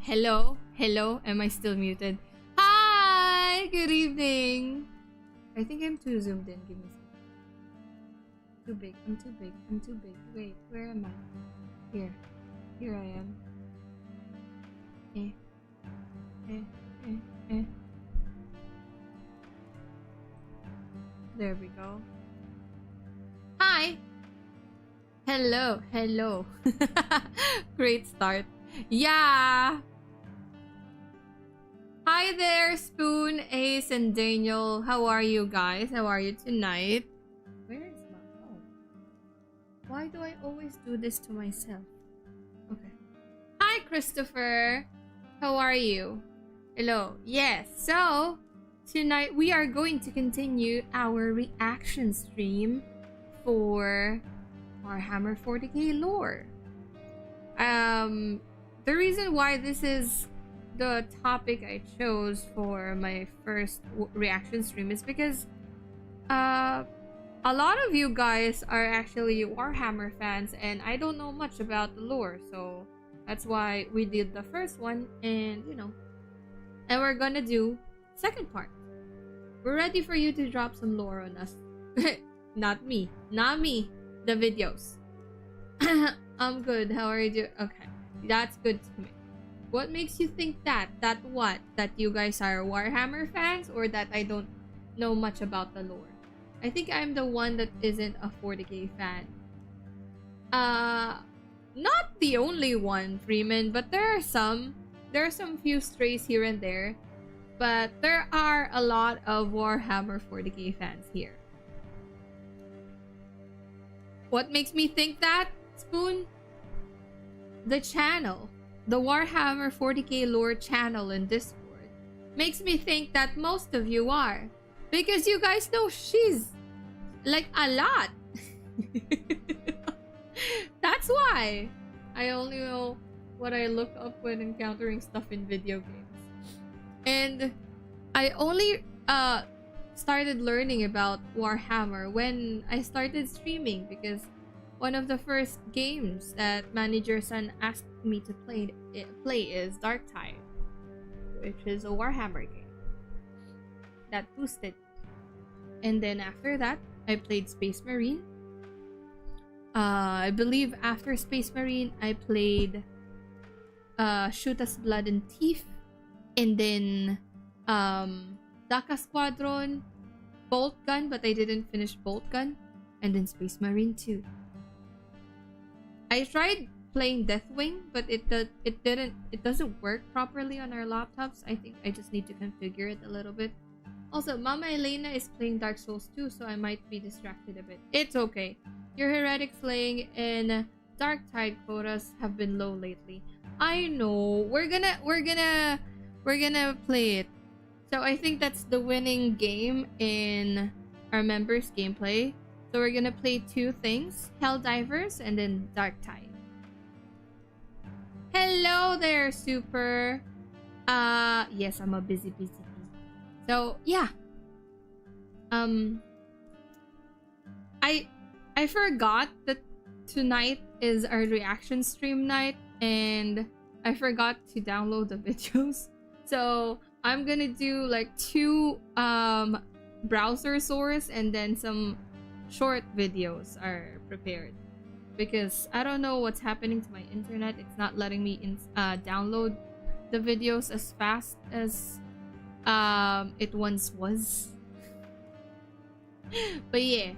Hello? Hello? Am I still muted? Hi! Good evening! I think I'm too zoomed in. Give me a second. Too big. I'm too big. I'm too big. Wait, where am I? Here. Here I am. There we go. Hi! Hello. Hello. Great start. Yeah! Hi there, Spoon, Ace, and Daniel. How are you guys? How are you tonight? Where is my phone? Why do I always do this to myself? Okay. Hi, Christopher. How are you? Hello. Yes, so tonight we are going to continue our reaction stream for Warhammer 40k lore. The reason why this is the topic I chose for my first reaction stream is because a lot of you guys are actually Warhammer fans and I don't know much about the lore, so that's why we did the first one, and you know, and we're gonna do second part. We're ready for you to drop some lore on us. Not me, the videos. I'm good. How are you doing? Okay, that's good to me. What makes you think that? That what? That you guys are Warhammer fans, or that I don't know much about the lore? I think I'm the one that isn't a 40k fan. Not the only one, Freeman, but there are some. There are some few strays here and there, but there are a lot of Warhammer 40k fans here. What makes me think that, Spoon? The channel. The Warhammer 40k lore channel in Discord makes me think that most of you are, because you guys know she's like a lot. That's why I only know what I look up when encountering stuff in video games, and I only started learning about Warhammer when I started streaming, because one of the first games that Manager Sun asked me to play is Dark Tide, which is a Warhammer game that boosted. And then after that, I played Space Marine. I believe after Space Marine, I played Shoot Us Blood and Teeth, and then Daka Squadron, Bolt Gun, but I didn't finish Bolt Gun, and then Space Marine 2. I tried playing Deathwing, but it doesn't work properly on our laptops. I think I just need to configure it a little bit. Also, Mama Elena is playing Dark Souls 2, so I might be distracted a bit. It's okay. Your Heretic Slaying and Dark Tide quotas have been low lately. I know. We're gonna play it. So I think that's the winning game in our members' gameplay. So we're gonna play two things, Helldivers and then Dark Tide. Hello there, Super. Yes, I'm a busy. So yeah. I forgot that tonight is our reaction stream night, and I forgot to download the videos. So I'm gonna do like 2 browser source, and then some short videos are prepared, because I don't know what's happening to my internet. It's not letting me download the videos as fast as it once was. But yeah.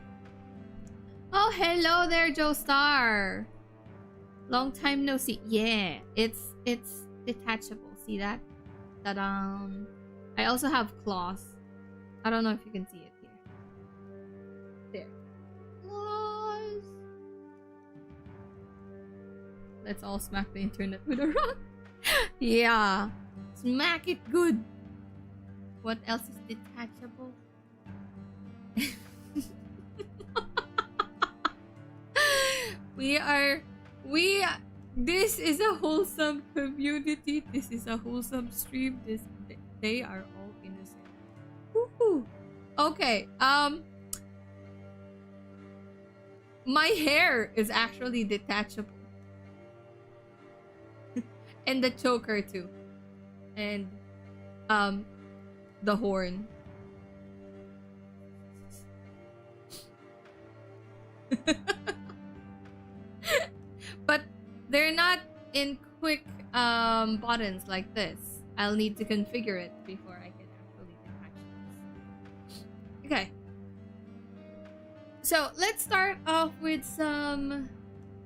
Oh, hello there, Joe Star. Long time no see. Yeah, it's detachable. See that? Ta-da! I also have claws. I don't know if you can see it here. There. Claws. Let's all smack the internet with a rock. Yeah. Smack it good. What else is detachable? This is a wholesome community. This is a wholesome stream. They are all innocent. Woohoo! Okay, my hair is actually detachable. And the choker too. And the horn. But they're not in quick buttons like this. I'll need to configure it before I can actually attach this. Okay. So let's start off with some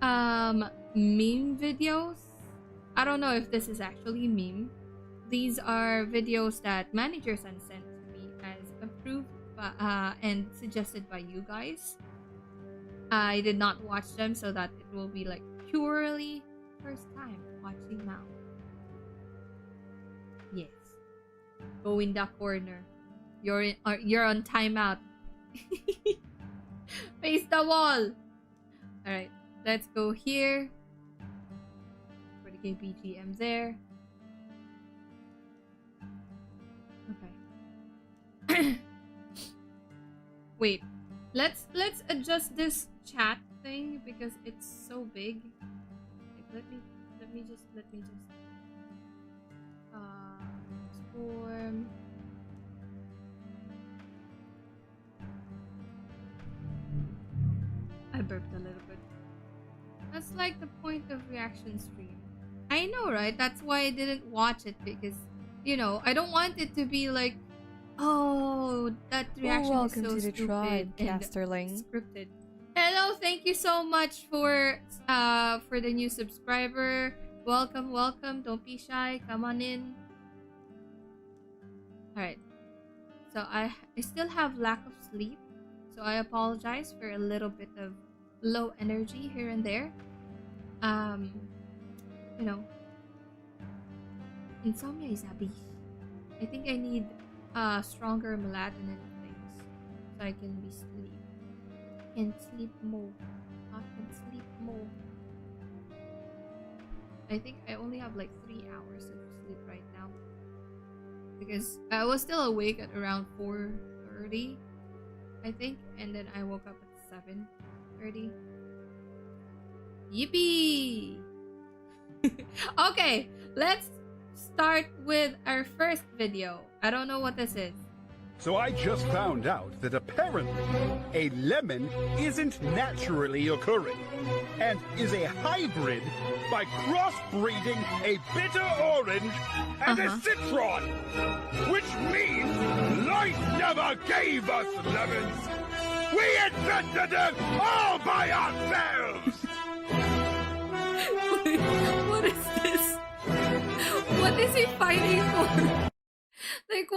meme videos. I don't know if this is actually meme. These are videos that managers sent to me as approved and suggested by you guys. I did not watch them, so that it will be like purely first time watching now. Yes. Go in the corner. You're on timeout. Face the wall. Alright, let's go here. For the KBGM there. Okay. Wait. Let's adjust this chat thing because it's so big. Like, let me just transform. I burped a little bit. That's like the point of reaction stream. I know, right? That's why I didn't watch it, because, you know, I don't want it to be like, oh, that reaction is so to the stupid tribe, and Casterling. scripted. Hello, thank you so much for the new subscriber. Welcome, welcome. Don't be shy. Come on in. Alright. So I still have lack of sleep. So I apologize for a little bit of low energy here and there. You know, insomnia is a beast. I think I need stronger melatonin things so I can be sleep. Can sleep more. I can sleep more. I think I only have like 3 hours of sleep right now because I was still awake at around 4:30, I think, and then I woke up at 7:30. Yippee! Okay, let's start with our first video. I don't know what this is. So I just found out that apparently a lemon isn't naturally occurring and is a hybrid by crossbreeding a bitter orange and a citron, which means life never gave us lemons. We invented them all by ourselves. What is this? What is he fighting for? Like,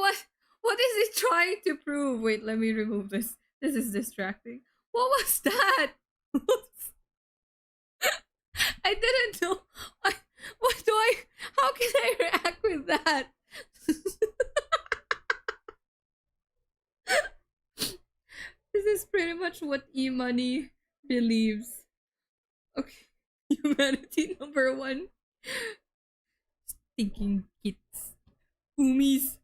what is he trying to prove? Wait, let me remove this. This is distracting. What was that? I didn't know. How can I react with that? This is pretty much what E-Money believes. Okay. Humanity #1. Stinking kids. Humies!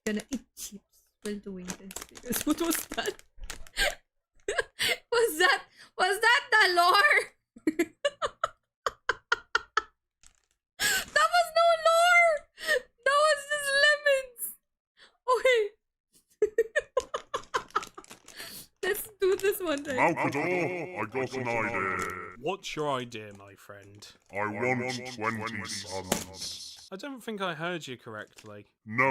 Gonna eat chips while doing this because what was that? Was that the lore? That was no lore! That was just lemons! Okay. Let's do this one time. Malcador, I got an idea. What's your idea, my friend? I want 20 sons. I don't think I heard you correctly. No,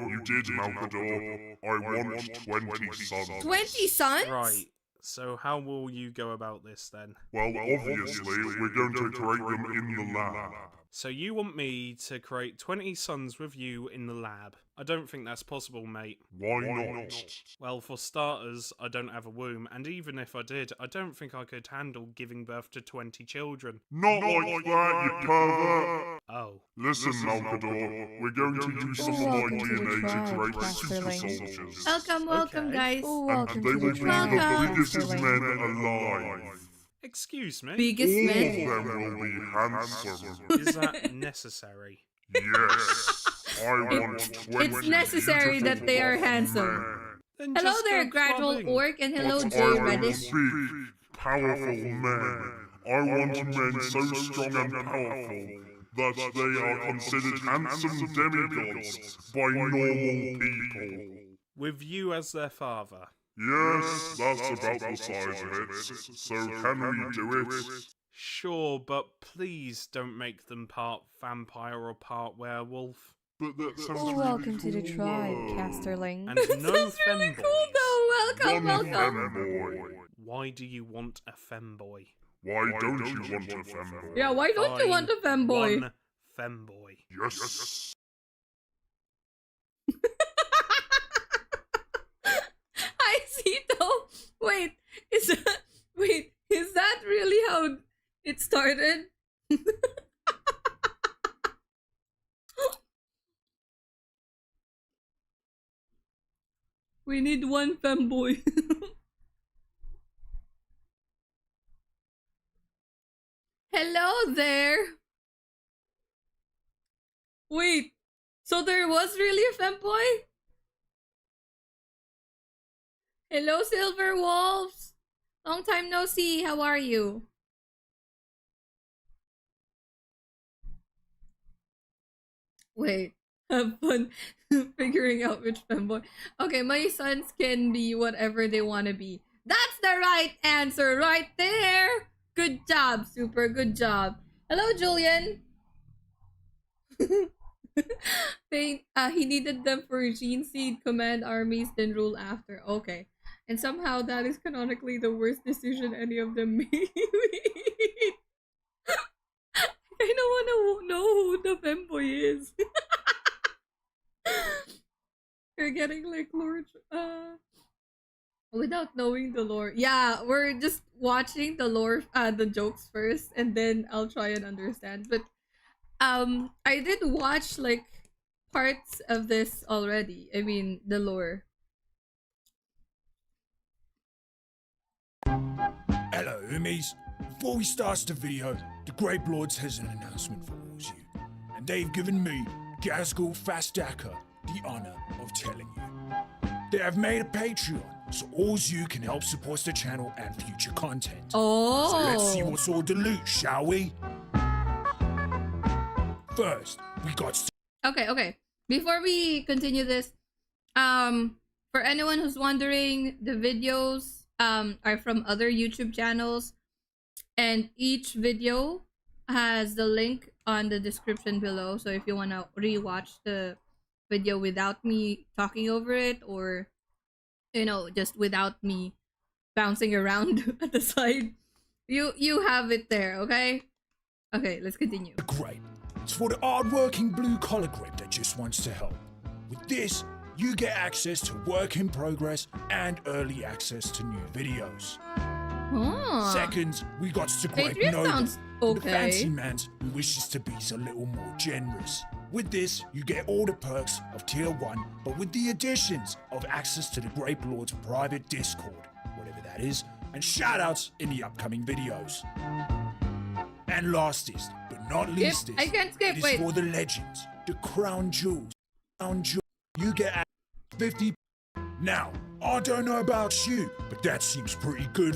you did, Malcador. I want 20 sons. 20 sons? Right. So how will you go about this then? Well, obviously, we're going to create them in the lab. So you want me to create 20 sons with you in the lab? I don't think that's possible, mate. Why not? Well, for starters, I don't have a womb, and even if I did, I don't think I could handle giving birth to 20 children. Not like that, you pervert! Oh. Listen, Malcador, we're going to use some of my DNA to create super soldiers. Welcome, Okay. guys. And they will be the biggest men alive. Excuse me? Biggest All men. of them will be handsome. Is that necessary? Yes. I want 20 It's necessary that they are beautiful handsome. men. Then Hello just there, go Gradual clubbing. Orc, and hello, But Jay I want Reddish. big, powerful men. I want men so strong and powerful that they are considered handsome demigods by normal people. With you as their father. Yes, that's about the size of it. So can we do it? Sure, but please don't make them part vampire or part werewolf. But that sounds really Welcome cool. to the tribe, Casterling. And no Sounds really femboys. cool though. Welcome, One welcome. femboy. Why do you want a femboy? Why don't you want a femboy? Yeah, why don't you want a femboy? One femboy. Yes. I see though. Wait, is that really how it started? We need one femboy. Hello there. Wait, so there was really a femboy? Hello, Silver Wolves. Long time no see. How are you? Wait, have fun figuring out which femboy. Okay, my sons can be whatever they want to be. That's the right answer right there. Good job, super good job. Hello, Julian. He needed them for gene seed, command armies, then rule after. Okay. And somehow that is canonically the worst decision any of them made. I don't want to know who the femboy is. You're getting like lore without knowing the lore. Yeah, we're just watching the lore, the jokes first, and then I'll try and understand. But I did watch like parts of this already. I mean, the lore. Hello, Umies. Before we start the video, the Great Lords has an announcement for all of you, and they've given me, Gazgul Fastaka, the honor of telling you. They have made a Patreon, so all of you can help support the channel and future content. Oh. So let's see what's all the loot, shall we? First, we got... Okay. Before we continue this, for anyone who's wondering, the videos are from other YouTube channels, and each video has the link on the description below. So if you want to rewatch the video without me talking over it, or just without me bouncing around at the side, you have it there. Okay, let's continue. Great. It's for the hard-working blue-collar grip that just wants to help. With this, you get access to work in progress and early access to new videos. Oh. Second, we got the Great Patreon Noble, sounds the okay. fancy man who wishes to be a little more generous. With this, you get all the perks of Tier 1, but with the additions of access to the Great Lord's private Discord, whatever that is, and shoutouts in the upcoming videos. And lastest, but not leastest, I can't skip, it is wait. for the legends, the Crown Jewels. You get 50. Now, I don't know about you, but that seems pretty good.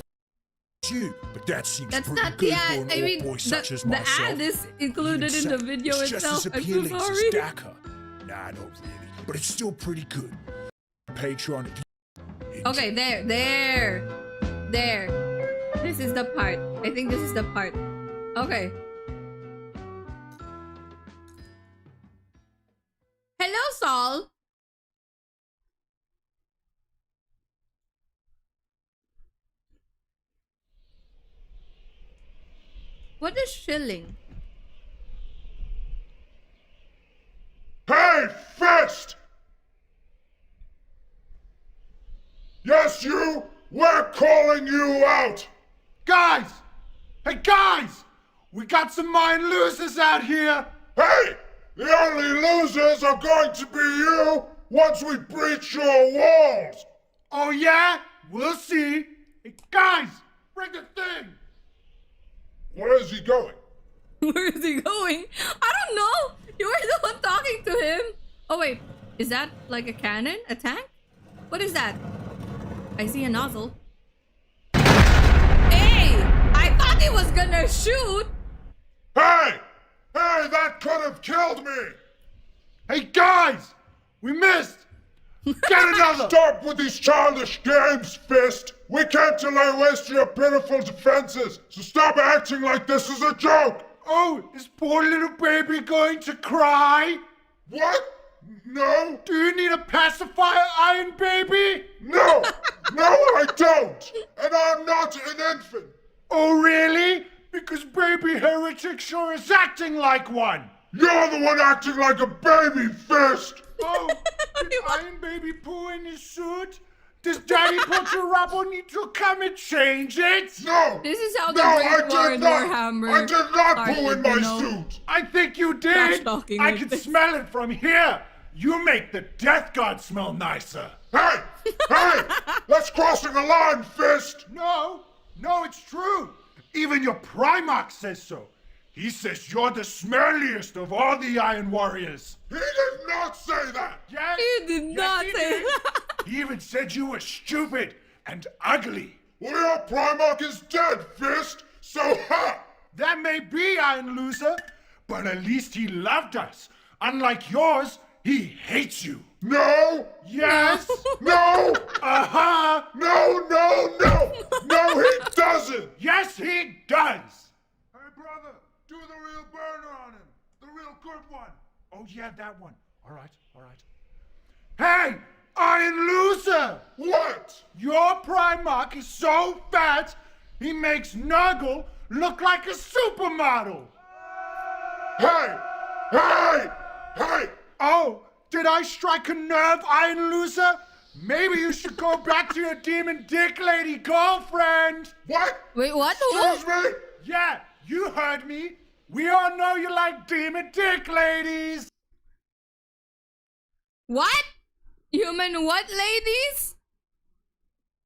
That's pretty not good the for ad. an I orc mean, boy such as the myself. ad is included in the video it's itself. just as I'm so appealing sorry. to Stacker. Nah, not really, but it's still pretty good. Patreon. Okay, there. This is the part. I think this is the part. Okay. Hello, Saul. What is shilling? Hey, Fist! Yes, you! We're calling you out! Guys! Hey, guys! We got some mind losers out here! Hey! The only losers are going to be you once we breach your walls! Oh, yeah? We'll see. Hey, guys! Bring the thing! Where is he going? Where is he going? I don't know. You were the one talking to him. Oh wait, is that like a cannon? A tank? What is that? I see a nozzle. Hey! I thought he was gonna have killed me! Hey guys! We missed! Get another! Stop with these childish games, Fist! We came to lay waste to your pitiful defenses, so stop acting like this is a joke! Oh, is poor little baby going to cry? What? No? Do you need a pacifier, Iron Baby? No! No, I don't! And I'm not an infant! Oh, really? Because Baby Heretic sure is acting like one! You're the one acting like a baby, Fist! Oh, did Iron Baby poo in his suit? Does Daddy Potterabo need to come and change it? No! This is how the No, Great I War did in not! Warhammer I did not poo started, in my you know? suit! I think you Trash did! talking I like can this. smell it from here! You make the Death God smell nicer! Hey! Hey! That's crossing a line, Fist! No, it's true. Even your Primarch says so. He says you're the smelliest of all the Iron Warriors. He did not say that! Yes, He did not he say did. that. He even said you were stupid and ugly. Well, your Primarch is dead, Fist! So ha! That may be, Iron Loser, but at least he loved us. Unlike yours, he hates you. No! Yes. No! Uh-huh. No, no, no! No, he doesn't! Yes, he does. Hey, brother, do the real burner on him. The real good one. Oh, yeah, that one. All right. Hey, Iron Loser! What? Your Primarch is so fat, he makes Nurgle look like a supermodel. Hey! Hey! Hey! Oh, did I strike a nerve, Iron Loser? Maybe you should go back to your demon dick lady girlfriend. What? Wait, what? Excuse me? Yeah, you heard me. We all know you like demon dick ladies. What? Human what, ladies?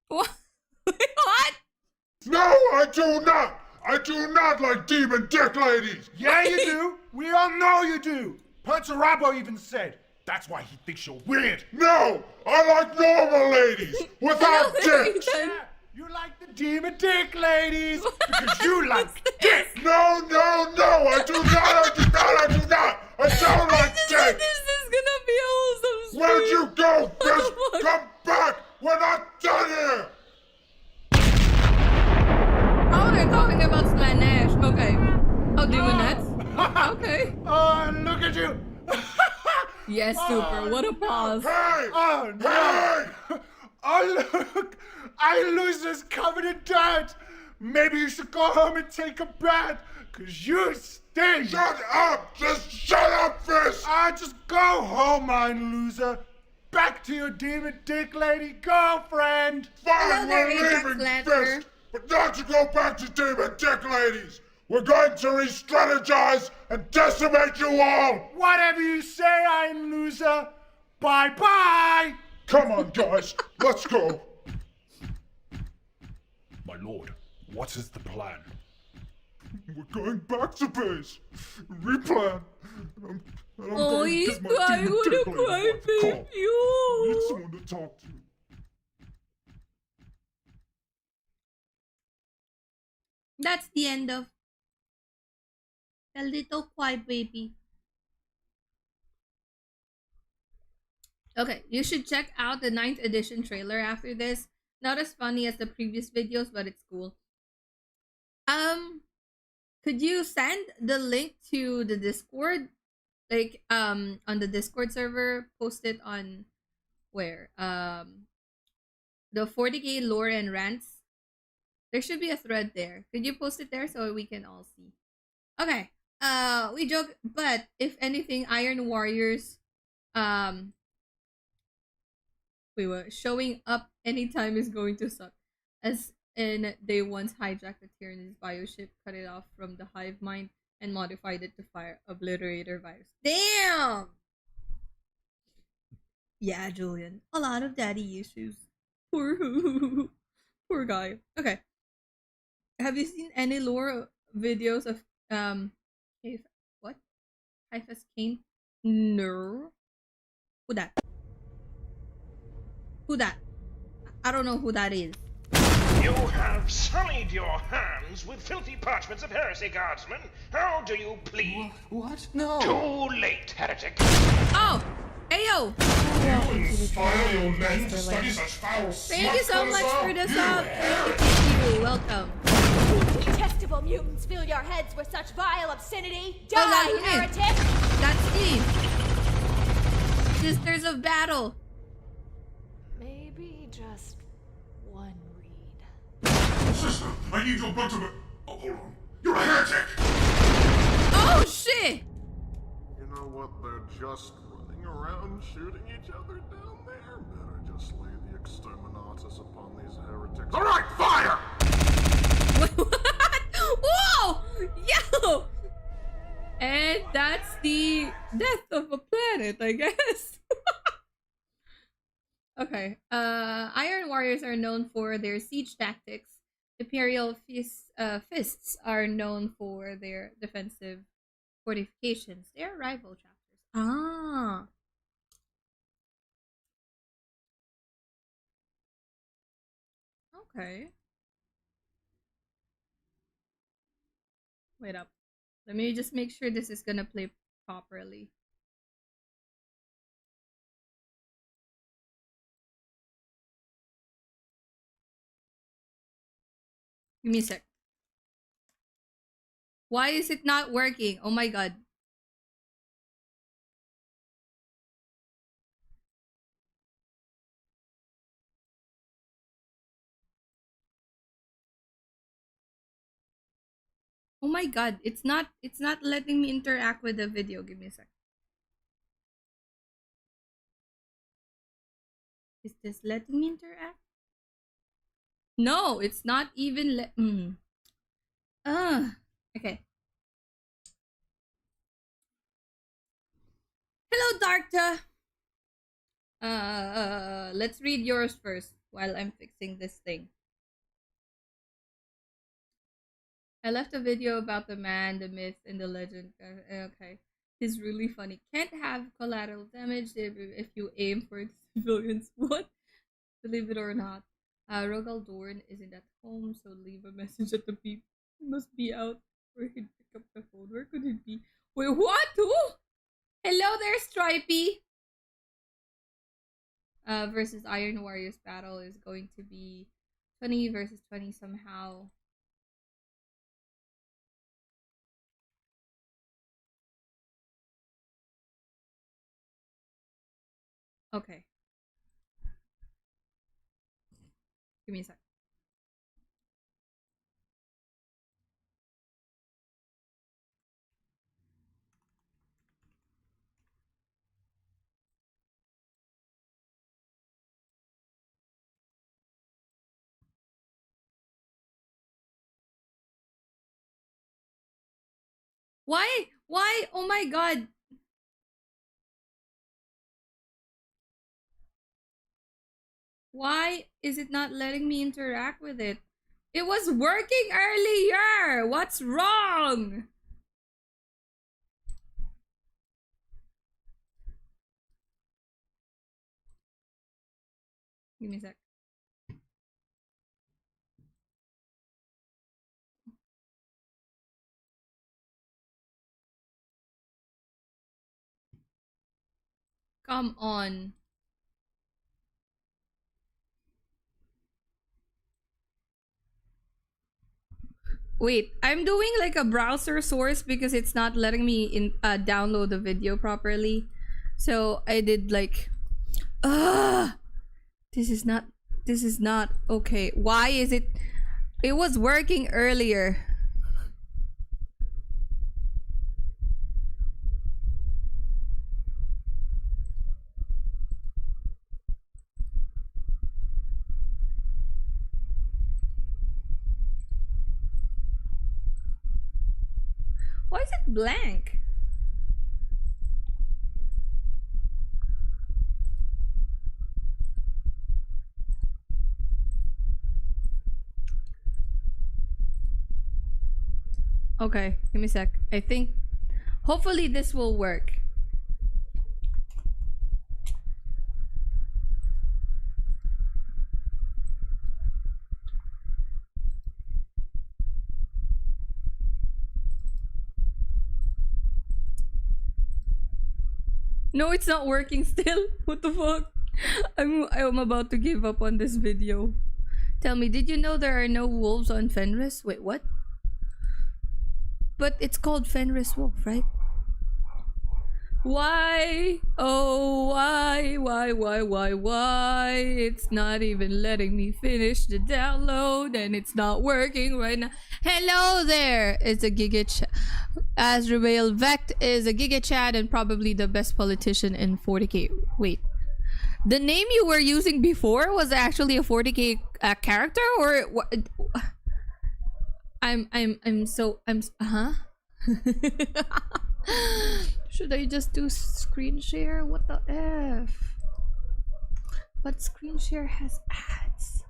What? What? No, I do not! I do not like demon dick ladies! Yeah, you do. We all know you do. Perturabo even said. That's why he thinks you're weird. No! I like normal ladies! Without dicks! Yeah, you like the demon dick ladies because you like dick. No, no, no! I do not! I do not! I do not! I don't like dicks! This is gonna be a wholesome stream. Where'd you go, Fist? Come back! We're not done here! Oh, they're talking about Slanesh. Okay. Oh, Demonettes? Okay. Oh, look at you. Yes, super. What a pause. Hey! Oh, no. Hey! Oh, look. Iron Loser's covered in dirt. Maybe you should go home and take a bath, because you stink. Shut up! Just shut up, Fist! Just go home, Iron Loser. Back to your demon dick lady girlfriend. Fine, there, we're Apex leaving, Lancer. Fist! But not to go back to demon dick ladies! We're going to re-strategize and decimate you all! Whatever you say, Iron Loser. Bye-bye. Come on, guys, let's go! My lord, what is the plan? We're going back to base! Replan! And I'm Oh, going to he's get my crying. demon What a dick lady cry on the call. baby. I need Oh. someone to talk to. That's the end of the little quiet baby. Okay, you should check out the 9th edition trailer after this. Not as funny as the previous videos, but it's cool. Could you send the link to the Discord? Like, on the Discord server, post it on where? The 40k lore and rants. There should be a thread there. Could you post it there so we can all see? Okay. We joke, but if anything, Iron Warriors, showing up anytime is going to suck. As in, they once hijacked the Tyranids bioship, cut it off from the hive mind, and modified it to fire obliterator virus. Damn! Yeah, Julian. A lot of daddy issues. Poor poor guy. Okay. Have you seen any lore videos of what? Hyphus Kane? No. Who that? Who that? I don't know who that is. You have sullied your hands with filthy parchments of heresy, guardsman. How do you plead? What? No. Too late, heretic. Oh! Ayo! You inspire your men to study such foul Thank you so much for the sub! You, welcome. Detestable mutants fill your heads with such vile obscenity! Die, Oh, that's heretic! That's Eve! Sisters of Battle! Maybe just one read. Sister, I need your blood to... Oh, hold on. You're a heretic! Oh, shit! You know what? They're just running around shooting each other down there. Better just lay the exterminatus upon these heretics. All right, fire! What? Whoa! Yo! And that's the death of a planet, I guess. Okay. Iron Warriors are known for their siege tactics. Imperial fists are known for their defensive fortifications. They are rival chapters. Ah. Okay. Wait up. Let me just make sure this is gonna play properly. Give me a sec. Why is it not working? Oh my god. Oh my god, it's not letting me interact with the video. Give me a sec. Is this letting me interact? No, it's not even okay. Hello, Darkta. Let's read yours first while I'm fixing this thing. I left a video about the man, the myth, and the legend. Okay. He's really funny. Can't have collateral damage if you aim for civilians. What? Believe it or not. Rogal Dorn isn't at home, so leave a message at the beep. He must be out or he'd pick up the phone. Where could it be? Wait, what? Who? Hello there, Stripey! Versus Iron Warriors battle is going to be 20 versus 20 somehow. Okay. Give me a sec. Why? Why? Oh my god. Why is it not letting me interact with it? It was working earlier! What's wrong? Give me a sec. Come on. Wait, I'm doing like a browser source because it's not letting me download the video properly. So I did like, this is not okay. Why is it? It was working earlier. Why is it blank? Okay, give me a sec. I think hopefully this will work. No, it's not working still. What the fuck? I'm about to give up on this video. Tell me, did you know there are no wolves on Fenris? Wait, what? But it's called Fenris Wolf, right? Why? Oh, why? It's not even letting me finish the download and it's not working right now. Hello there! It's a Giga Chat. Azrael Vect is a Giga Chat and probably the best politician in 40k. Wait. The name you were using before was actually a 40k character, or what? Huh? Should I just do screen share? What the F? But screen share has ads.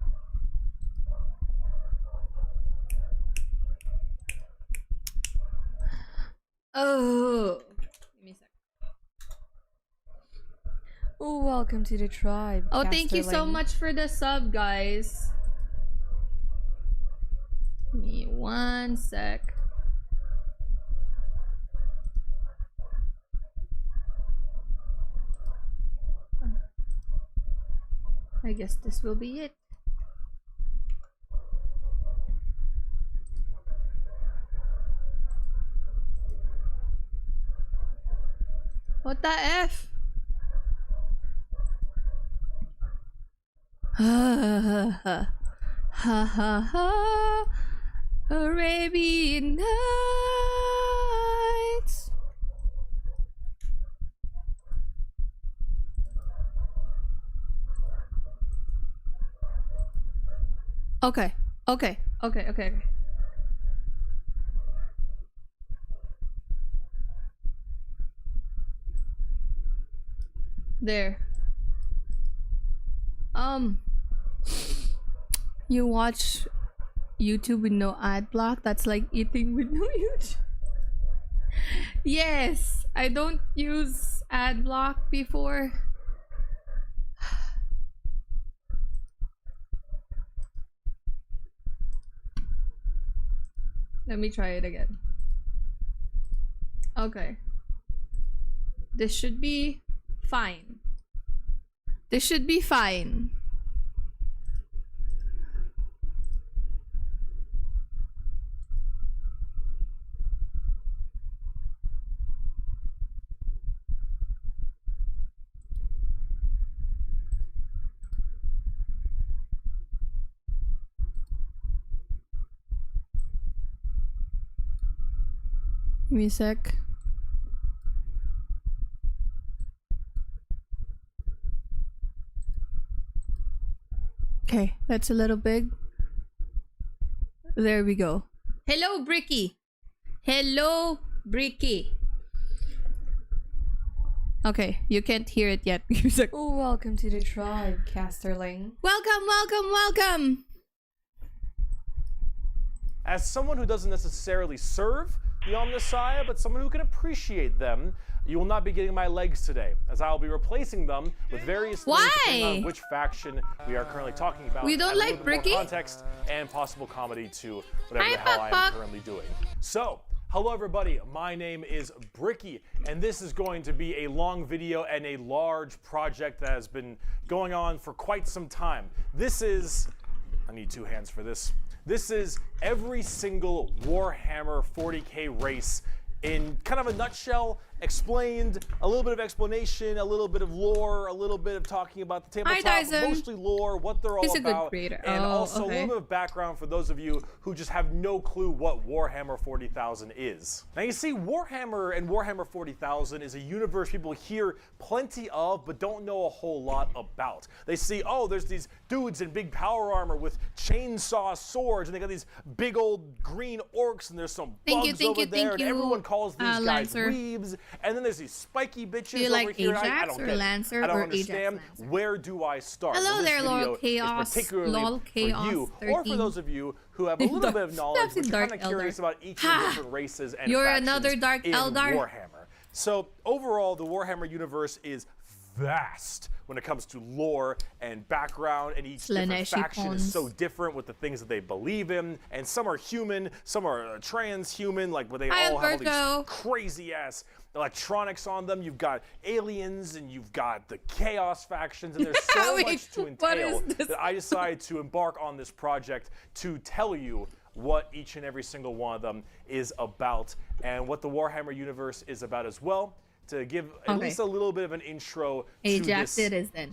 Oh. Give me a sec. Oh, welcome to the tribe. Oh, thank you so much for the sub, guys. Give me 1 sec. I guess this will be it. What the F? Ha ha ha ha ha. Arabian Nights. Okay. There. You watch YouTube with no ad block? That's like eating with no YouTube. Yes, I don't use ad block before. Let me try it again. Okay. This should be fine. This should be fine. Give me a sec. Okay, that's a little big. There we go. Hello, Bricky. Hello, Bricky. Okay, you can't hear it yet. Oh, welcome to the tribe, Casterling. Welcome. As someone who doesn't necessarily serve the Omnissiah, but someone who can appreciate them, you will not be getting my legs today, as I will be replacing them with various things depending on which faction we are currently talking about. We don't like Bricky? Context and possible comedy to whatever the hell I am currently doing. So, hello everybody, my name is Bricky, and this is going to be a long video and a large project that has been going on for quite some time. This is, I need 2 hands for this. This is every single Warhammer 40k race in kind of a nutshell, explained, a little bit of explanation, a little bit of lore, a little bit of talking about the tabletop, mostly lore, what they're all about, and also a little bit of background for those of you who just have no clue what Warhammer 40,000 is. Now you see, Warhammer and Warhammer 40,000 is a universe people hear plenty of, but don't know a whole lot about. They see, oh, there's these dudes in big power armor with chainsaw swords, and they got these big old green orcs, and there's some bugs over there, and everyone calls these guys weebs. And then there's these spiky bitches do you over like here. Ajax I don't or get Lancer it. I don't or understand. Ajax Where do I start? Hello there, Lol Chaos. Particularly for you, 13. or for those of you who have a little bit of knowledge, but kind of curious about each of the different races and You're factions another Dark in Eldar? Warhammer. So overall, the Warhammer universe is vast when it comes to lore and background, and each different faction is so different with the things that they believe in, and some are human, some are transhuman, like where they all have all these crazy ass electronics on them, you've got aliens, and you've got the chaos factions, and there's so much to entail that I decided to embark on this project to tell you what each and every single one of them is about, and what the Warhammer universe is about as well, to give at least a little bit of an intro to this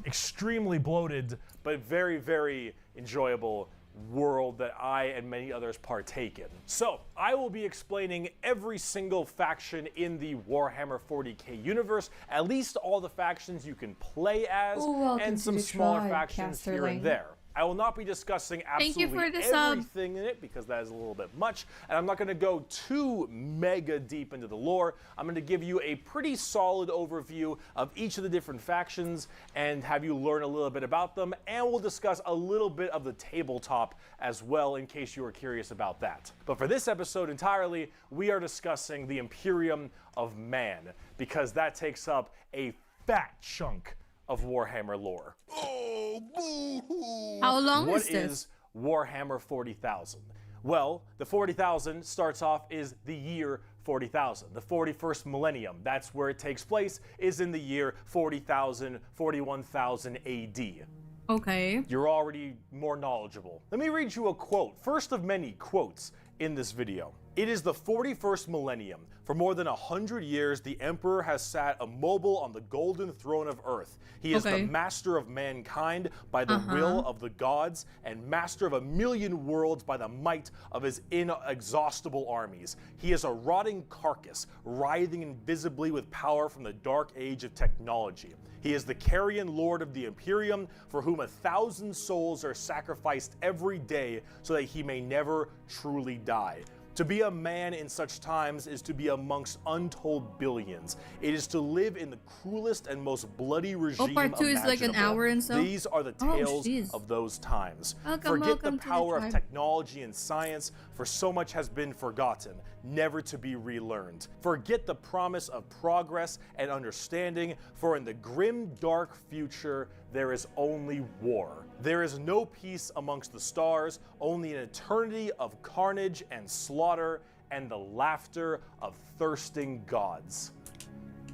extremely bloated but very, very enjoyable world that I and many others partake in. So, I will be explaining every single faction in the Warhammer 40k universe, at least all the factions you can play as, and some smaller factions here and there. I will not be discussing absolutely everything in it because that is a little bit much, and I'm not going to go too mega deep into the lore. I'm going to give you a pretty solid overview of each of the different factions and have you learn a little bit about them, and we'll discuss a little bit of the tabletop as well in case you were curious about that. But for this episode entirely, we are discussing the Imperium of Man because that takes up a fat chunk of Warhammer lore. Oh, boo-hoo! How long What is this? is Warhammer 40,000? Well, the 40,000 starts off is the year 40,000. The 41st millennium, that's where it takes place, is in the year 40,000, 41,000 AD. Okay. You're already more knowledgeable. Let me read you a quote, first of many quotes in this video. It is the 41st millennium. For more than 100 years, the Emperor has sat immobile on the golden throne of Earth. He is the master of mankind by the will of the gods, and master of 1,000,000 worlds by the might of his inexhaustible armies. He is a rotting carcass, writhing invisibly with power from the dark age of technology. He is the carrion lord of the Imperium, for whom 1,000 souls are sacrificed every day so that he may never truly die. To be a man in such times is to be amongst untold billions. It is to live in the cruelest and most bloody regime part 2 is like an hour and so? These are the tales of those times. Forget the power of technology and science, for so much has been forgotten, never to be relearned. Forget the promise of progress and understanding, for in the grim, dark future, there is only war. There is no peace amongst the stars, only an eternity of carnage and slaughter, and the laughter of thirsting gods.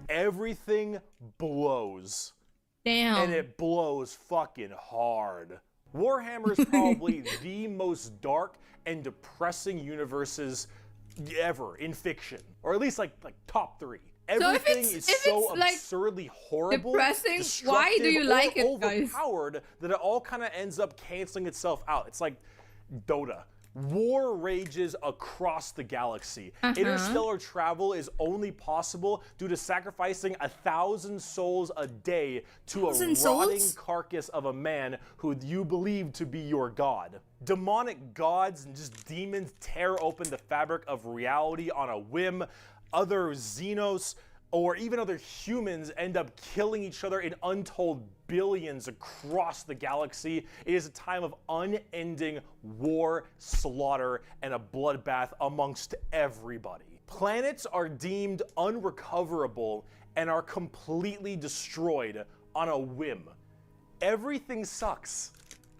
Everything blows. Damn. And it blows fucking hard. Warhammer is probably the most dark and depressing universes ever in fiction, or at least like top 3. Everything is so absurdly horrible, depressing. Why do you like it, guys? Overpowered that it all kind of ends up canceling itself out. It's like Dota. War rages across the galaxy. Interstellar travel is only possible due to sacrificing 1,000 souls a day to a rotting carcass of a man who you believe to be your god. Demonic gods and just demons tear open the fabric of reality on a whim. Other Xenos or even other humans end up killing each other in untold billions across the galaxy. It is a time of unending war, slaughter, and a bloodbath amongst everybody. Planets are deemed unrecoverable and are completely destroyed on a whim. Everything sucks,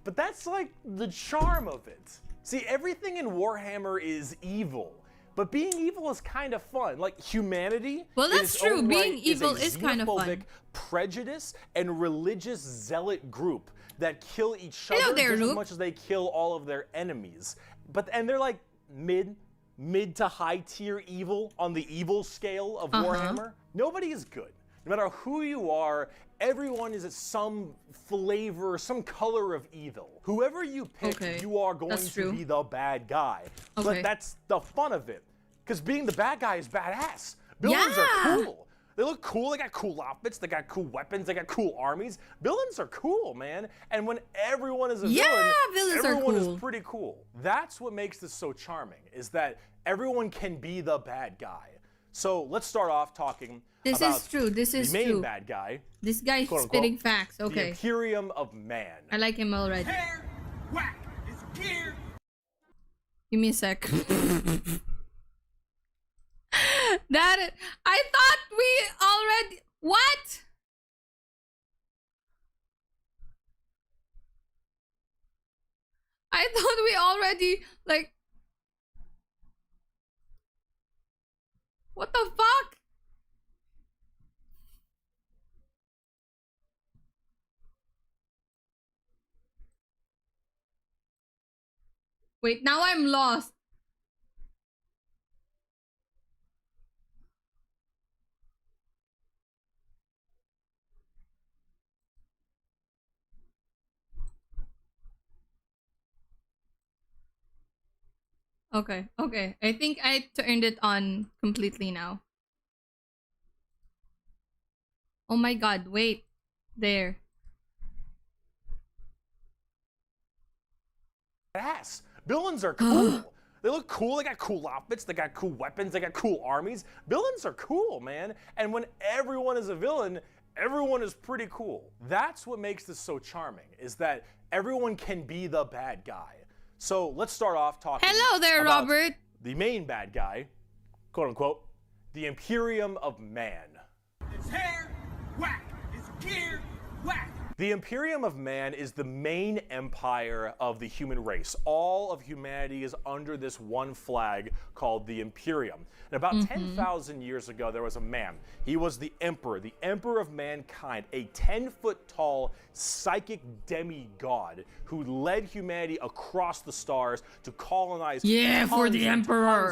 but that's like the charm of it. See, everything in Warhammer is evil. But being evil is kind of fun. Like humanity, well, that's true. Being evil is kind of fun. Prejudice and religious zealot group that kill each other just as much as they kill all of their enemies. And they're like mid to high tier evil on the evil scale of Warhammer. Nobody is good. No matter who you are, everyone is some flavor, some color of evil. Whoever you pick, you are going to be the bad guy. But that's the fun of it. Because being the bad guy is badass. Villains are cool. They look cool, they got cool outfits, they got cool weapons, they got cool armies. Villains are cool, man. And when everyone is a villain, everyone is pretty cool. That's what makes this so charming, is that everyone can be the bad guy. So let's start off talking This is true. This is the main true. bad guy. This guy's spitting facts. Okay. The Imperium of Man. I like him already. Hair, whack, it's gear. Give me a sec. I thought we already. What? I thought we already like. What the fuck? Wait, now I'm lost. Okay, okay. I think I turned it on completely now. Oh my god, wait. There. Ass. Villains are cool. They look cool, they got cool outfits, they got cool weapons, they got cool armies. Villains are cool, man. And when everyone is a villain, everyone is pretty cool. That's what makes this so charming, is that everyone can be the bad guy. So let's start off talking Hello there, about Robert. the main bad guy, quote unquote, the Imperium of Man. His hair, whack. His gear, whack. The Imperium of Man is the main empire of the human race. All of humanity is under this one flag called the Imperium. And about 10,000 years ago, there was a man. He was the emperor of mankind, a 10-foot-tall psychic demigod who led humanity across the stars to colonize tons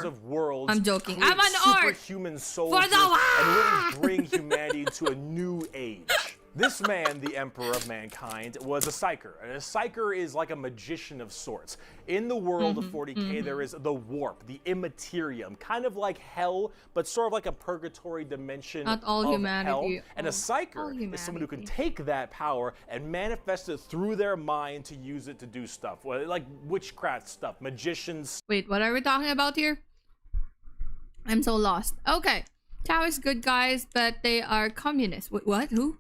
of worlds. I'm joking. I'm an orc. Superhuman soldiers and really bring humanity into a new age. This man, the Emperor of Mankind, was a psyker. And a psyker is like a magician of sorts. In the world of 40k, there is the warp, the immaterium, kind of like hell, but sort of like a purgatory dimension Not all of humanity. hell. And a psyker is someone who can take that power and manifest it through their mind to use it to do stuff, like witchcraft stuff, magicians. Wait, what are we talking about here? I'm so lost. Okay. Taoist good guys, but they are communists. Wait, what? Who?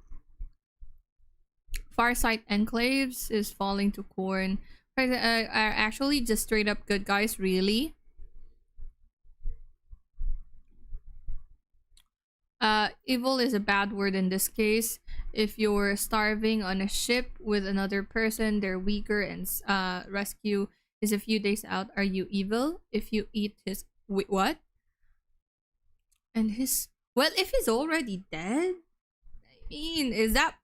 Farsight Enclaves is falling to corn. Are actually just straight up good guys, really? Evil is a bad word in this case. If you're starving on a ship with another person, they're weaker, and rescue is a few days out. Are you evil? If you eat his... Wait, what? And his... Well, if he's already dead? I mean, is that...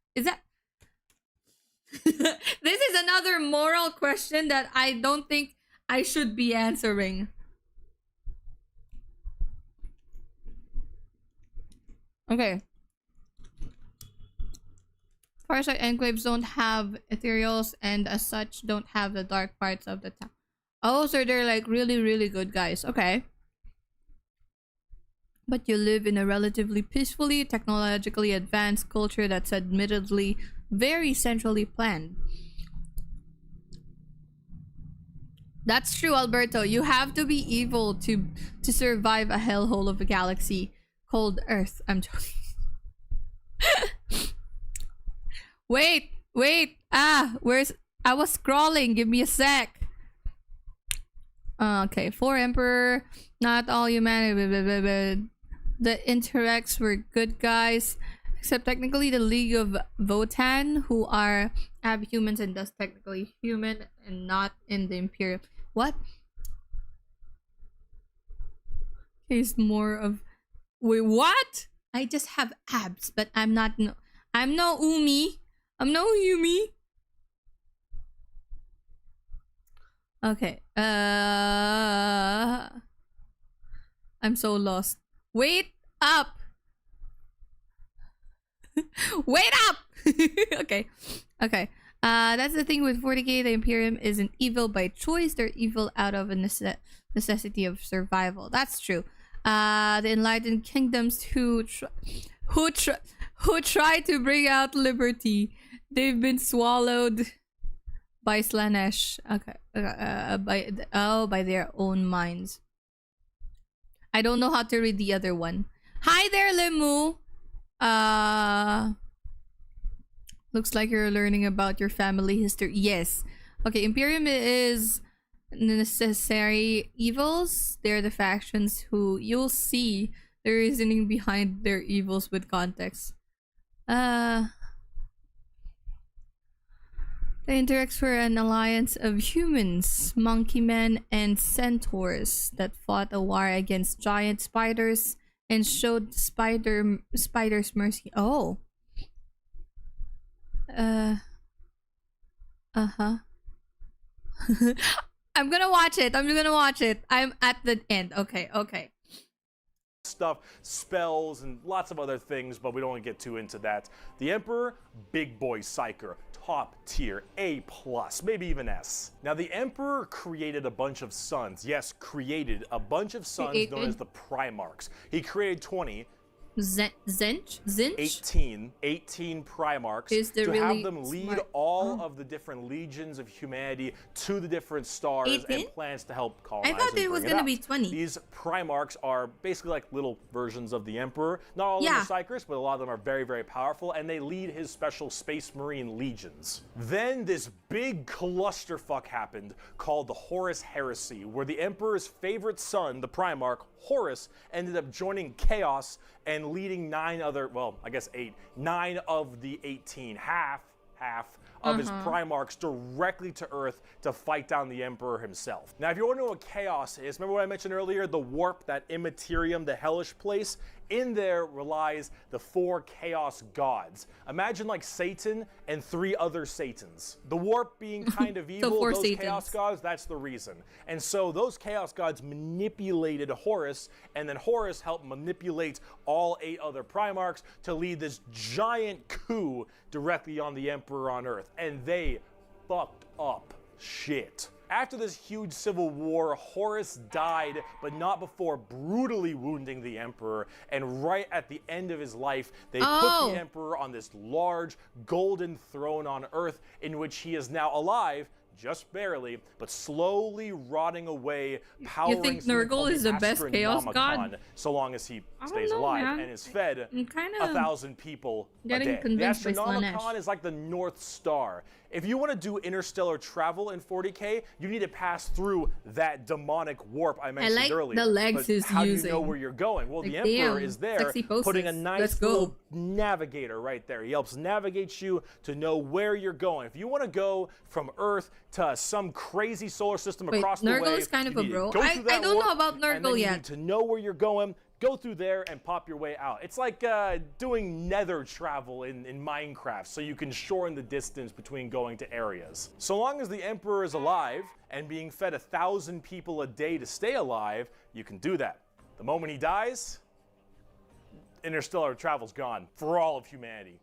This is another moral question that I don't think I should be answering. Okay. Farsight Enclaves don't have ethereals and as such don't have the dark parts of the town. Oh, so they're like really, really good guys. Okay. But you live in a relatively peacefully, technologically advanced culture that's admittedly very centrally planned. That's true, Alberto. You have to be evil to survive a hellhole of a galaxy called Earth. I'm joking. Wait. Where's... I was scrolling. Give me a sec. Okay, for Emperor, not all humanity. The Interrex were good guys, except technically the League of Votan, who are abhumans and thus technically human and not in the Imperium. What? He's more of... Wait, what? I just have abs, but I'm not... I'm no Umi. I'm no Yumi. Okay. I'm so lost. Wait up. Wait up. Okay. That's the thing with 40k. The Imperium isn't evil by choice. They're evil out of a necessity of survival. That's true. The enlightened kingdoms who try to bring out liberty, they've been swallowed by Slanesh. Okay. By their own minds. I don't know how to read the other one. Hi there, Lemu. Looks like you're learning about your family history. Yes. Okay, Imperium is necessary evils. They're the factions who you'll see the reasoning behind their evils with context. The Interrex were an alliance of humans, monkey men, and centaurs that fought a war against giant spiders and showed spiders mercy. Oh. I'm gonna watch it. I'm gonna watch it. I'm at the end. Okay, okay. Stuff, spells, and lots of other things, but we don't want to get too into that. The Emperor, big boy psyker, top tier, A+, maybe even S. Now, the Emperor created a bunch of sons. Yes, created a bunch of sons known as the Primarchs. He created 20. Zinch? 18 Primarchs to have them lead all of the different legions of humanity to the different stars and plans to help colonize. I thought it was going to be 20. These Primarchs are basically like little versions of the Emperor. Not all of them are psychers, but a lot of them are very, very powerful, and they lead his special Space Marine legions. Then this big clusterfuck happened called the Horus Heresy, where the Emperor's favorite son, the Primarch, Horus, ended up joining Chaos and leading 9 other, well, I guess 8, 9 of the 18, half of his Primarchs directly to Earth to fight down the Emperor himself. Now, if you want to know what Chaos is, remember what I mentioned earlier, the warp, that Imperium, the hellish place? In there relies the 4 Chaos gods. Imagine like Satan and 3 other Satans. The warp being kind of evil, those Satans. Chaos gods, that's the reason. And so those Chaos gods manipulated Horus, and then Horus helped manipulate all 8 other Primarchs to lead this giant coup directly on the Emperor on Earth. And they fucked up shit. After this huge civil war, Horus died, but not before brutally wounding the Emperor. And right at the end of his life, they put the Emperor on this large golden throne on Earth, in which he is now alive, just barely, but slowly rotting away, powering. You think Nurgle is the best Chaos God? So long as he stays alive and is fed 1,000 people a day. The Astronomicon is like the North Star. If you want to do interstellar travel in 40K, you need to pass through that demonic warp I mentioned earlier. The legs he's how using. Do you know where you're going? Well, the Emperor is there, putting a nice little navigator right there. He helps navigate you to know where you're going. If you want to go from Earth to some crazy solar system across the way, Nurgle is kind of a bro. I don't know about Nurgle yet. You need to know where you're going. Go through there and pop your way out. It's like doing nether travel in Minecraft, so you can shorten the distance between going to areas. So long as the Emperor is alive and being fed 1,000 people a day to stay alive, you can do that. The moment he dies, interstellar travel's gone for all of humanity.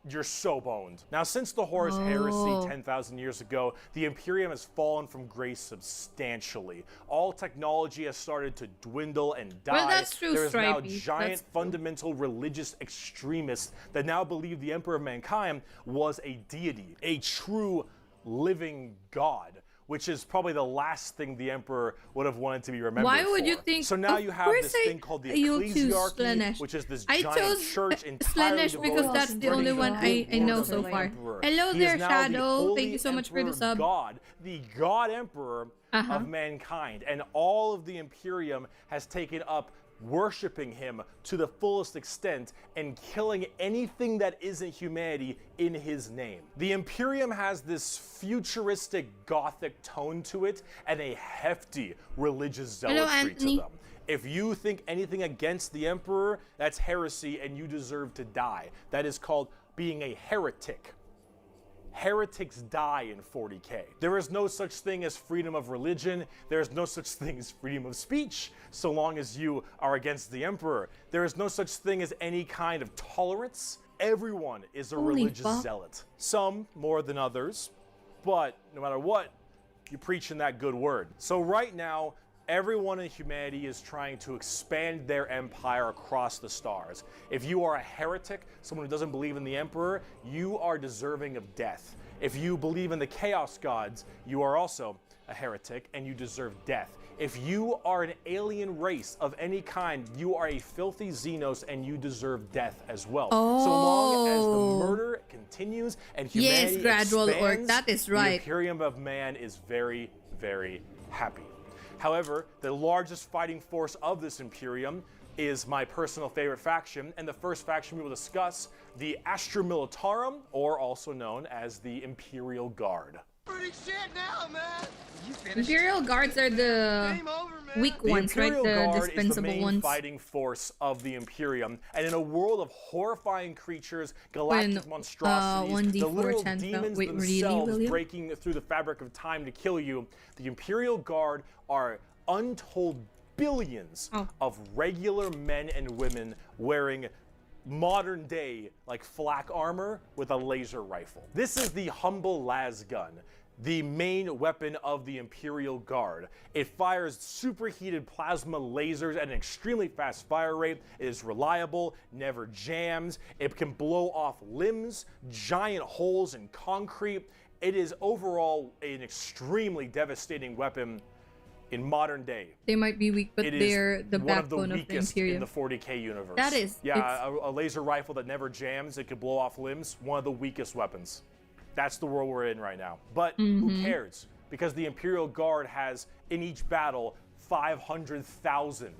You're so boned. Now, since the Horus Heresy 10,000 years ago, the Imperium has fallen from grace substantially. All technology has started to dwindle and die. Well, that's true, there is now giant fundamental religious extremists that now believe the Emperor of Mankind was a deity, a true living god, which is probably the last thing the Emperor would have wanted to be remembered Why would for. you think? So now you have this thing called the Ecclesiarchy, which is this giant church entirely Slanesh because that's the only one I know so far. Hello there, Shadow. Thank you so much for the sub. God, the God Emperor of mankind, and all of the Imperium has taken up worshipping him to the fullest extent and killing anything that isn't humanity in his name. The Imperium has this futuristic gothic tone to it and a hefty religious zealotry to them. If you think anything against the Emperor, that's heresy and you deserve to die. That is called being a heretic. Heretics die in 40K. There is no such thing as freedom of religion. There is no such thing as freedom of speech, so long as you are against the Emperor. There is no such thing as any kind of tolerance. Everyone is a religious zealot. Some more than others, but no matter what, you're preaching that good word. So right now, everyone in humanity is trying to expand their empire across the stars. If you are a heretic, someone who doesn't believe in the Emperor, you are deserving of death. If you believe in the Chaos Gods, you are also a heretic and you deserve death. If you are an alien race of any kind, you are a filthy Xenos and you deserve death as well. So long as the murder continues and humanity gradual expands, orc, that is right. The Imperium of Man is very, very happy. However, the largest fighting force of this Imperium is my personal favorite faction, and the first faction we will discuss, the Astra Militarum, or also known as the Imperial Guard. Pretty shit now, man. Imperial Guards are the weak The ones, right? Imperial The Guard is the dispensable main ones. fighting force of the Imperium, and in a world of horrifying creatures, galactic monstrosities, the 1d4 literal chance spell. demons Wait, really, themselves William? breaking through the fabric of time to kill you, the Imperial Guard are untold billions of regular men and women wearing modern day like flak armor with a laser rifle. This is the humble las gun, the main weapon of the Imperial Guard. It fires superheated plasma lasers at an extremely fast fire rate. It is reliable, never jams. It can blow off limbs, giant holes in concrete. It is overall an extremely devastating weapon in modern day. They might be weak, but they're the one of the backbone of the weakest Imperium. in the 40k universe. That is. Yeah, a laser rifle that never jams, it could blow off limbs, one of the weakest weapons. That's the world we're in right now. But who cares? Because the Imperial Guard has, in each battle, 500,000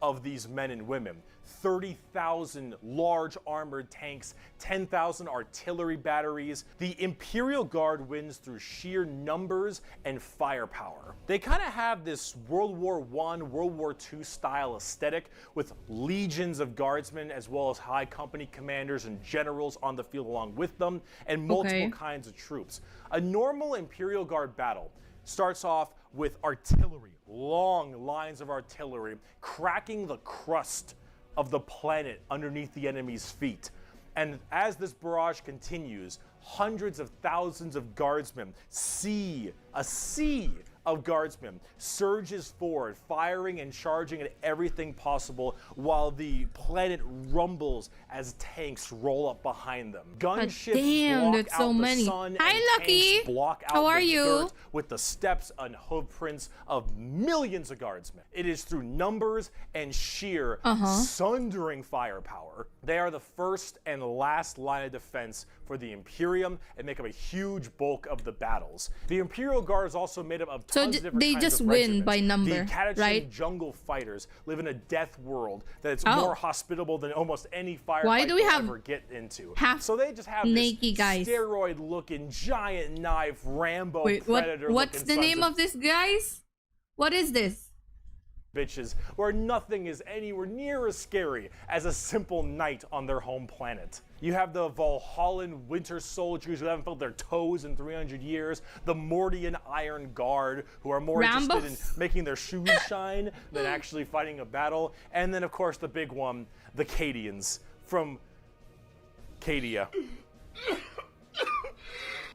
of these men and women. 30,000 large armored tanks, 10,000 artillery batteries. The Imperial Guard wins through sheer numbers and firepower. They kind of have this World War I, World War II style aesthetic with legions of guardsmen as well as high company commanders and generals on the field along with them, and multiple kinds of troops. A normal Imperial Guard battle starts off with artillery, long lines of artillery, cracking the crust of the planet underneath the enemy's feet. And as this barrage continues, hundreds of thousands of guardsmen, a sea of guardsmen surges forward, firing and charging at everything possible while the planet rumbles as tanks roll up behind them. Gunships block out the sun, and tanks block out the dirt with the steps and hoof prints of millions of guardsmen. It is through numbers and sheer sundering firepower. They are the first and last line of defense for the Imperium and make up a huge bulk of the battles. The Imperial Guard is also made up of tons of different they kinds just of win regiments. by number, the Catachan right? jungle fighters live in a death world that's more hospitable than almost any firefight do we have ever get into. half So they just have naked this guys? steroid-looking, giant knife, Rambo Wait, predator. what's the name of this, guys? What is this? Bitches, where nothing is anywhere near as scary as a simple night on their home planet. You have the Valhallan winter soldiers who haven't felt their toes in 300 years, the Mordian Iron Guard who are more interested in making their shoes shine than actually fighting a battle, and then of course the big one, the Cadians from Cadia.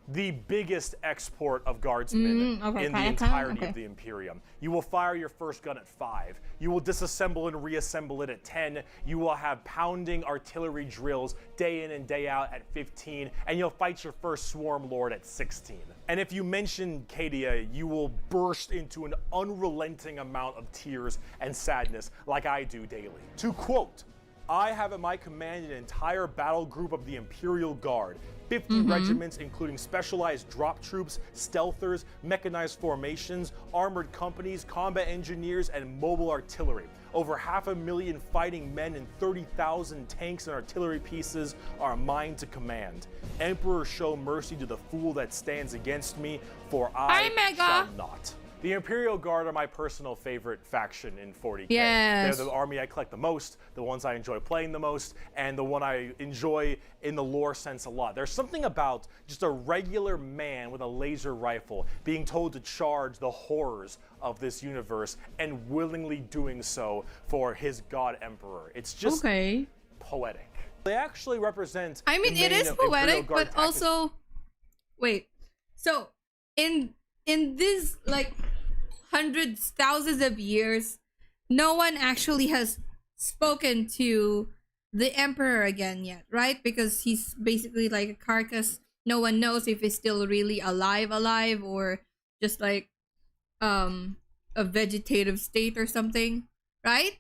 The biggest export of guardsmen in the entirety of the Imperium. You will fire your first gun at 5. You will disassemble and reassemble it at 10. You will have pounding artillery drills day in and day out at 15. And you'll fight your first Swarm Lord at 16. And if you mention Cadia, you will burst into an unrelenting amount of tears and sadness like I do daily. To quote, I have at my command an entire battle group of the Imperial Guard, 50 regiments including specialized drop troops, stealthers, mechanized formations, armored companies, combat engineers, and mobile artillery. Over 500,000 fighting men and 30,000 tanks and artillery pieces are mine to command. Emperor, show mercy to the fool that stands against me, for I shall not. The Imperial Guard are my personal favorite faction in 40k. Yes. They're the army I collect the most, the ones I enjoy playing the most, and the one I enjoy in the lore sense a lot. There's something about just a regular man with a laser rifle being told to charge the horrors of this universe and willingly doing so for his god emperor. It's just poetic. They actually represent it is poetic, but also wait. So in this like hundreds, thousands of years, no one actually has spoken to the emperor again yet, right? Because he's basically like a carcass. No one knows if he's still really alive or just like a vegetative state or something, right?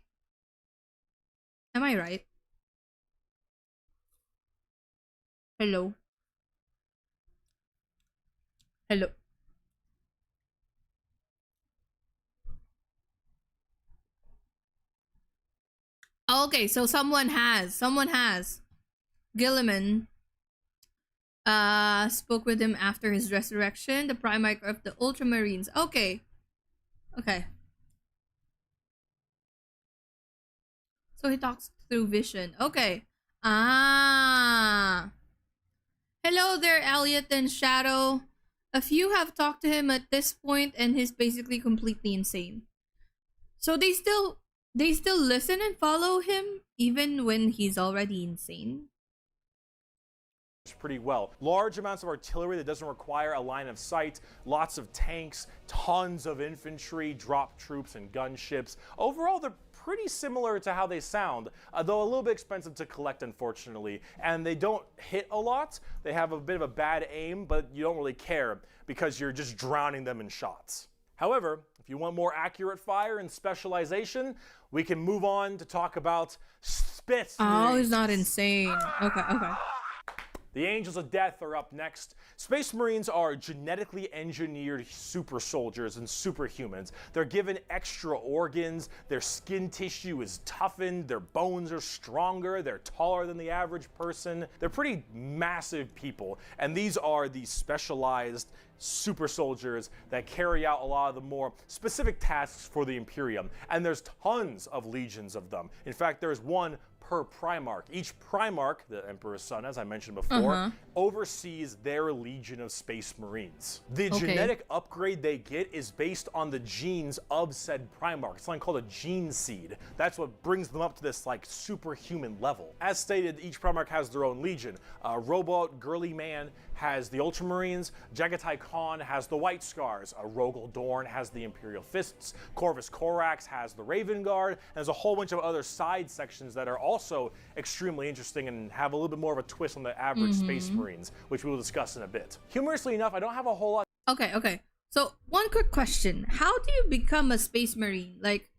Am I right? Hello. Okay, so someone has. Gilliman spoke with him after his resurrection, the Primarch of the Ultramarines. Okay. So he talks through vision. Okay. Ah. Hello there, Elliot and Shadow. A few have talked to him at this point, and he's basically completely insane. So they still listen and follow him even when he's already insane. Pretty well. Large amounts of artillery that doesn't require a line of sight, lots of tanks, tons of infantry, drop troops, and gunships. Overall, they're pretty similar to how they sound, though a little bit expensive to collect, unfortunately. And they don't hit a lot. They have a bit of a bad aim, but you don't really care because you're just drowning them in shots. However, if you want more accurate fire and specialization, we can move on to talk about Spitz. Oh, he's not insane. Okay. The Angels of Death are up next. Space Marines are genetically engineered super soldiers and superhumans. They're given extra organs, their skin tissue is toughened, their bones are stronger, they're taller than the average person. They're pretty massive people, and these are the specialized super soldiers that carry out a lot of the more specific tasks for the Imperium. And there's tons of legions of them. In fact, there's one per Primarch. Each Primarch, the Emperor's son, as I mentioned before, oversees their legion of Space Marines. The genetic upgrade they get is based on the genes of said Primarch. It's something called a gene seed. That's what brings them up to this like superhuman level. As stated, each Primarch has their own legion. Robot Girly Man has the Ultramarines, Jagatai Khan has the White Scars, Rogel Dorn has the Imperial Fists, Corvus Corax has the Raven Guard, and there's a whole bunch of other side sections that are also extremely interesting and have a little bit more of a twist on the average Space Marines, which we will discuss in a bit. Humorously enough, I don't have a whole lot. Okay. So, one quick question. How do you become a Space Marine? Like,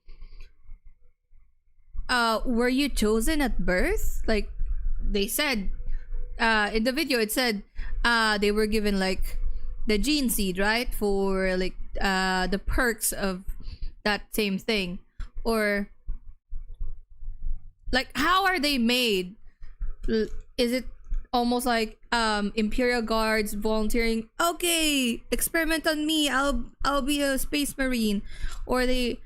were you chosen at birth? Like, they said, in the video, it said, they were given, like, the gene seed, right? For, like, the perks of that same thing. Or, like, how are they made? Is it almost like Imperial Guards volunteering, okay, experiment on me, I'll be a Space Marine? Or they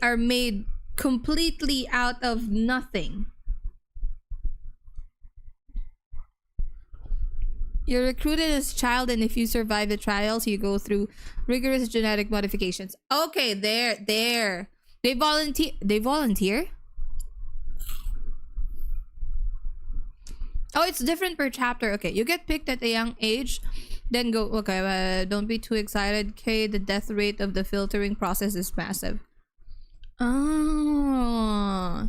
are made completely out of nothing? You're recruited as a child, and if you survive the trials, you go through rigorous genetic modifications. Okay, there. They volunteer? Oh, it's different per chapter. Okay, you get picked at a young age, then go. Okay, don't be too excited. Okay, the death rate of the filtering process is massive. Oh.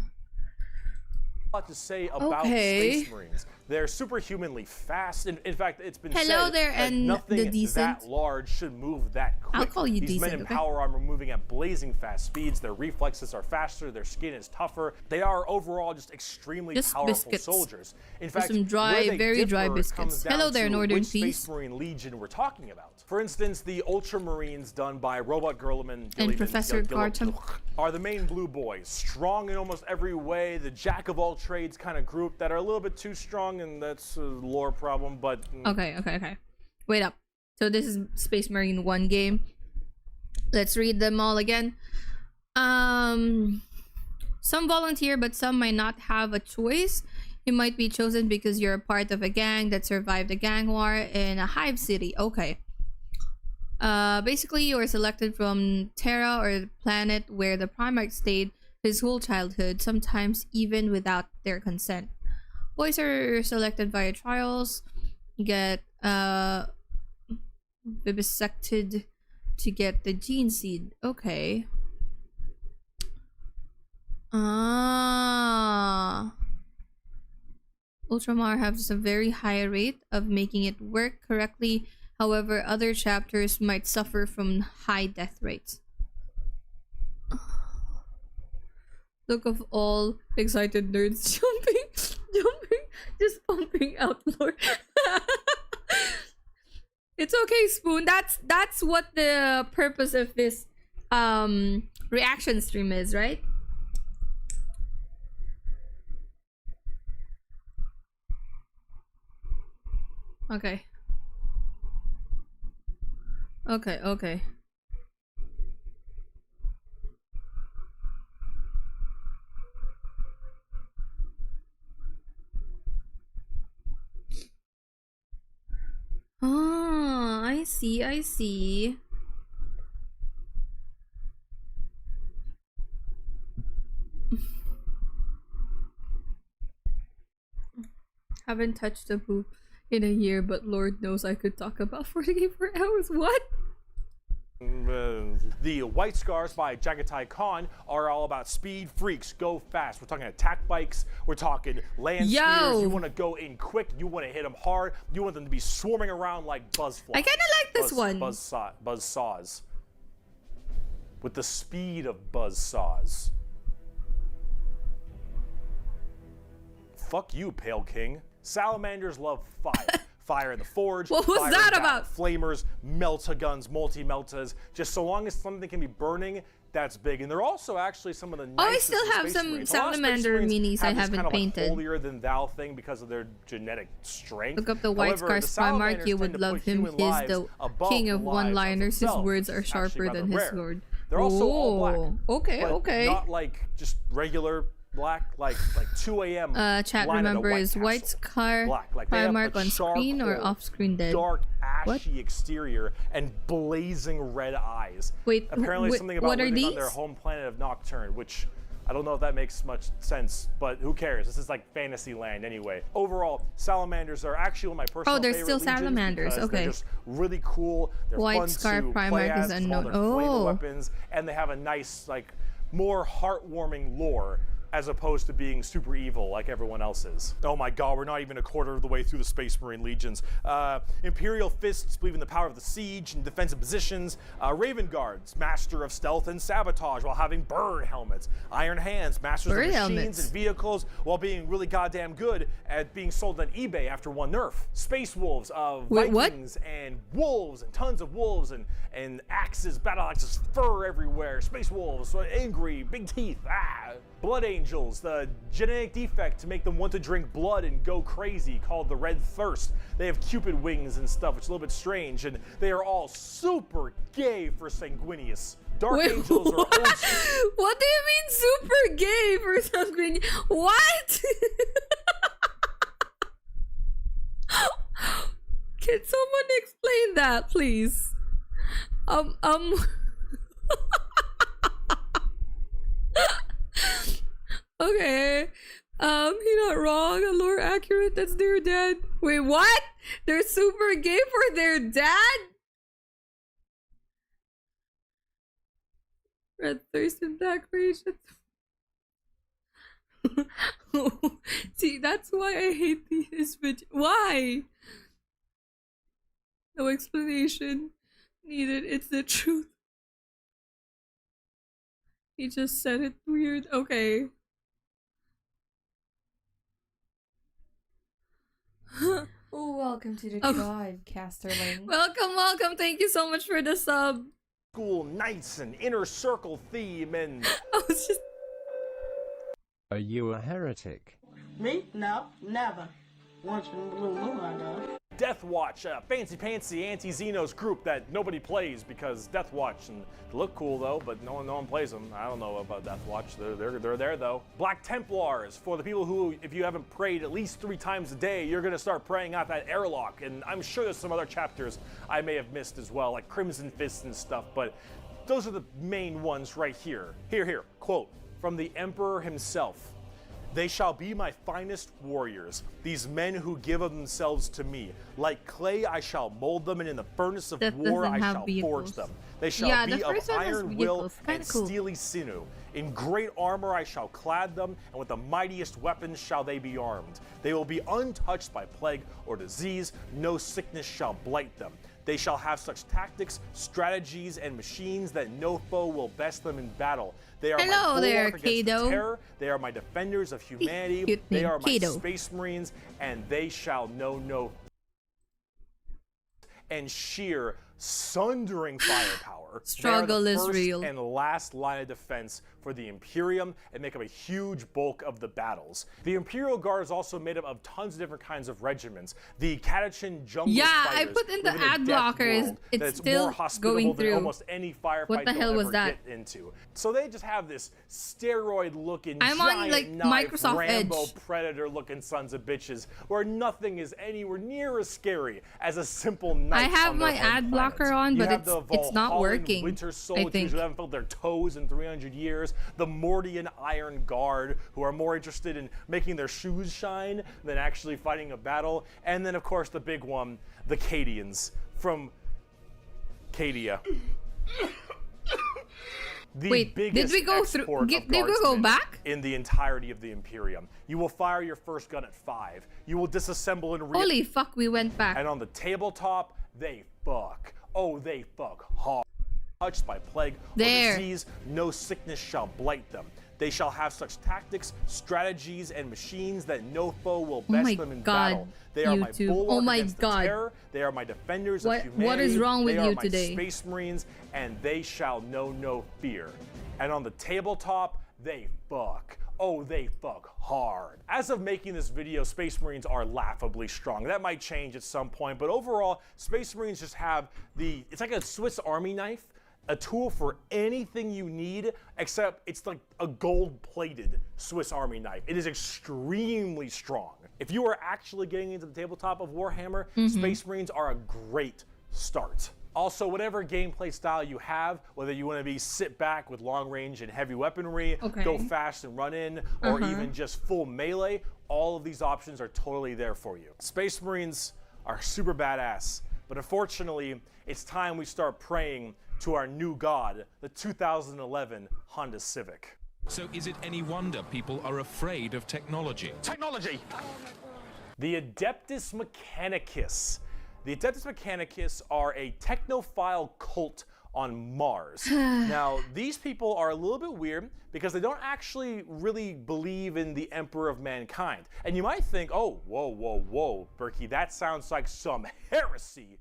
A lot to say about Space Marines. They're superhumanly fast. In fact, it's been said that nothing that large should move that quick. I'll call you These men in power armor moving at blazing fast speeds. Their reflexes are faster. Their skin is tougher. They are overall just extremely powerful soldiers. In fact, some dry, very dry biscuits. Hello there, Northern Peace. Space Marine Legion we're talking about. For instance, the Ultramarines done by Robot Girliman and Professor Garton are the main blue boys. Strong in almost every way. The jack of all trades kind of group that are a little bit too strong, and that's a lore problem, but okay. Wait up. So this is Space Marine 1 game. Let's read them all again. Some volunteer, but some might not have a choice. You might be chosen because you're a part of a gang that survived a gang war in a hive city. Okay. Basically, you are selected from Terra, or the planet where the Primarch stayed his whole childhood, sometimes even without their consent. Boys are selected via trials. You get vivisected to get the gene seed. Okay. Ultramar has a very high rate of making it work correctly. However, other chapters might suffer from high death rates. Look of all excited nerds jumping, just pumping out lore. It's okay, Spoon. That's what the purpose of this reaction stream is, right? Okay. Okay. see. Haven't touched a boob in a year, but Lord knows I could talk about 44 hours. What? The White Scars by Jagatai Khan are all about speed freaks, go fast. We're talking attack bikes, we're talking land spears. You want to go in quick, you want to hit them hard, you want them to be swarming around like buzzflies. I kind of like this one. Buzzsaws. With the speed of buzzsaws. Fuck you, Pale King. Salamanders love fire. Fire in the forge. What was that about? Flamers, melta-guns, multi-meltas. Just so long as something can be burning, that's big. And they're also actually some of the nicest. Oh, I still have some salamander minis I haven't painted. Holier than thou thing because of their genetic strength. Look up the White Scars Primarch. You would love him. He's the king of one-liners. His words are sharper than his sword. They're also all black. Okay, okay. Not like just regular black, like 2 a.m. Chat remembers White Scar Primarch on screen or off screen dead. Dark, ashy exterior and blazing red eyes. Wait, apparently something about what are living these? on their home planet of Nocturne, which I don't know if that makes much sense, but who cares? This is like fantasy land anyway. Overall, salamanders are actually one of my personal favorite they're still salamanders. Okay. They're just really cool. They're White fun Scar to Primarch play is as, unknown. flavor weapons, and they have a nice, like, more heartwarming lore, as opposed to being super evil like everyone else is. Oh my god, we're not even a quarter of the way through the Space Marine Legions. Imperial Fists believe in the power of the siege and defensive positions. Raven Guards, master of stealth and sabotage while having bird helmets. Iron Hands, masters bird of machines helmets. and vehicles while being really goddamn good at being sold on eBay after one nerf. Space Wolves of Vikings and wolves and tons of wolves and axes, battle axes, fur everywhere. Space Wolves, angry, big teeth, Blood Angels, the genetic defect to make them want to drink blood and go crazy, called the Red Thirst. They have Cupid wings and stuff, which is a little bit strange, and they are all super gay for Sanguinius. Dark Angels are old. What do you mean super gay for Sanguinius? What? Can someone explain that, please? Okay. You're not wrong. A lore accurate. That's their dad. Wait, what? They're super gay for their dad? Red Thirst and Black Rage. See, that's why I hate this bitch. Why? No explanation needed. It's the truth. He just said it weird. Okay. Oh, welcome to the tribe, Casterling. Welcome. Thank you so much for the sub. School Knights and Inner Circle theme and... I was just... Are you a heretic? Me? No, never. Once in a blue moon, I know. Death Watch, a fancy anti-Xenos group that nobody plays because Death Watch, and they look cool though, but no one plays them. I don't know about Death Watch. They're there though. Black Templars, for the people who, if you haven't prayed at least 3 times a day, you're gonna start praying out that airlock. And I'm sure there's some other chapters I may have missed as well, like Crimson Fists and stuff, but those are the main ones right here. Here, quote from the Emperor himself. They shall be my finest warriors, these men who give of themselves to me. Like clay I shall mold them, and in the furnace of war I shall forge them. They shall be of iron will and steely sinew. In great armor I shall clad them, and with the mightiest weapons shall they be armed. They will be untouched by plague or disease, no sickness shall blight them. They shall have such tactics, strategies, and machines that no foe will best them in battle. They are my bulwark against the terror. They are my defenders of humanity. They are my space marines, and they shall know no and sheer sundering firepower. Struggle is real. And last line of defense for the Imperium and make up a huge bulk of the battles. The Imperial Guard is also made up of tons of different kinds of regiments. The Catachin jungle I put in the ad blockers. It's still more hospitable going through. Than almost any firefight what the hell you'll was ever that? Get into. So they just have this steroid-looking, I'm on giant like knife, Microsoft Rambo Edge. Predator-looking sons of bitches, where nothing is anywhere near as scary as a simple knife. I have on their my home ad planet. tracker on, You but have the it's not Valhallan working. Winter I Soldiers think. who haven't felt their toes in 300 years. The Mordian Iron Guard who are more interested in making their shoes shine than actually fighting a battle. And then, of course, the big one, the Cadians from Cadia. The Wait, biggest did we go through? export of Did we go guardsmen back? in the entirety of the Imperium? You will fire your first gun at 5. You will disassemble and Holy fuck, we went back. and on the tabletop, they fuck. Oh, they fuck hard. Touched by plague or There. disease, no sickness shall blight them. They shall have such tactics, strategies, and machines that no foe will Oh my best them in God, battle. They are my YouTube. bulwark Oh my against the God. terror. They are my defenders What- of humanity. what is wrong with they are you my today? Space Marines, and they shall know no fear. And on the tabletop, they fuck. Oh, they fuck hard. As of making this video, Space Marines are laughably strong. That might change at some point, but overall, Space Marines just have it's like a Swiss Army knife, a tool for anything you need, except it's like a gold-plated Swiss Army knife. It is extremely strong. If you are actually getting into the tabletop of Warhammer, Space Marines are a great start. Also, whatever gameplay style you have, whether you want to be sit back with long range and heavy weaponry, go fast and run in, or even just full melee, all of these options are totally there for you. Space Marines are super badass, but unfortunately, it's time we start praying to our new god, the 2011 Honda Civic. So is it any wonder people are afraid of technology? Technology! The Adeptus Mechanicus. The Adeptus Mechanicus are a technophile cult on Mars. Now, these people are a little bit weird because they don't actually really believe in the Emperor of Mankind. And you might think, oh, whoa, Berkey, that sounds like some heresy.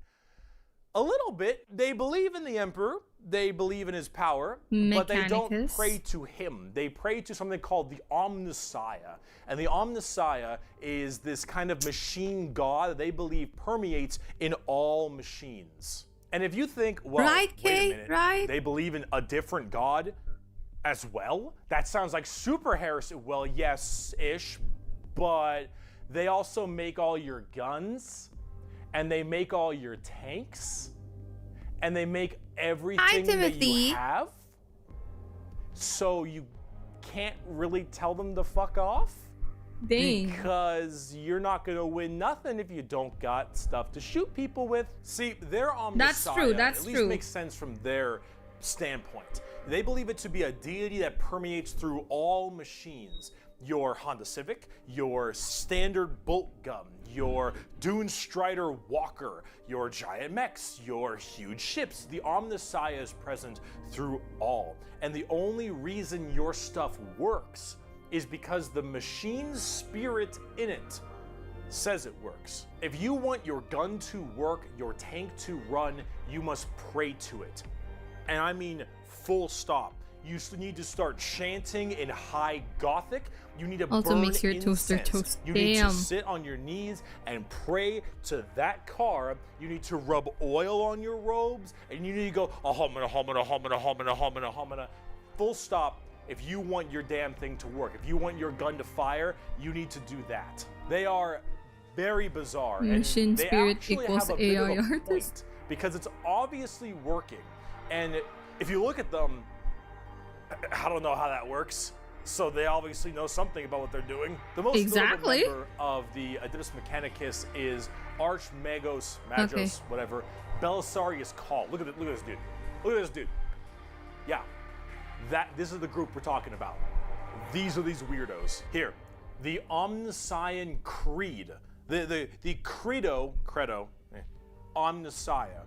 A little bit. They believe in the Emperor, they believe in his power, but they don't pray to him. They pray to something called the Omnissiah. And the Omnissiah is this kind of machine god that they believe permeates in all machines. And if you think, well, Right, wait a Kay? minute, Right? they believe in a different god as well? That sounds like super heresy. Well, yes-ish, but they also make all your guns, and they make all your tanks, and they make everything that you have. So you can't really tell them to fuck off. Dang. Because you're not gonna win nothing if you don't got stuff to shoot people with. See, their Omnissiah That's true, that's at least true. makes sense from their standpoint. They believe it to be a deity that permeates through all machines. Your Honda Civic, your standard bolt gun, your Dune Strider Walker, your giant mechs, your huge ships. The Omnissiah is present through all. And the only reason your stuff works is because the machine's spirit in it says it works. If you want your gun to work, your tank to run, you must pray to it. And I mean full stop. You need to start chanting in high Gothic. You need to Also burn makes your toaster incense. toast. You need to Damn. sit on your knees and pray to that car. You need to rub oil on your robes, and you need to go ahomina, homina, homina, homina, homina, homina. Full stop. If you want your damn thing to work, if you want your gun to fire, you need to do that. They are very bizarre. Machine and they spirit actually equals have a bit of AI a artist. point, because it's obviously working. And if you look at them, I don't know how that works. So they obviously know something about what they're doing. The most notable member of the Adeptus Mechanicus is Archmagos, whatever, Belisarius Call. Look at this dude. Look at this dude. Yeah. This is the group we're talking about. These are these weirdos. Here, the Omnissian Creed. The credo, Omnissiah.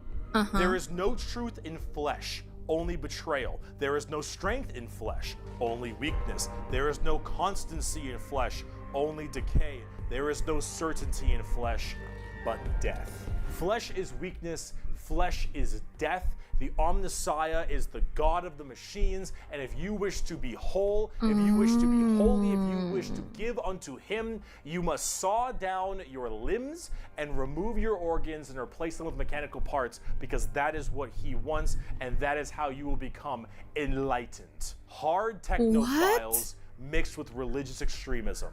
There is no truth in flesh, only betrayal. There is no strength in flesh, only weakness. There is no constancy in flesh, only decay. There is no certainty in flesh, but death. Flesh is weakness, flesh is death. The Omnissiah is the god of the machines, and if you wish to be whole, if you wish to be holy, if you wish to give unto him, you must saw down your limbs and remove your organs and replace them with mechanical parts, because that is what he wants, and that is how you will become enlightened. Hard technophiles mixed with religious extremism.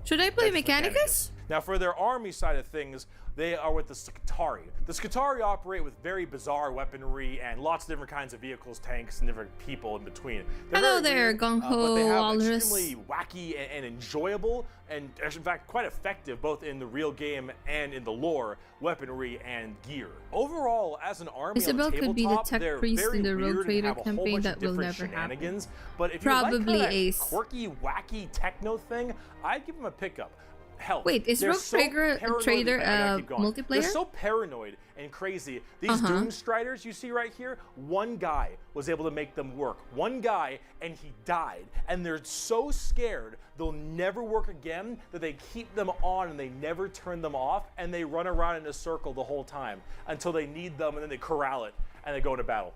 Should I play Mechanicus? Now, for their army side of things, they are with the Skitarii. The Skitarii operate with very bizarre weaponry and lots of different kinds of vehicles, tanks, and different people in between. Hello there, Gung-Ho but they have Walrus. extremely wacky and enjoyable, and in fact quite effective both in the real game and in the lore, weaponry and gear. Overall, as an army Isabel on the could be the tabletop, tech they're priest very in the Rogue weird and Trader have a whole campaign bunch that of will different never shenanigans. happen. But if Probably you like Ace. quirky, wacky techno thing, I'd give them a pickup. Hell, Wait, is Rogue Trader multiplayer? They're so paranoid and crazy. These Doomstriders you see right here, one guy was able to make them work. One guy, and he died. And they're so scared they'll never work again that they keep them on and they never turn them off, and they run around in a circle the whole time until they need them, and then they corral it and they go into battle.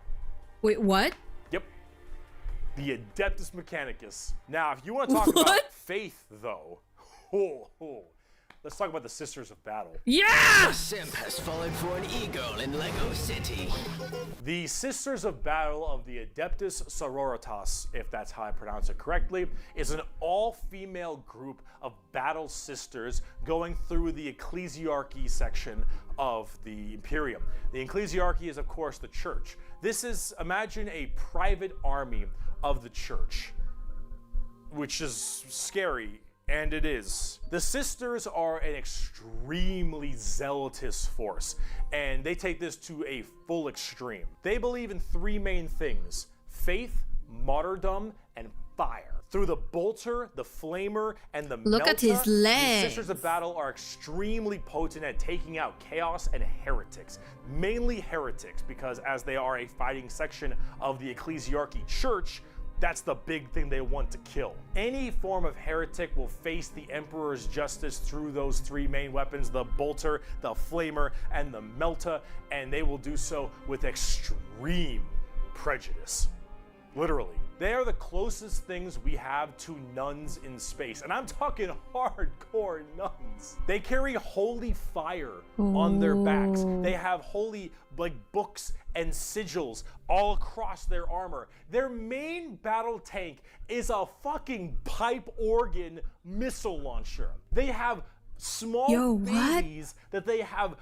Wait, what? Yep. The Adeptus mechanicus. Now, if you want to talk about faith, though, let's talk about the Sisters of Battle. Yeah! The simp has fallen for an e-girl in Lego City. The Sisters of Battle of the Adeptus Sororitas, if that's how I pronounce it correctly, is an all-female group of battle sisters going through the ecclesiarchy section of the Imperium. The ecclesiarchy is, of course, the church. This is, imagine a private army of the church, which is scary. And it is. The Sisters are an extremely zealotous force, and they take this to a full extreme. They believe in three main things: faith, martyrdom, and fire. Through the bolter, the flamer, and the Look melta, at his legs. the Sisters of Battle are extremely potent at taking out chaos and heretics. Mainly heretics, because as they are a fighting section of the ecclesiarchy church, that's the big thing they want to kill. Any form of heretic will face the Emperor's justice through those three main weapons: the bolter, the flamer, and the melta, and they will do so with extreme prejudice. Literally. They are the closest things we have to nuns in space, and I'm talking hardcore nuns. They carry holy fire on their backs. They have holy books and sigils all across their armor. Their main battle tank is a fucking pipe organ missile launcher. They have small babies that they have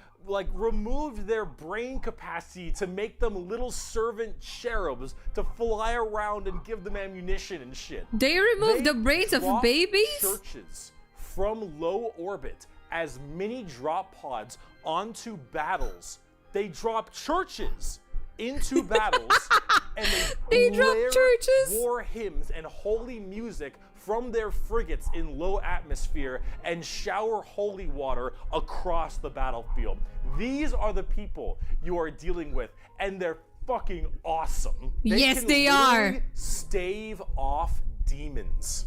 removed their brain capacity to make them little servant cherubs to fly around and give them ammunition and shit. They removed the brains of drop babies? Churches from low orbit as mini drop pods onto battles. They drop churches into battles, and they drop churches? war hymns and holy music from their frigates in low atmosphere and shower holy water across the battlefield. These are the people you are dealing with, and they're fucking awesome. Yes, they are. Stave off demons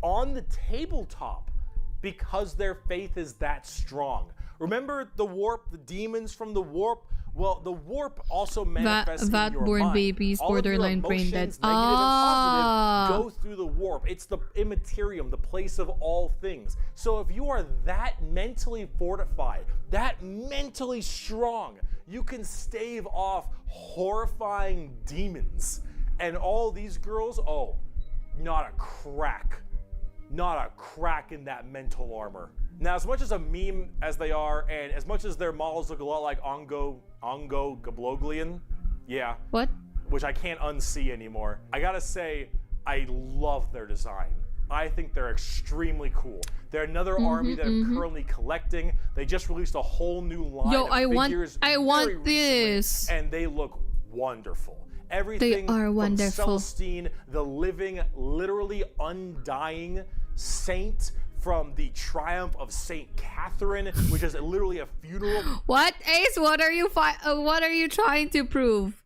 on the tabletop because their faith is that strong. Remember the warp, the demons from the warp? Well, the warp also manifests in your born mind. babies, All of your borderline brain dead. emotions, negative and positive, go through the warp. It's the Imperium, the place of all things. So if you are that mentally fortified, that mentally strong, you can stave off horrifying demons. And all these girls, oh, not a crack. Not a crack in that mental armor. Now, as much as a meme as they are, and as much as their models look a lot like Ongo Gabloglian, yeah. What? Which I can't unsee anymore. I gotta say, I love their design. I think they're extremely cool. They're another army that I'm currently collecting. They just released a whole new line of figures I want this. and they look wonderful. Everything they are wonderful. From Celestine, the living, literally undying saint from the triumph of Saint Catherine, which is literally a funeral. What, Ace? What are you trying to prove?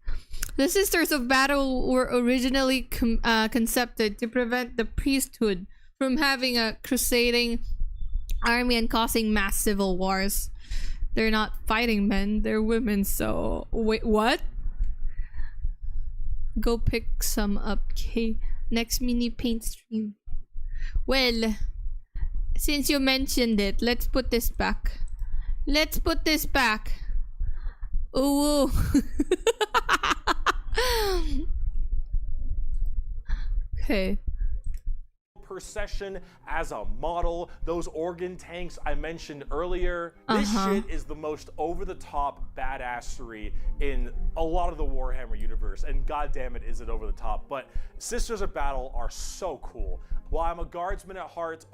The Sisters of Battle were originally concepted to prevent the priesthood from having a crusading army and causing mass civil wars. They're not fighting men, they're women, so... Wait, what? Go pick some up, K. Next mini paint stream. Well, since you mentioned it, let's put this back. Let's put this back. Ooh. Per per session as a model. Those organ tanks I mentioned earlier. This shit is the most over-the-top badassery in a lot of the Warhammer universe, and goddamn it, is it over the top. But Sisters of Battle are so cool. While I'm a guardsman at heart,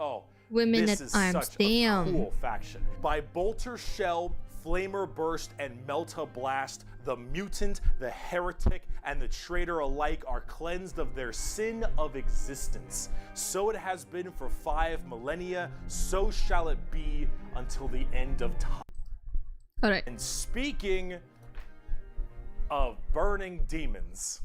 Women this at is arms, such damn. a cool faction. By Bolter Shell, Flamer Burst, and Melta Blast, the mutant, the heretic, and the traitor alike are cleansed of their sin of existence. So it has been for 5 millennia, so shall it be until the end of time. All right. And speaking of burning demons,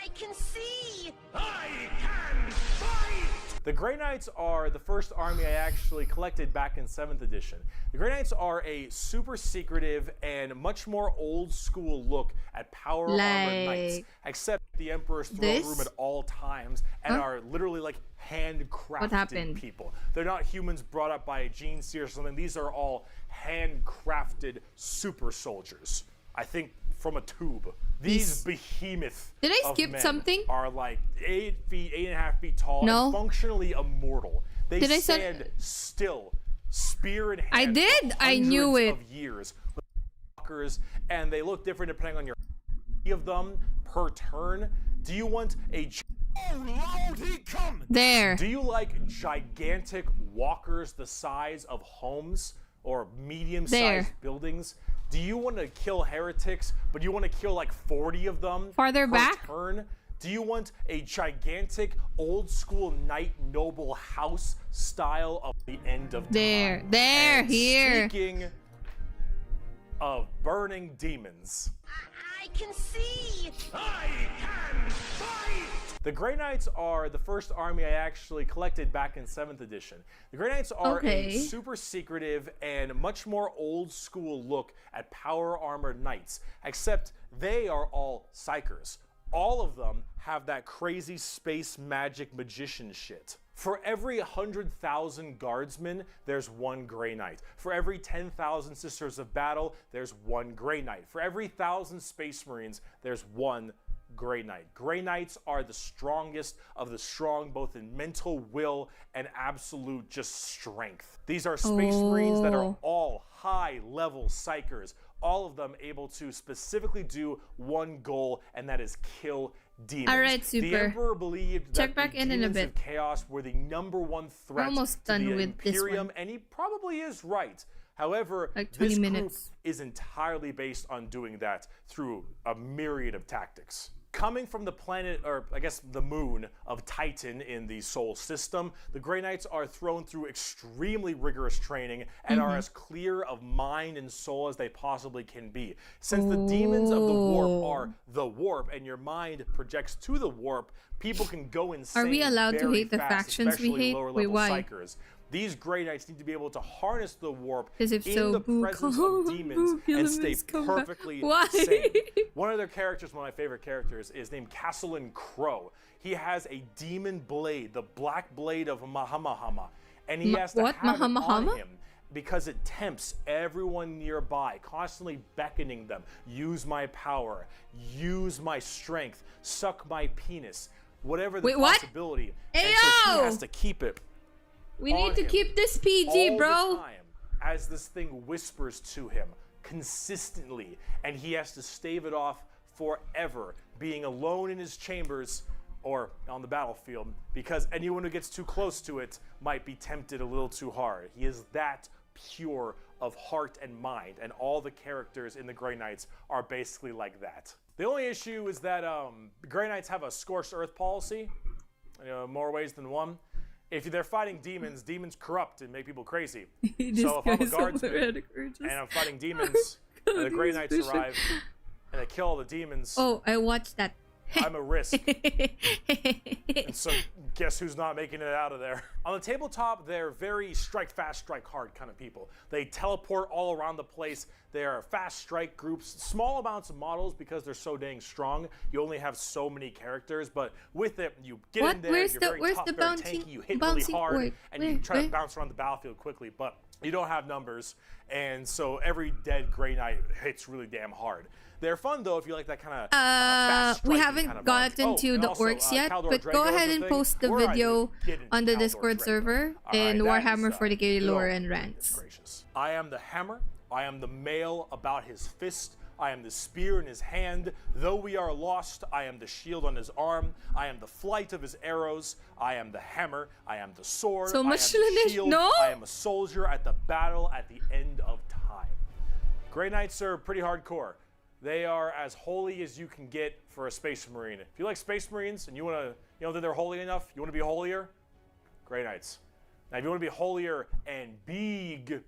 I can see! I can fight! the Grey Knights are the first army I actually collected back in 7th edition. The Grey Knights are a super secretive and much more old school look at power armored knights, except the Emperor's throne room at all times, and are literally like handcrafted people. They're not humans brought up by a gene seer or something. These are all handcrafted super soldiers. I think from a tube. These behemoth Did I of skip men something? are like 8 feet, 8.5 feet tall, and functionally immortal. They Did I stand still, spear in hand. I did. For I knew hundreds it. Of years with walkers, and they look different depending on your of them per turn. Do you want a? Oh Lord, he comes! There. Do you like gigantic walkers the size of homes or medium-sized buildings? Do you want to kill heretics, but you want to kill like 40 of them farther per back? turn? Do you want a gigantic old-school knight noble house style of the end of time? There, And here. Speaking of burning demons, I can see! I can fight! the Grey Knights are the first army I actually collected back in 7th edition. The Grey Knights are a super secretive and much more old school look at power armored knights, except they are all psychers. All of them have that crazy space magic magician shit. For every 100,000 guardsmen, there's 1 Grey Knight. For every 10,000 Sisters of Battle, there's 1 Grey Knight. For every 1,000 Space Marines, there's 1 Grey Knight. Grey Knights are the strongest of the strong, both in mental will and absolute just strength. These are Space Marines that are all high-level psychers, all of them able to specifically do one goal, and that is kill demons. All right, super. The Emperor believed that Check back the in a demons bit. of chaos were the #1 threat almost to done the with this Imperium, one. and he probably is right. However, Like 20 this minutes. group is entirely based on doing that through a myriad of tactics. Coming from the planet, or I guess the moon, of Titan in the Sol system, the Grey Knights are thrown through extremely rigorous training and are as clear of mind and soul as they possibly can be. Since the demons of the warp are the warp and your mind projects to the warp, people can go insane. Are we allowed to very hate the fast, factions we especially hate? lower Wait, level why? psychers. These Grey Knights need to be able to harness the warp Because if in so, the presence of demons and stay perfectly Why? sane. One of their characters, one of my favorite characters, is named Castellan Crow. He has a demon blade, the black blade of Mahamahama, and he has to have it on him because it tempts everyone nearby, constantly beckoning them. Use my power, use my strength, suck my penis, whatever the possibility. And so he has to keep it. We need to keep this PG, all bro. the time, as this thing whispers to him consistently, and he has to stave it off forever, being alone in his chambers or on the battlefield, because anyone who gets too close to it might be tempted a little too hard. He is that pure of heart and mind, and all the characters in the Grey Knights are basically like that. The only issue is that the Grey Knights have a scorched earth policy, more ways than one. If they're fighting demons, demons corrupt and make people crazy. So if I'm a guardsman and I'm fighting demons, and the Grey Knights arrive and they kill all the demons. Oh, I watched that. I'm a risk. And so guess who's not making it out of there? On the tabletop, they're very strike fast, strike hard kind of people. They teleport all around the place. They are fast strike groups, small amounts of models because they're so dang strong. You only have so many characters, but with it, you get in there, you're very tough, very tanky, you hit really hard, and you try to bounce around the battlefield quickly, but you don't have numbers, and so every dead Grey Knight hits really damn hard. They're fun though if you like that kind of. We haven't gotten to the orcs yet, but go ahead and post the video on the Discord server in Warhammer 40k lore and rants. I am the hammer. I am the mail about his fist. I am the spear in his hand. Though we are lost, I am the shield on his arm. I am the flight of his arrows. I am the hammer. I am the sword. So much I am the Slaanesh, shield. no? I am a soldier at the battle at the end of time. Grey Knights are pretty hardcore. They are as holy as you can get for a Space Marine. If you like Space Marines and you want to, you know that they're holy enough, you want to be holier, Grey Knights. Now, if you want to be holier and big,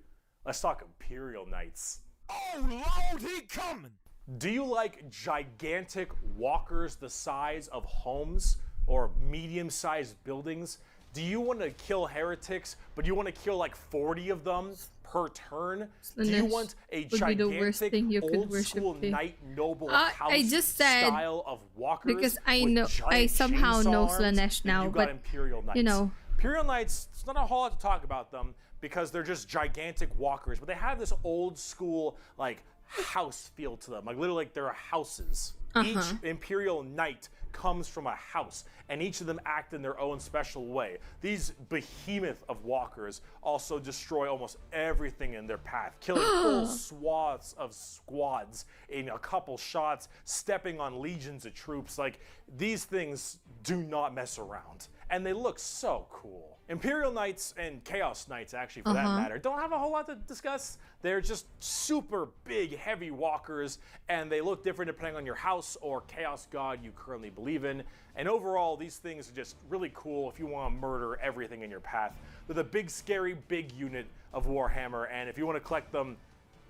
let's talk Imperial Knights. Oh, Lord, he coming! Do you like gigantic walkers the size of homes or medium-sized buildings? Do you want to kill heretics, but you want to kill like 40 of them per turn? Do you want a gigantic old-school knight noble house style of walkers? Because I somehow know Slaanesh now, but Imperial Knights. you know. Imperial Knights, it's not a whole lot to talk about them because they're just gigantic walkers, but they have this old school like house feel to them, like literally like they're houses. Each Imperial Knight comes from a house, and each of them act in their own special way. These behemoth of walkers also destroy almost everything in their path, killing full swaths of squads in a couple shots, stepping on legions of troops. Like, these things do not mess around, and they look so cool. Imperial Knights and Chaos Knights, actually, for that matter, don't have a whole lot to discuss. They're just super big, heavy walkers, and they look different depending on your house or chaos god you currently believe in. And overall, these things are just really cool if you want to murder everything in your path. They're the big, scary, big unit of Warhammer, and if you want to collect them,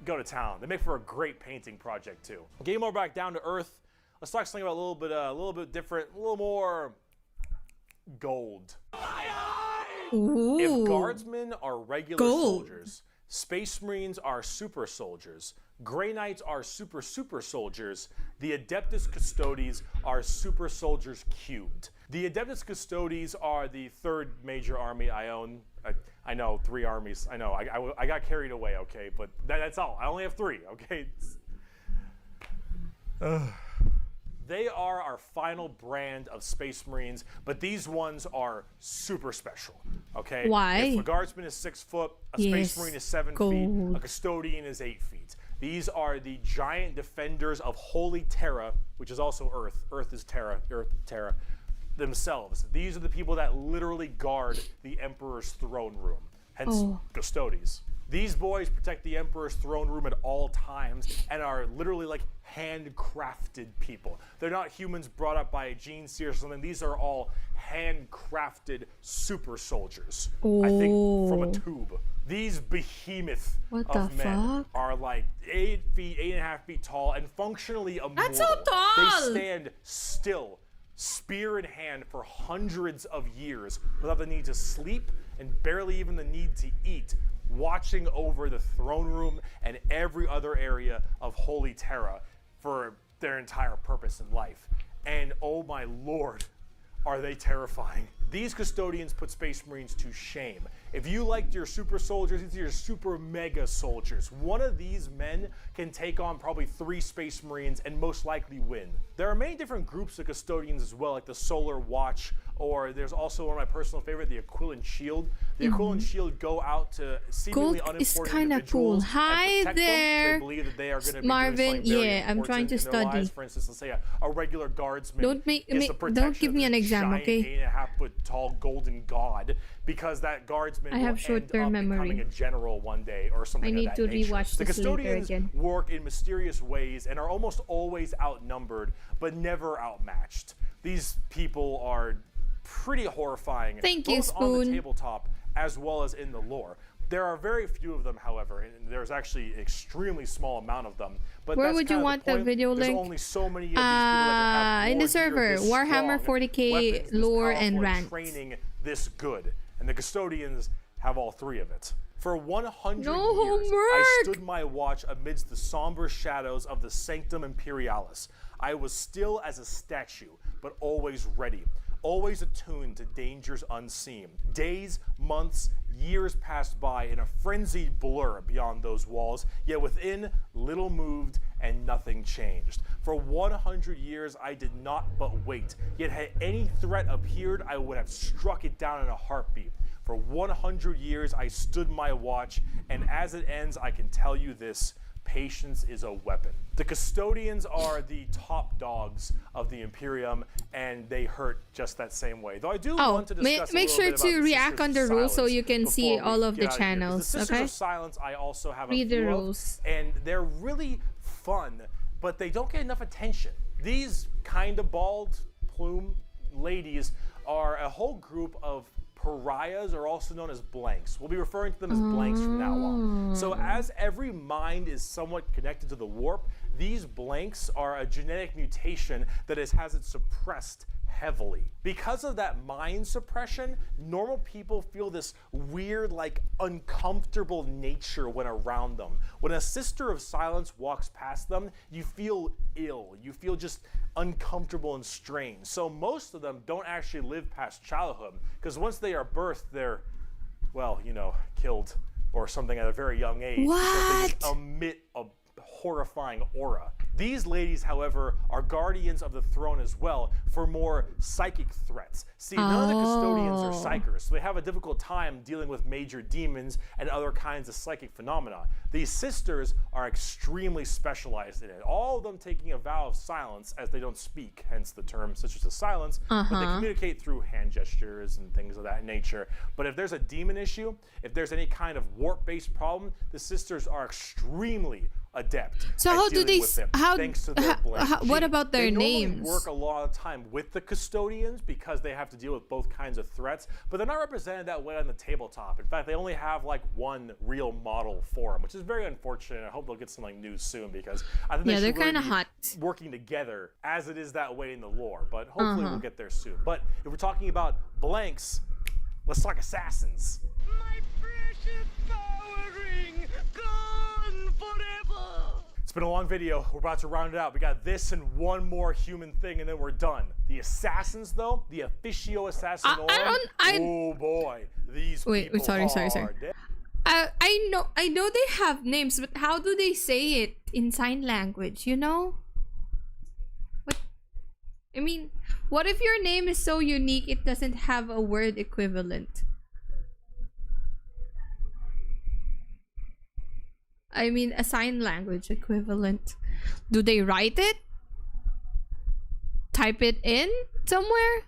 go to town. They make for a great painting project, too. Getting more back down to earth, let's talk something about a little bit different, a little more gold. Ooh. If guardsmen are regular soldiers, Space Marines are super soldiers, Grey Knights are super soldiers, the Adeptus Custodes are super soldiers cubed. The Adeptus Custodes are the third major army I own. I know, 3 armies. I know, I got carried away, okay, but that's all. I only have 3, okay? They are our final brand of Space Marines, but these ones are super special, okay? Why? If a guardsman is 6 foot, a Space Marine is 7 feet, a custodian is 8 feet. These are the giant defenders of Holy Terra, which is also Earth. Earth is Terra, themselves. These are the people that literally guard the Emperor's throne room, hence Custodes. These boys protect the Emperor's throne room at all times and are literally like handcrafted people. They're not humans brought up by a gene seer or something. These are all handcrafted super soldiers. I think from a tube. These behemoth of men are like 8 feet, 8.5 feet tall, and functionally immortal. That's so tall! They stand still, spear in hand, for hundreds of years without the need to sleep and barely even the need to eat, watching over the throne room and every other area of Holy Terra for their entire purpose in life. And oh my lord, are they terrifying. These custodians put Space Marines to shame. If you liked your super soldiers, these are your super mega soldiers. One of these men can take on probably 3 Space Marines and most likely win. There are many different groups of custodians as well, like the Solar Watch, or there's also one of my personal favorite, the Aquilin Shield. The Aquilin Shield go out to seemingly unimportant individuals and protect them. They believe that they are going to be Marvin, doing something very I'm trying to important in their study. lives. For instance, let's say a regular guardsman Don't give me an exam, okay? 8.5 foot tall golden god, because that guardsman I have will short-term end up memory. becoming a general one day or something I need of to that nature. rewatch The this later custodians again. work in mysterious ways and are almost always outnumbered, but never outmatched. These people are pretty horrifying, Thank you, both on the Spoon. tabletop as well as in the lore. There are very few of them, however, and there's actually an extremely small amount of them. But Where that's would you kind of want the point. video There's link? only so many of these people that can have in the more gear server, this Warhammer strong, 40k weapons this lore powerful, and rants. training this good, and the custodians have all 3 of it. For 100 years, homework. I stood my watch amidst the somber shadows of the Sanctum Imperialis. I was still as a statue, but always ready, always attuned to dangers unseen. Days, months, years passed by in a frenzied blur beyond those walls, yet within, little moved and nothing changed. For 100 years, I did not but wait. Yet had any threat appeared, I would have struck it down in a heartbeat. For 100 years, I stood my watch, and as it ends, I can tell you this: patience is a weapon. The custodians are the top dogs of the Imperium, and they hurt just that same way. Though I do want to discuss make sure to react on the rules so you can see all of the channels. The Sisters Okay. of Silence, I also have Read a the few rules. of, and they're really fun, but they don't get enough attention. These kind of bald plume ladies are a whole group of pariahs, are also known as blanks. We'll be referring to them as blanks from now on. So as every mind is somewhat connected to the warp, these blanks are a genetic mutation that has it suppressed heavily. Because of that mind suppression, normal people feel this weird, like, uncomfortable nature when around them. When a Sister of Silence walks past them, you feel ill. You feel just uncomfortable and strange. So most of them don't actually live past childhood, because once they are birthed, they're, well, you know, killed or something at a very young age. Because they just emit a horrifying aura. These ladies, however, are guardians of the throne as well for more psychic threats. See, none of the custodians are psychers, so they have a difficult time dealing with major demons and other kinds of psychic phenomena. These sisters are extremely specialized in it, all of them taking a vow of silence as they don't speak, hence the term Sisters of Silence, but they communicate through hand gestures and things of that nature. But if there's a demon issue, if there's any kind of warp-based problem, the sisters are extremely adept. So how do they? Thanks to their what about their they names? They work a lot of time with the custodians because they have to deal with both kinds of threats, but they're not represented that way on the tabletop. In fact, they only have like one real model for them, which is very unfortunate. I hope they'll get some like news soon, because I think they're kind of hot working together as it is that way in the lore. But hopefully we'll get there soon. But if we're talking about blanks, let's talk assassins. My precious power ring, gone forever. It's been a long video. We're about to round it out. We got this and one more human thing, and then we're done. The assassins, though, the Officio Assassinorum. Oh boy, these people sorry. I know they have names, but how do they say it in sign language? You know? What? I mean, what if your name is so unique it doesn't have a word equivalent? I mean, a sign language equivalent. Do they write it? Type it in somewhere?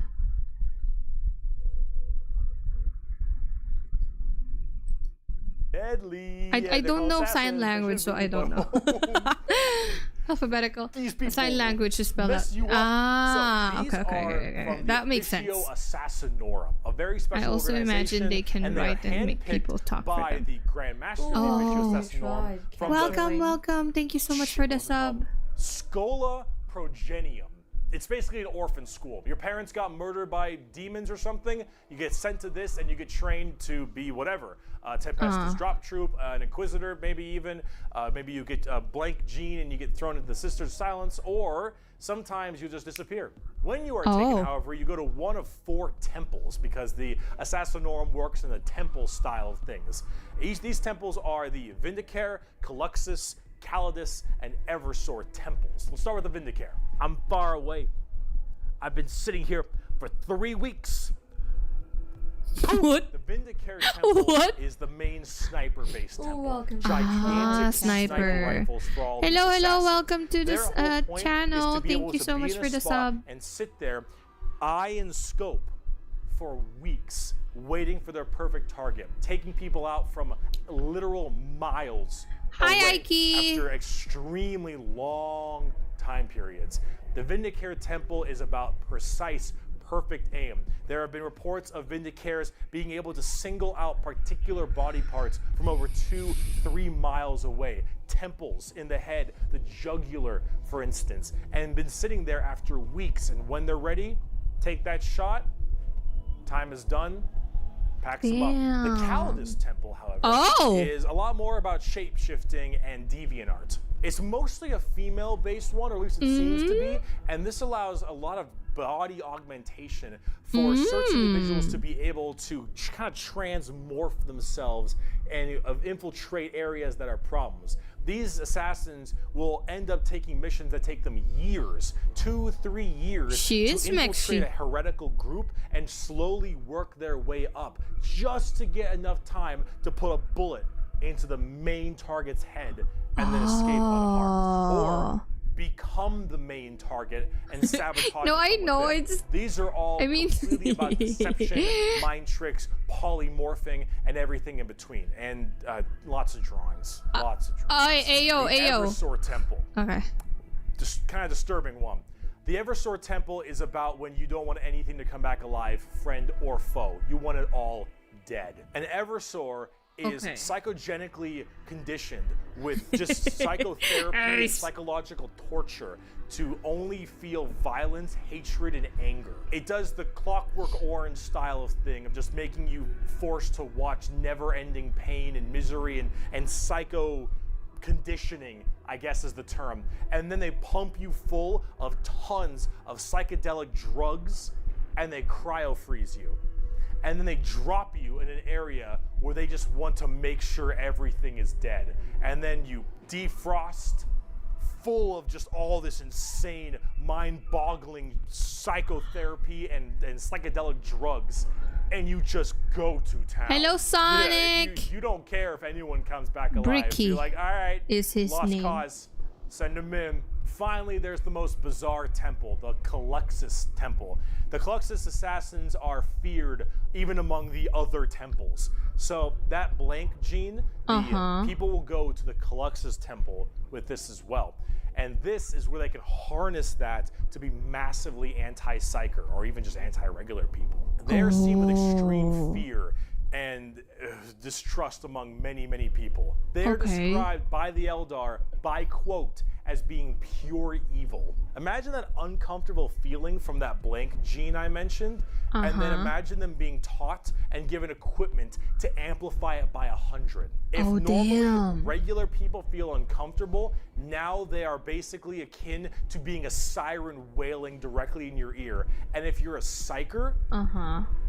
Deadly. I don't know sign language, so I don't know. Alphabetical. Sign language is spelled out. Okay. That makes sense. Assassinorum, a very special I also imagine they can write and make people talk for them. The Grand Master of the Assassinorum. Welcome. Thank you so much for the sub. Schola Progenium. It's basically an orphan school. Your parents got murdered by demons or something. You get sent to this and you get trained to be whatever. Tempestus drop troop, an inquisitor, maybe even. Maybe you get a blank gene and you get thrown into the Sisters of Silence, or sometimes you just disappear. When you are taken, however, you go to one of 4 temples, because the Assassinorum works in a temple style of things. These temples are the Vindicare, Caluxus, Calidus, and Eversor temples. Let's start with the Vindicare. I'm far away. I've been sitting here for 3 weeks. What? The Vindicare temple is the main sniper-based temple. Gigantic sniper rifles for all these Hello, assassins. welcome to this Their whole channel. point is to be Thank able you to so be much in for a the spot sub. and sit there, eye and scope, for weeks, waiting for their perfect target, taking people out from literal miles Hi, away Ike. after extremely long time periods. The Vindicare Temple is about precise, perfect aim. There have been reports of Vindicares being able to single out particular body parts from over 2-3 miles away. Temples in the head, the jugular, for instance, and been sitting there after weeks. And when they're ready, take that shot. Time is done. Packs them up. The Calidus Temple, however, is a lot more about shape-shifting and deviant art. It's mostly a female-based one, or at least it seems to be, and this allows a lot of body augmentation for certain individuals to be able to kind of transmorph themselves and infiltrate areas that are problems. These assassins will end up taking missions that take them years, 2-3 years, to infiltrate a heretical group and slowly work their way up, just to get enough time to put a bullet into the main target's head and then escape unharmed, or become the main target and sabotage. No, I know. It's these are all completely about deception, mind tricks, polymorphing, and everything in between, and lots of drawings. Lots of drawings. Ayo. Eversor Temple. Okay. Just kind of disturbing one. The Eversor Temple is about when you don't want anything to come back alive, friend or foe. You want it all dead. And Eversor is psychogenically conditioned with just psychotherapy and psychological torture to only feel violence, hatred, and anger. It does the Clockwork Orange style of thing of just making you forced to watch never-ending pain and misery and psycho conditioning, I guess is the term. And then they pump you full of tons of psychedelic drugs and they cryo-freeze you. And then they drop you in an area where they just want to make sure everything is dead. And then you defrost, full of just all this insane, mind-boggling psychotherapy and psychedelic drugs. And you just go to town. Hello, Sonic! You don't care if anyone comes back alive. Bricky You're like, all right, is his lost name. Cause, send him in. Finally, there's the most bizarre temple, the Kaylex Temple. The Kaylex assassins are feared even among the other temples. So that blank gene, people will go to the Kaylex Temple with this as well. And this is where they can harness that to be massively anti-psyker or even just anti-regular people. They're seen with extreme fear and distrust among many, many people. They are described by the Eldar by quote as being pure evil. Imagine that uncomfortable feeling from that blank gene I mentioned, and then imagine them being taught and given equipment to amplify it by 100. If normally regular people feel uncomfortable, now they are basically akin to being a siren wailing directly in your ear. And if you're a psyker,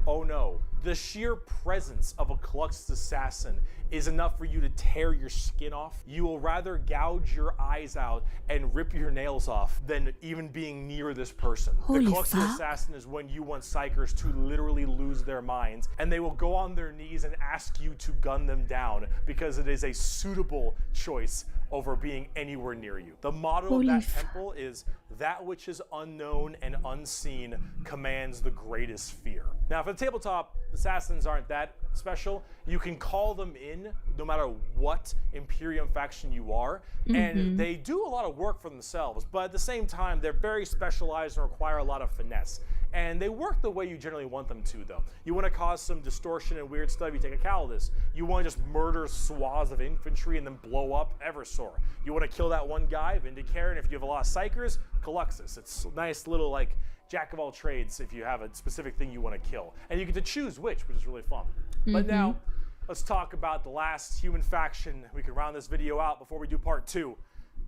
oh no, the sheer presence of a Kaylex assassin is enough for you to tear your skin off. You will rather gouge your eyes out and rip your nails off than even being near this person. The Kaylex assassin is when you want psychers to literally lose their minds, and they will go on their knees and ask you to gun them down because it is a suitable choice over being anywhere near you. The motto of that temple is, that which is unknown and unseen commands the greatest fear. Now for the tabletop, assassins aren't that special. You can call them in no matter what Imperium faction you are, and they do a lot of work for themselves, but at the same time, they're very specialized and require a lot of finesse. And they work the way you generally want them to, though. You want to cause some distortion and weird stuff, you take a Calidus. You want to just murder swaths of infantry and then blow up Eversor. You want to kill that one guy, Vindicator, and if you have a lot of Psychers, Kaylex. It's a nice little, like, jack of all trades if you have a specific thing you want to kill. And you get to choose which is really fun. But now, let's talk about the last human faction. We can round this video out before we do part 2.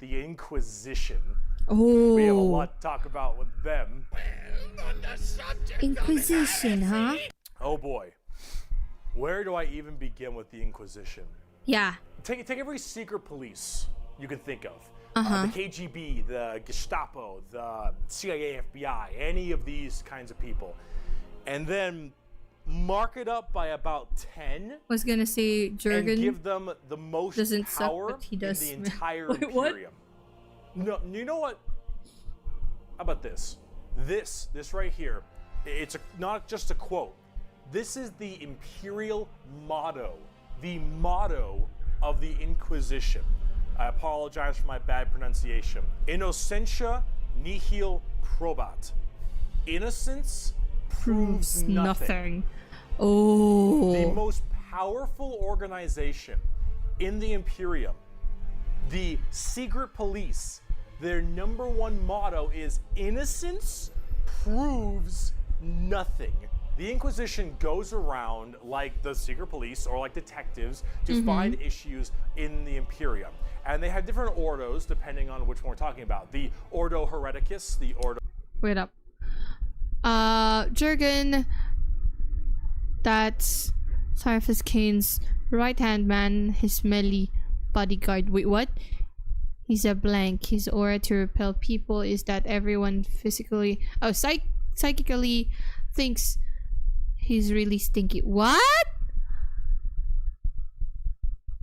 The Inquisition. We have a lot to talk about with them. Inquisition, huh? Oh boy. Where do I even begin with the Inquisition? Yeah. Take every secret police you can think of. The KGB, the Gestapo, the CIA, FBI, any of these kinds of people. And then mark it up by about 10. Was gonna say Jurgen and give them the most power in the entire Imperium. No, you know what? How about this? This right here, it's not just a quote. This is the imperial motto, the motto of the Inquisition. I apologize for my bad pronunciation. Innocentia nihil probat. Innocence proves nothing. Oh. The most powerful organization in the Imperium, the secret police, their #1 motto is innocence proves nothing. The Inquisition goes around like the secret police or like detectives to find issues in the Imperium. And they have different ordos depending on which one we're talking about. The Ordo Hereticus, the Ordo... Wait up. Jurgen, that's Sarfus Kane's right-hand man, his melee bodyguard. Wait, what? He's a blank. His aura to repel people is that everyone physically... Oh, psychically thinks he's really stinky. What?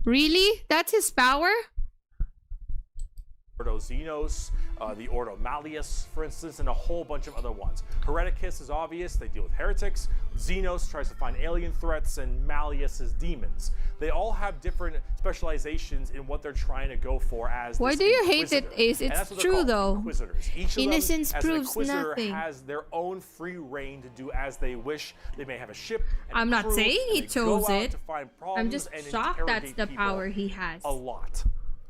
Really? That's his power? Ordo Xenos, the Ordo Malleus, for instance, and a whole bunch of other ones. Hereticus is obvious, they deal with heretics. Xenos tries to find alien threats, and Malleus is demons. They all have different specializations in what they're trying to go for as Why do you hate it, Ace? It's true though. Inquisitors. Each Innocence of them, proves as an Inquisitor, nothing. has their own free reign to do as they wish. They may have a ship. And I'm not crew, saying he and they chose go out it. to find I'm problems just and shocked that's interrogate the people power he has. a lot.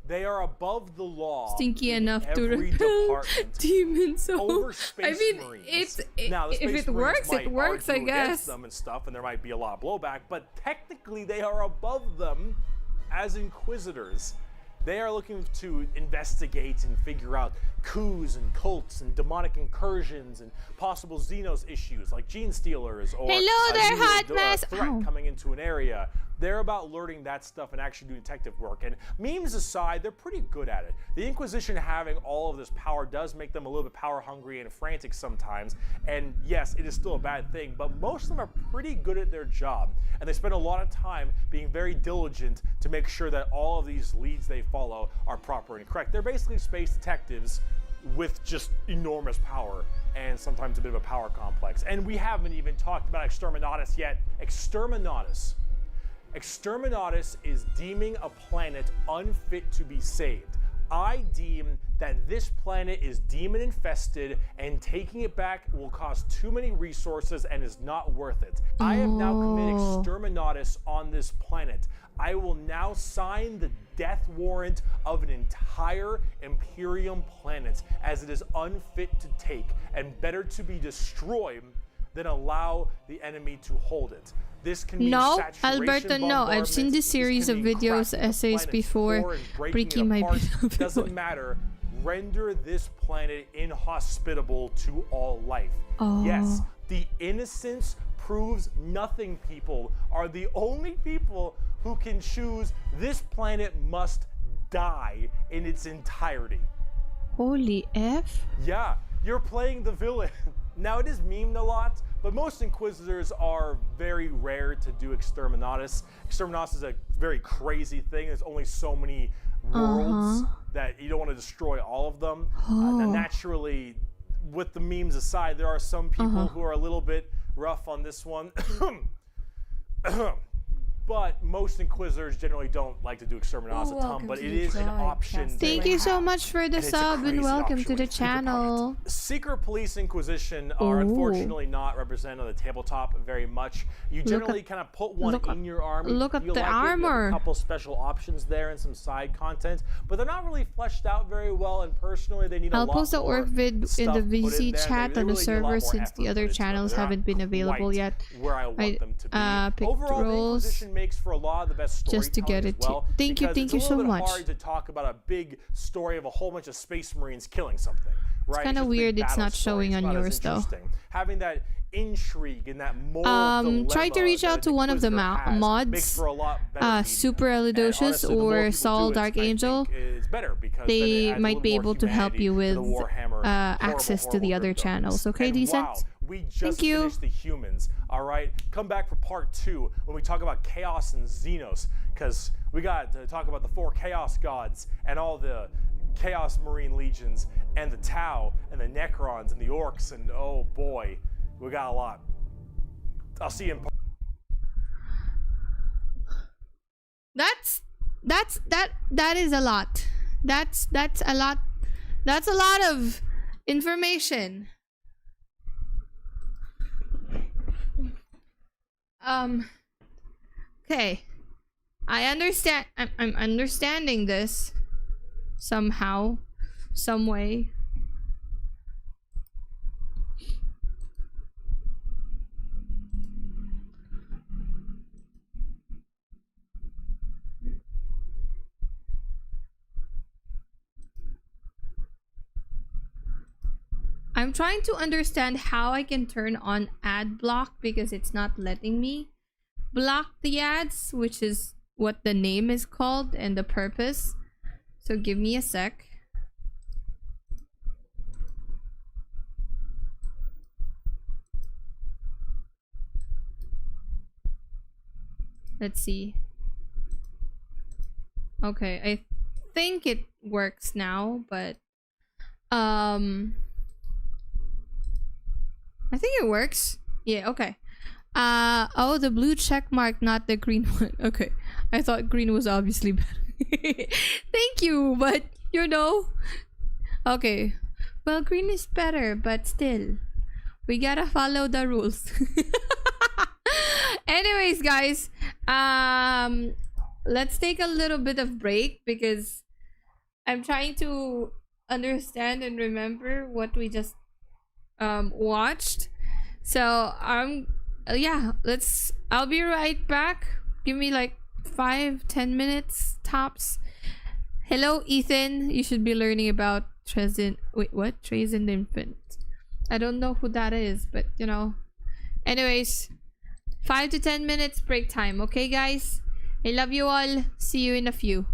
They are above the law. Stinky in enough to every repel department. demons. Over Space I mean, Marines. it's Now, the if Space it Marines works, might it works. I argue against guess. them and stuff, and there might be a lot of blowback. But technically, they are above them as Inquisitors. They are looking to investigate and figure out coups and cults and demonic incursions and possible Xenos issues like Genestealers or Hello there, hot mess. threat Ow. coming into an area. They're about learning that stuff and actually doing detective work. And memes aside, they're pretty good at it. The Inquisition having all of this power does make them a little bit power hungry and frantic sometimes. And yes, it is still a bad thing, but most of them are pretty good at their job. And they spend a lot of time being very diligent to make sure that all of these leads they follow are proper and correct. They're basically space detectives with just enormous power and sometimes a bit of a power complex. And we haven't even talked about Exterminatus yet. Exterminatus is deeming a planet unfit to be saved. I deem that this planet is demon infested and taking it back will cost too many resources and is not worth it. I have now committed Exterminatus on this planet. I will now sign the death warrant of an entire Imperium planet as it is unfit to take and better to be destroyed than allow the enemy to hold it. This can mean Alberto, no. I've seen this series of videos, essays before. Breaking my beloved doesn't matter. Render this planet inhospitable to all life. Yes, the innocence proves nothing people are the only people who can choose this planet must die in its entirety. Holy F. Yeah, you're playing the villain. Now it is memed a lot, but most Inquisitors are very rare to do Exterminatus. Exterminatus is a very crazy thing. There's only so many worlds that you don't want to destroy all of them. And naturally, with the memes aside, there are some people who are a little bit rough on this one. But most Inquisitors generally don't like to do Exterminatus a ton, but it is an option. Thank you so much for the sub and welcome to the channel. Secret Police Inquisition are unfortunately not represented on the tabletop very much. You generally kind of put one in your army. Look at you the like armor. A couple special options there and some side content, but they're not really fleshed out very well. And personally, they need a lot more. I'll post the orc vid in the VC chat on the server since the other channels haven't been available yet. Where I want them to be. Picked Overall, roles. the Inquisition makes for a lot of the best storytelling Just to get it as well, thank you so much. It's a little bit hard to talk about a big story of a whole bunch of Space Marines killing something, right? It's kind of weird it's not showing on yours though. Having that intrigue and that moral try to reach out to one of the mods, Super Elidocious or Saul Dark Angel. They might be able to help you with access to the other channels. Okay, decent? We just finished the humans, all right? Come back for part 2 when we talk about Chaos and Xenos, because we got to talk about the 4 Chaos Gods and all the Chaos Marine Legions and the Tau and the Necrons and the Orcs, and oh boy, we got a lot. I'll see you in part. That is a lot. That's a lot. That's a lot of information. Okay. I understand. I'm understanding this somehow, some way. I'm trying to understand how I can turn on ad block because it's not letting me block the ads, which is what the name is called and the purpose. So give me a sec. Let's see. Okay, I think it works now, but I think it works. Yeah, okay. Oh, the blue check mark, not the green one. Okay. I thought green was obviously better. Thank you, but you know. Okay. Well, green is better, but still. We gotta follow the rules. Anyways, guys, let's take a little bit of break because I'm trying to understand and remember what we just watched. So yeah, I'll be right back. Give me like 5-10 minutes tops. Hello, Ethan. You should be learning about Trazen Infant. I don't know who that is, but you know. Anyways, 5 to 10 minutes break time. Okay, guys? I love you all. See you in a few.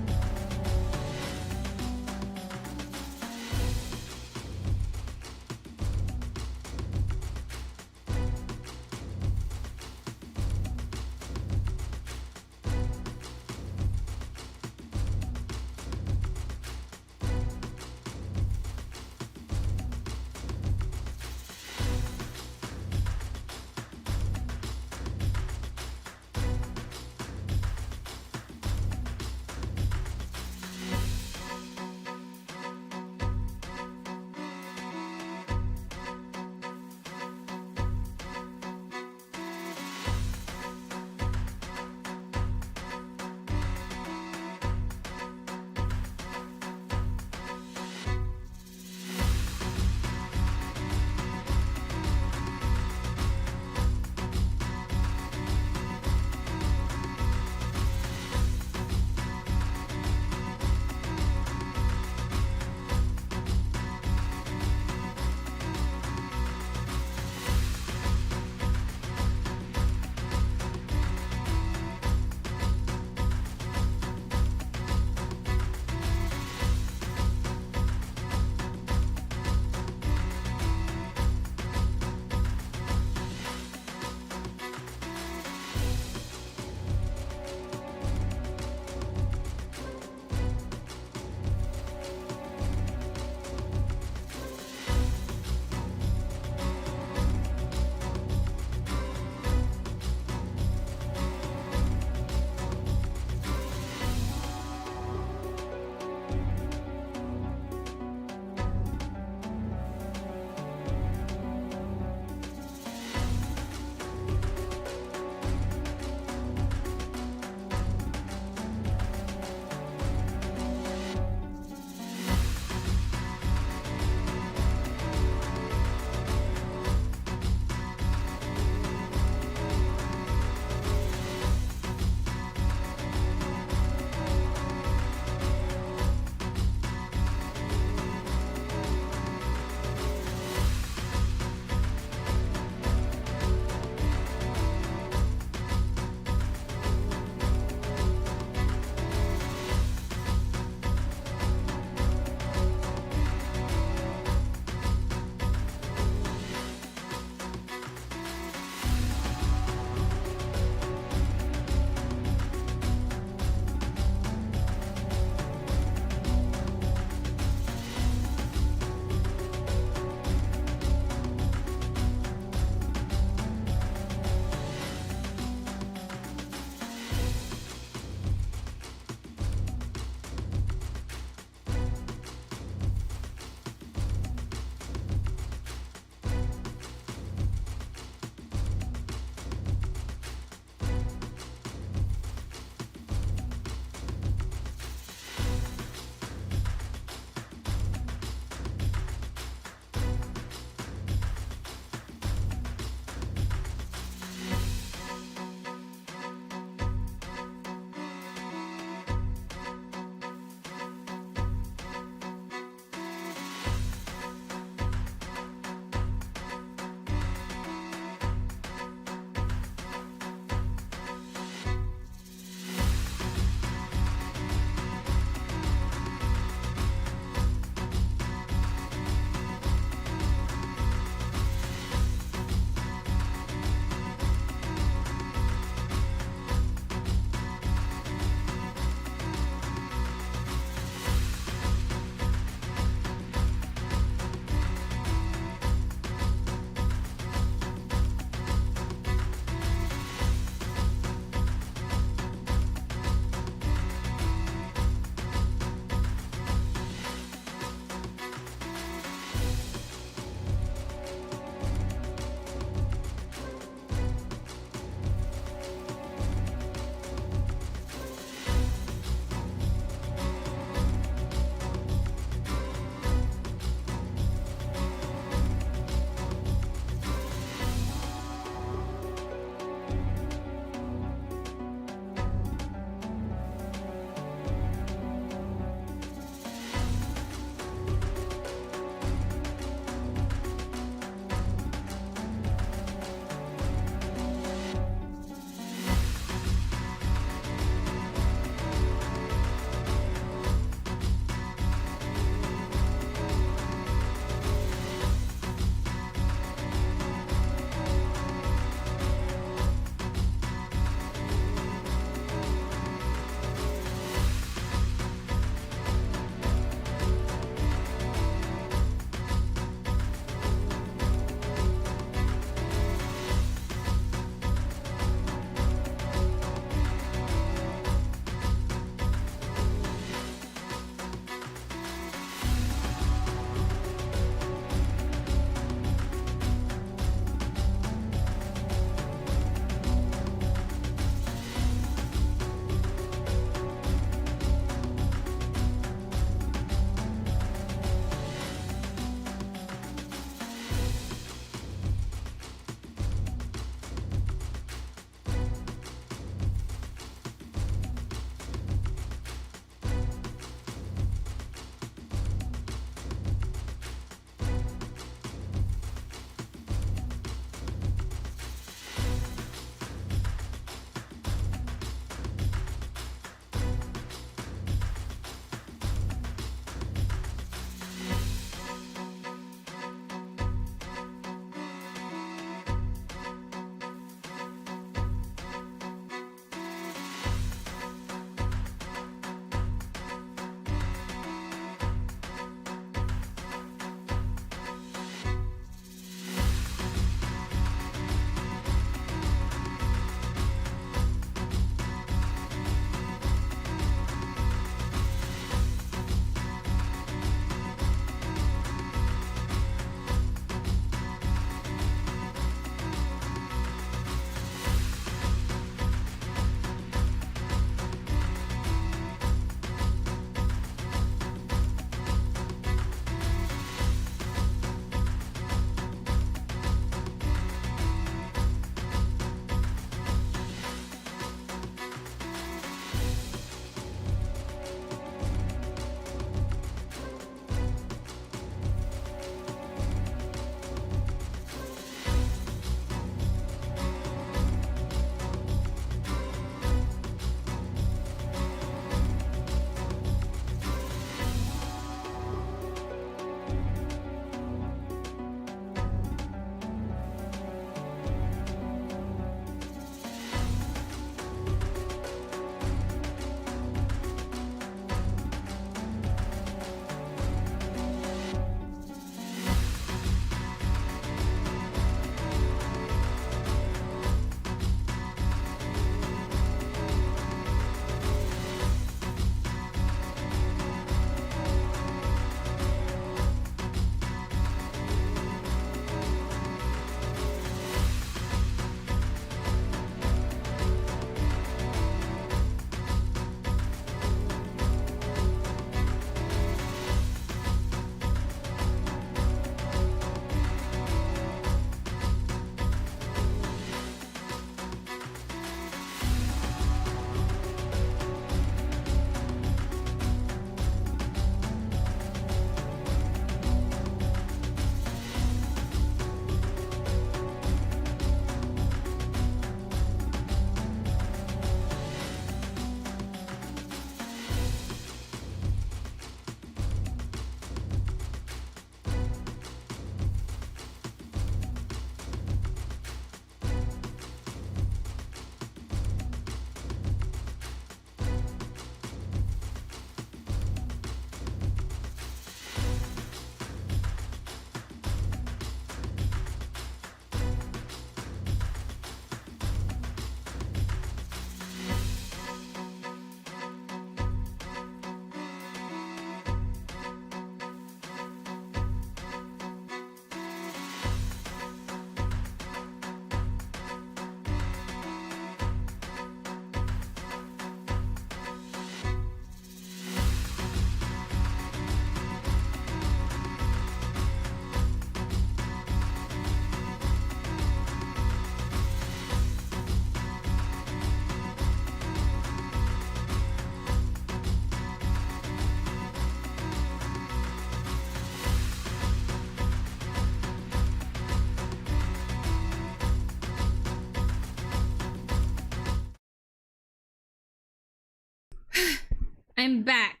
I'm back.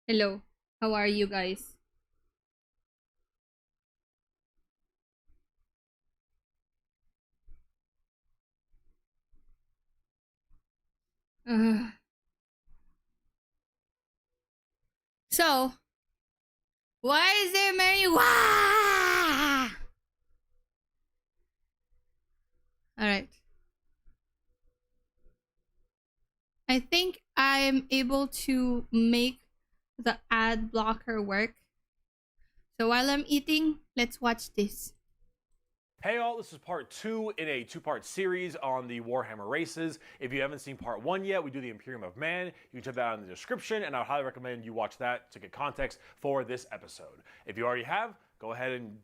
Hello. How are you guys? So, why is there many wah? Alright. I think I'm able to make the ad blocker work. So while I'm eating, let's watch this. Hey all, this is part 2 in a 2-part series on the Warhammer races. If you haven't seen part 1 yet, we do the Imperium of Man. You can check that out in the description, and I would highly recommend you watch that to get context for this episode. If you already have, go ahead and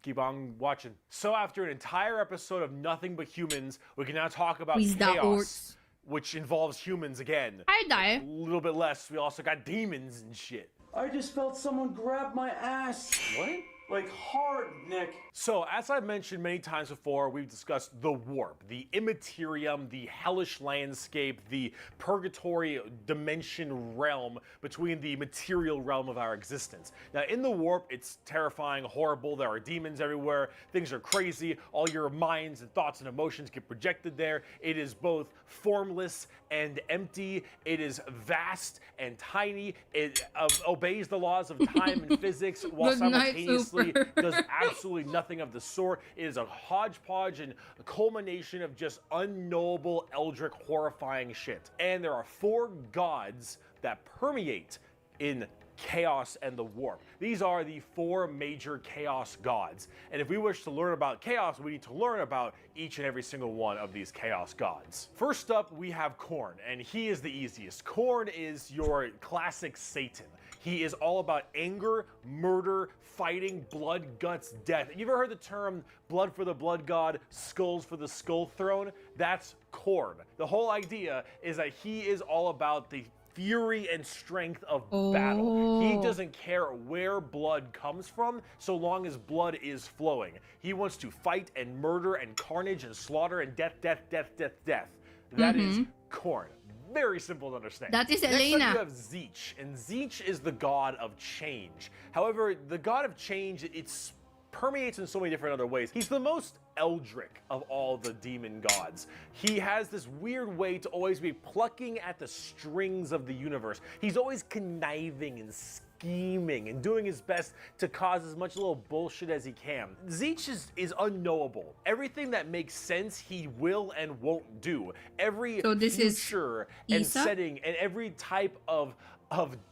keep on watching. So after an entire episode of nothing but humans, we can now talk about chaos, which involves humans again. I die. A little bit less, we also got demons and shit. I just felt someone grab my ass. What? Like hard, Nick. So, as I've mentioned many times before, we've discussed the warp, the immaterium, the hellish landscape, the purgatory dimension realm between the material realm of our existence. Now, in the warp, it's terrifying, horrible, there are demons everywhere, things are crazy, all your minds and thoughts and emotions get projected there. It is both formless and empty, it is vast and tiny, it obeys the laws of time and physics while simultaneously does absolutely nothing of the sort. It is a hodgepodge and a culmination of just unknowable, eldritch, horrifying shit. And there are 4 gods that permeate in chaos and the warp. These are the 4 major chaos gods. And if we wish to learn about chaos, we need to learn about each and every single one of these chaos gods. First up, we have Khorne, and he is the easiest. Khorne is your classic Satan. He is all about anger, murder, fighting, blood, guts, death. You ever heard the term blood for the blood god, skulls for the skull throne? That's Khorne. The whole idea is that he is all about the fury and strength of battle. He doesn't care where blood comes from so long as blood is flowing. He wants to fight and murder and carnage and slaughter and death, death, death, death, death. That is Khorne. Very simple to understand. That is Next Elena. up you have Tzeentch, and Tzeentch is the god of change. However, the god of change, it's permeates in so many different other ways. He's the most eldritch of all the demon gods. He has this weird way to always be plucking at the strings of the universe. He's always conniving and scheming and doing his best to cause as much little bullshit as he can. Tzeentch is unknowable. Everything that makes sense, he will and won't do. Every future and setting and every type of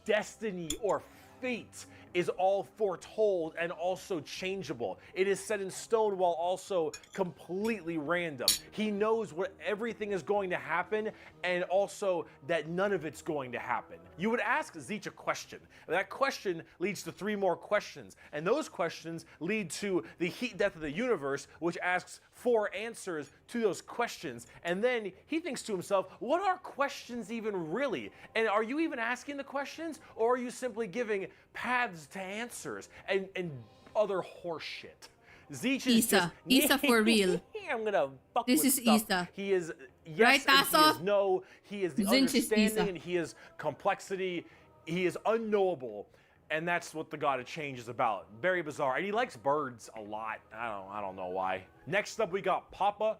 destiny or fate is all foretold and also changeable. It is set in stone while also completely random. He knows what everything is going to happen and also that none of it's going to happen. You would ask Tzeentch a question. That question leads to 3 more questions. And those questions lead to the heat death of the universe, which asks 4 answers to those questions. And then he thinks to himself, what are questions even really? And are you even asking the questions? Or are you simply giving paths to answers and other horse shit? Tzeentch is Isa. Isa for real. I'm gonna fuck this with is stuff. Isa. He is yes, right, and he is no. He is the Tzeentch understanding, and he is complexity. He is unknowable, and that's what the god of change is about. Very bizarre, and he likes birds a lot. I don't know why. Next up, we got Papa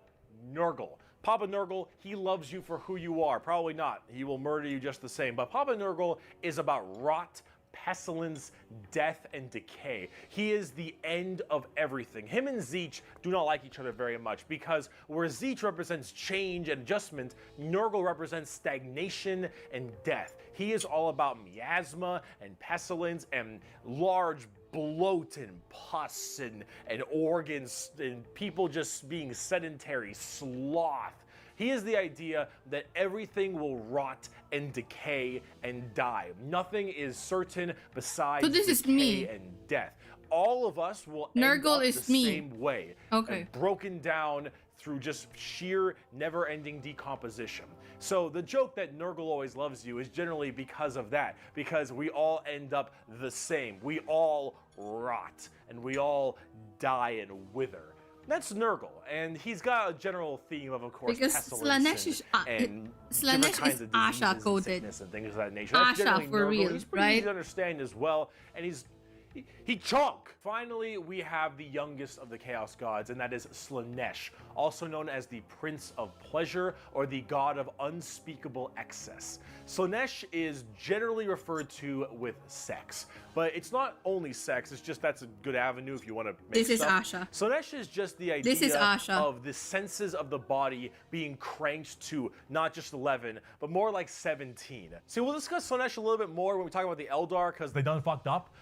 Nurgle. Papa Nurgle, he loves you for who you are. Probably not. He will murder you just the same. But Papa Nurgle is about rot, pestilence, death, and decay. He is the end of everything. Him and Tzeentch do not like each other very much because where Tzeentch represents change and adjustment, Nurgle represents stagnation and death. He is all about miasma and pestilence and large bloat and pus and organs and people just being sedentary, sloth. He is the idea that everything will rot and decay and die. Nothing is certain besides decay and death. All of us will end up the same way. Okay. Broken down through just sheer never-ending decomposition. So the joke that Nurgle always loves you is generally because of that, because we all end up the same. We all rot and we all die and wither. That's Nurgle, and he's got a general theme of course, because pestilence and Slanesh kinds is of Asha diseases and coded. sickness and things of that nature. That's Asha generally for Nurgle. real, He's pretty right? easy to understand as well, and he chunk. Finally, we have the youngest of the Chaos Gods, and that is Slanesh, also known as the Prince of Pleasure or the God of Unspeakable Excess. Slanesh is generally referred to with sex, but it's not only sex, it's just that's a good avenue if you want to make This is stuff. Asha. Slanesh is just the idea This is Asha. of the senses of the body being cranked to not just 11, but more like 17. See, we'll discuss Slanesh a little bit more when we talk about the Eldar, because they done fucked up.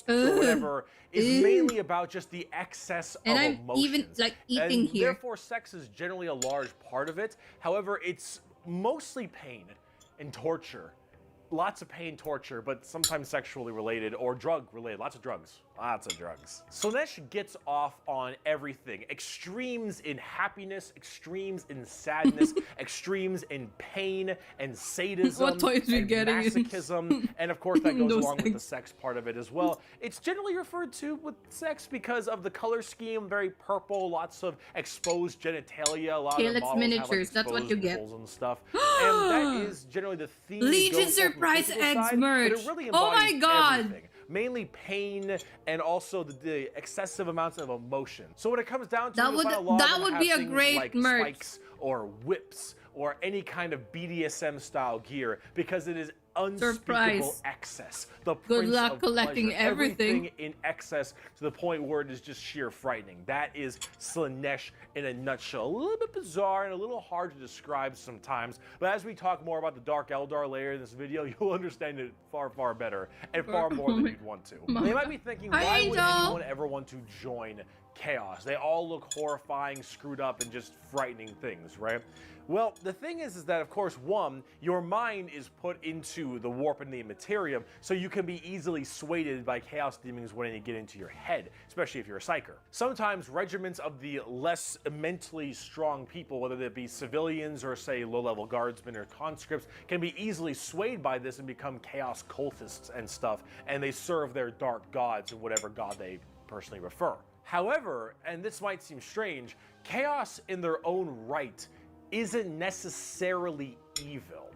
Or whatever is mainly about just the excess of emotions. And I'm even like eating and here. Therefore, sex is generally a large part of it. However, it's mostly pain and torture. Lots of pain, torture, but sometimes sexually related or drug related. Lots of drugs. Lots of drugs. Slanesh gets off on everything. Extremes in happiness, extremes in sadness, extremes in pain and sadism What toys we and getting? masochism. And of course that goes No along with sex. the sex part of it as well. It's generally referred to with sex because of the color scheme, very purple, lots of exposed genitalia, a lot Kaylex of models miniatures, have, like, that's what you exposed get. nipples and stuff. And that is generally the theme. Legion going for from the Surprise physical Eggs side, merch. but it really Oh my embodies God. everything. Mainly pain and also the excessive amounts of emotion. So when it comes down to That it, would- quite a lot that of them would have be a things great like merch. spikes or whips or any kind of BDSM style gear because it is unspeakable Surprise. excess. The Good Prince luck of collecting pleasure. everything. In excess to the point where it is just sheer frightening. That is Slanesh in a nutshell. A little bit bizarre and a little hard to describe sometimes, but as we talk more about the Dark Eldar later in this video, you'll understand it far, far better and far more than you'd want to. They might be thinking, why would anyone ever want to join Chaos? They all look horrifying, screwed up, and just frightening things, right? Well, the thing is that, of course, one, your mind is put into the warp and the Imperium, so you can be easily swayed by chaos demons when they get into your head, especially if you're a psyker. Sometimes regiments of the less mentally strong people, whether they be civilians or, say, low-level guardsmen or conscripts, can be easily swayed by this and become chaos cultists and stuff, and they serve their dark gods and whatever god they personally refer. However, and this might seem strange, chaos in their own right isn't necessarily evil.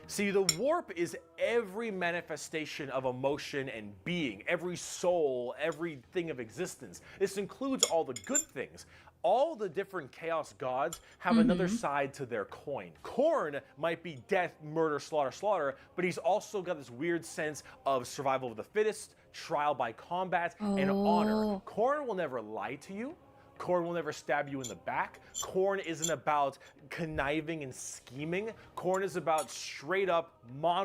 See, the warp is every manifestation of emotion and being, every soul, everything of existence. This includes all the good things. All the different chaos gods have another side to their coin. Khorne might be death, murder, slaughter, slaughter, but he's also got this weird sense of survival of the fittest, trial by combat, and honor. Khorne will never lie to you. Khorne will never stab you in the back. Khorne isn't about conniving and scheming. Khorne is about straight up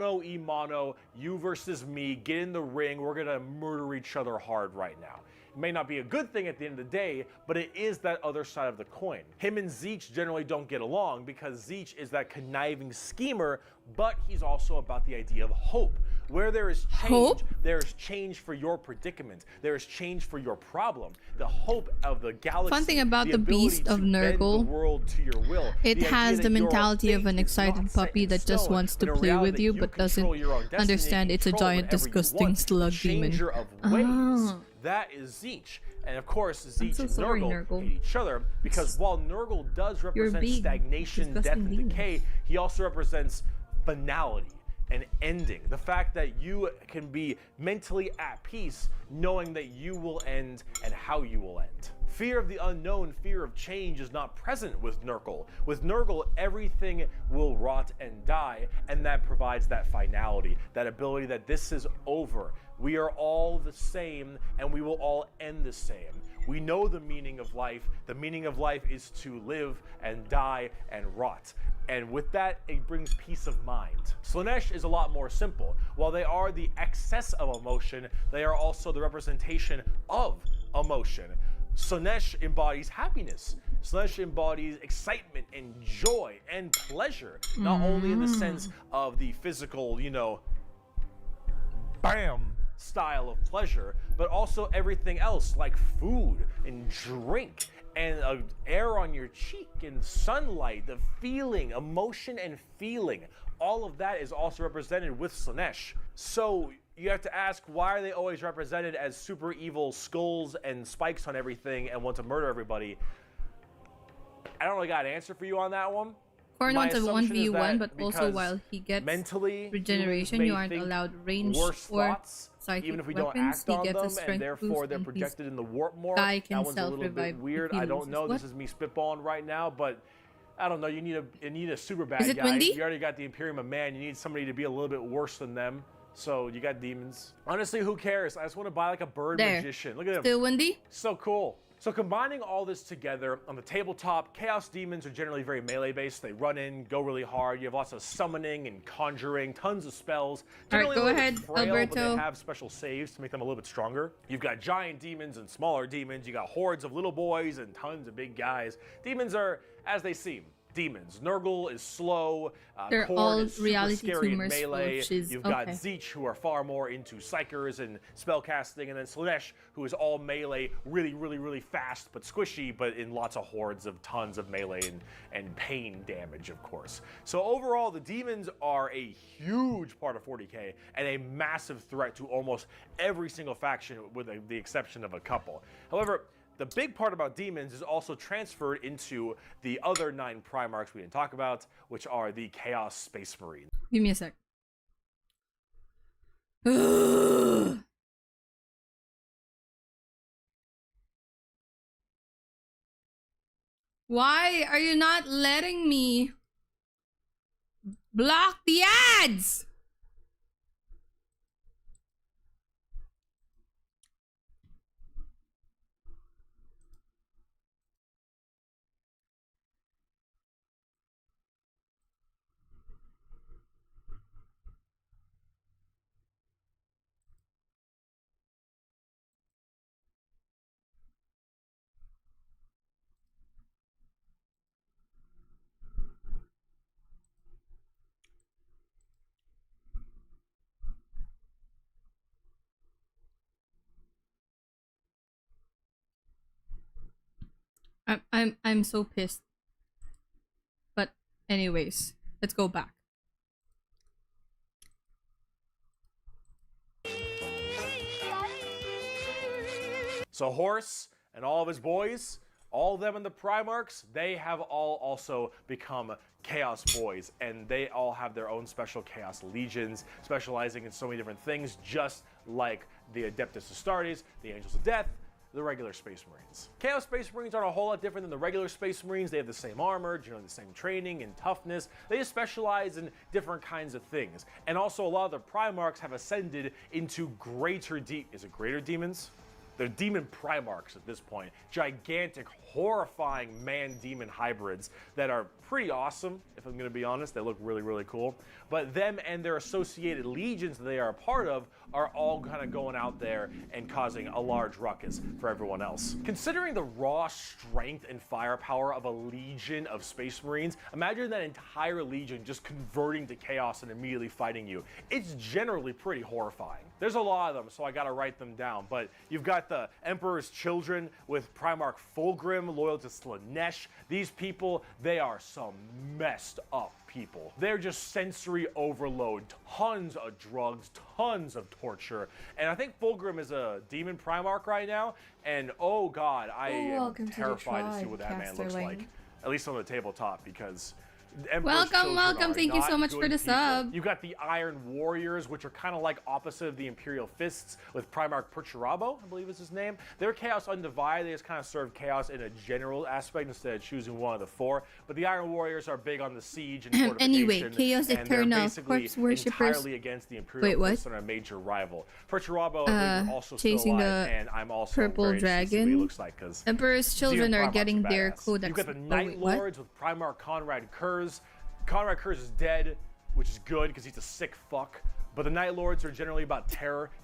mano-y-mano, you versus me, get in the ring, we're gonna murder each other hard right now. It may not be a good thing at the end of the day, but it is that other side of the coin. Him and Tzeentch generally don't get along because Tzeentch is that conniving schemer, but he's also about the idea of hope. Where there is change, there is change for your predicament. There is change for your problem. The hope of the galaxy. Fun thing about the ability beast of to bend Nurgle, the world to your will. it The has idea the that your mentality of fate an is excited not set puppy in that just stone, wants to but a play reality with that you but doesn't control your own destiny understand and it's a control giant whatever you disgusting want. slug demon. Changer of ways. That is Tzeentch. And of course, Tzeentch so and sorry, Nurgle Nurgle. hate each other because while Nurgle does You're represent big, stagnation, death, disgusting and demon. decay, he also represents finality. An ending. The fact that you can be mentally at peace knowing that you will end and how you will end. Fear of the unknown, fear of change is not present with Nurgle. With Nurgle, everything will rot and die, and that provides that finality, that ability that this is over. We are all the same, and we will all end the same. We know the meaning of life. The meaning of life is to live and die and rot. And with that, it brings peace of mind. Slanesh is a lot more simple. While they are the excess of emotion, they are also the representation of emotion. Slanesh embodies happiness. Slanesh embodies excitement and joy and pleasure, not only in the sense of the physical, you know, bam style of pleasure, but also everything else like food and drink and air on your cheek and sunlight, the feeling, emotion and feeling. All of that is also represented with Slanesh. So you have to ask, why are they always represented as super evil skulls and spikes on everything and want to murder everybody? I don't really got an answer for you on that one. Corn wants a 1v1, but also while he gets mentally regeneration, you aren't allowed ranged or psychic even if we weapons. don't act He on gets a them, strength and therefore boost, they're and projected in the warp more. guy can That one's a little bit self-revive weird. if he I don't loses. know. What? This is me spitballing right now, but I don't know. You need a super bad Is it guy. windy? You already got the Imperium of Man. You need somebody to be a little bit worse than them. So you got demons. Honestly, who cares? I just want to buy like a bird magician. Look at him. Still windy? So cool. So combining all this together on the tabletop, Chaos Demons are generally very melee based. They run in, go really hard. You have lots of summoning and conjuring, tons of spells. Alright, go ahead, Frail, Alberto. but they have special saves to make them a little bit stronger. You've got giant demons and smaller demons. You got hordes of little boys and tons of big guys. Demons are as they seem. Demons. Nurgle is slow. They're Korn all is super reality scary in tumors, melee. which is You've got okay. Zeech, who are far more into psychers and spellcasting, and then Slanesh, who is all melee, really, really, really fast, but squishy, but in lots of hordes of tons of melee and pain damage, of course. So overall, the demons are a huge part of 40k and a massive threat to almost every single faction, with the exception of a couple. However, the big part about demons is also transferred into the other 9 Primarchs we didn't talk about, which are the Chaos Space Marines. Give me a sec. Why are you not letting me block the ads? I'm so pissed. But anyways, let's go back. So Horse and all of his boys, all of them in the Primarchs, they have all also become Chaos Boys, and they all have their own special Chaos Legions, specializing in so many different things, just like the Adeptus Astartes, the Angels of Death, the regular Space Marines. Chaos Space Marines aren't a whole lot different than the regular Space Marines. They have the same armor, generally the same training and toughness. They just specialize in different kinds of things. And also a lot of the Primarchs have ascended into greater is it greater demons? They're demon Primarchs at this point. Gigantic, horrifying man-demon hybrids that are pretty awesome, if I'm gonna be honest. They look really, really cool. But them and their associated legions that they are a part of are all kind of going out there and causing a large ruckus for everyone else. Considering the raw strength and firepower of a legion of Space Marines, imagine that entire legion just converting to chaos and immediately fighting you. It's generally pretty horrifying. There's a lot of them, so I gotta write them down, but you've got the Emperor's Children with Primarch Fulgrim, loyal to Slanesh. These people, they are some messed up people. They're just sensory overload, tons of drugs, tons of torture, and I think Fulgrim is a demon Primarch right now, and oh god, I am terrified to see what that man looks like, at least on the tabletop, because Welcome. Thank you so much for the sub. You got the Iron Warriors, which are kind of like opposite of the Imperial Fists, with Primarch Perturabo, I believe is his name. They're Chaos Undivided. They just kind of serve Chaos in a general aspect instead of choosing one of the 4. But the Iron Warriors are big on the siege and fortification. Anyway, Chaos and Eternal, they're Corpse Worshippers. entirely against the Imperial Fists and a major rival. Perturabo is also chasing still alive, the and I'm also purple very interested to see what he dragon. looks like, 'cause Emperor's Children Demon are Primarchs getting are their badass. codex. You've got the Oh, Night wait, what? Lords with Primarch Conrad Kurz. Conrad Kurz is dead, which is good because he's a sick fuck. But the Night Lords are generally about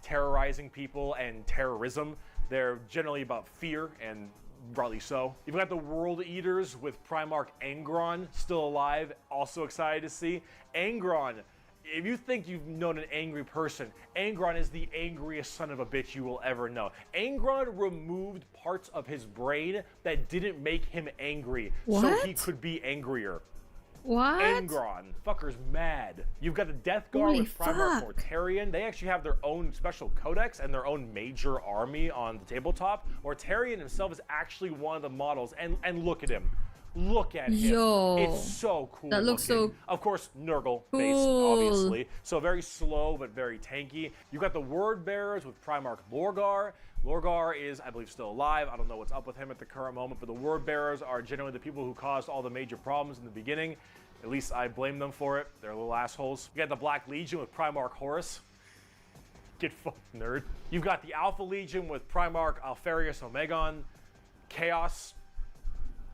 terrorizing people and terrorism. They're generally about fear, and rightly so. You've got the World Eaters with Primarch Angron still alive, also excited to see. Angron, if you think you've known an angry person, Angron is the angriest son of a bitch you will ever know. Angron removed parts of his brain that didn't make him angry, so he could be angrier. What? Engron. Fucker's mad. You've got the Death Guard Holy with Primarch fuck. Mortarion. They actually have their own special codex and their own major army on the tabletop. Mortarion himself is actually one of the models. And look at him. Look at him. Yo. It's so cool. That looks looking. so Of course, Nurgle cool. based, obviously. So very slow, but very tanky. You've got the Word Bearers with Primarch Lorgar. Lorgar is, I believe, still alive. I don't know what's up with him at the current moment, but the Word Bearers are generally the people who caused all the major problems in the beginning. At least I blame them for it. They're little assholes. You got the Black Legion with Primarch Horus. Get fucked, nerd. You've got the Alpha Legion with Primarch Alfarius Omegon. Chaos,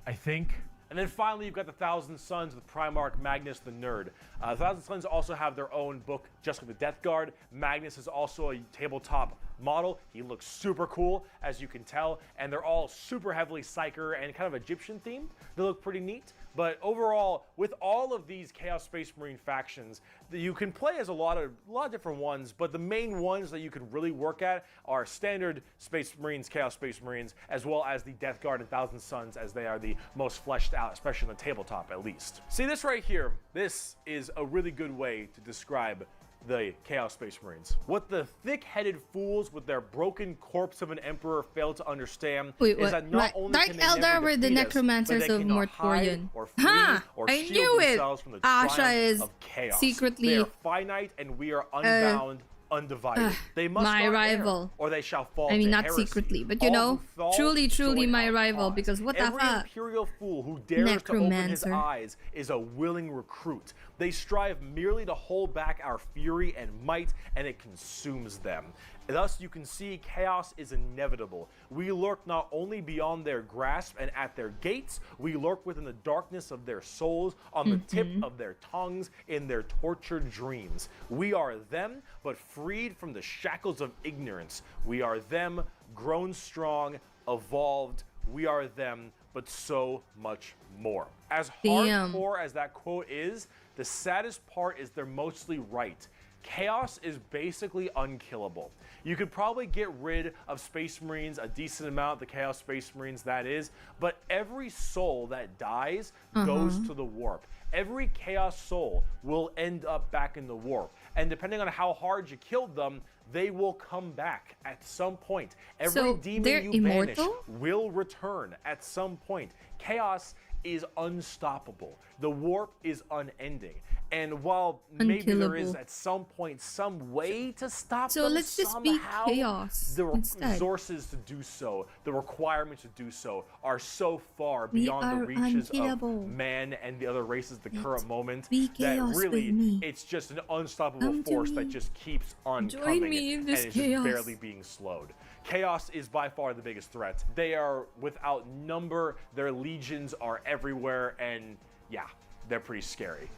I think. And then finally, you've got the Thousand Sons with Primarch Magnus the Nerd. The Thousand Sons also have their own book just with the Death Guard. Magnus is also a tabletop model. He looks super cool, as you can tell. And they're all super heavily Psyker and kind of Egyptian themed. They look pretty neat. But overall, with all of these Chaos Space Marine factions, you can play as a lot of different ones, but the main ones that you can really work at are standard Space Marines, Chaos Space Marines, as well as the Death Guard and Thousand Sons, as they are the most fleshed out, especially on the tabletop at least. See this right here? This is a really good way to describe the Chaos Space Marines. What the thick-headed fools with their broken corpse of an emperor fail to understand is that not only Dark can they Eldar never were the defeat us, necromancers but they of cannot hide Mortorion. or flee or I shield knew it. themselves from the Asha triumph is of chaos. secretly They are finite and we are unbound, undivided. They must my not rival. err, or they shall fall I mean, to not heresy. secretly, but you All know, who fall truly join my our rival. cause. Because what the Every fuck? imperial fool who dares to open his Necromancer. eyes is a willing recruit. They strive merely to hold back our fury and might, and it consumes them. Thus, you can see chaos is inevitable. We lurk not only beyond their grasp and at their gates, we lurk within the darkness of their souls, on the tip of their tongues, in their tortured dreams. We are them, but freed from the shackles of ignorance. We are them, grown strong, evolved. We are them, but so much more. As hardcore as that quote is, the saddest part is they're mostly right. Chaos is basically unkillable. You could probably get rid of Space Marines, a decent amount, the Chaos Space Marines that is, but every soul that dies goes to the warp. Every Chaos soul will end up back in the warp. And depending on how hard you killed them, they will come back at some point. Every demon you banish will return at some point. Chaos is unstoppable. The warp is unending. And while maybe there is at some point some way to stop them let's just somehow, be chaos the instead. resources to do so, the requirements to do so are so far beyond the reaches of man and the other races at the current moment that really it's just an unstoppable force that just keeps on coming and is just barely being slowed. Chaos is by far the biggest threat. They are without number, their legions are everywhere, and yeah, they're pretty scary.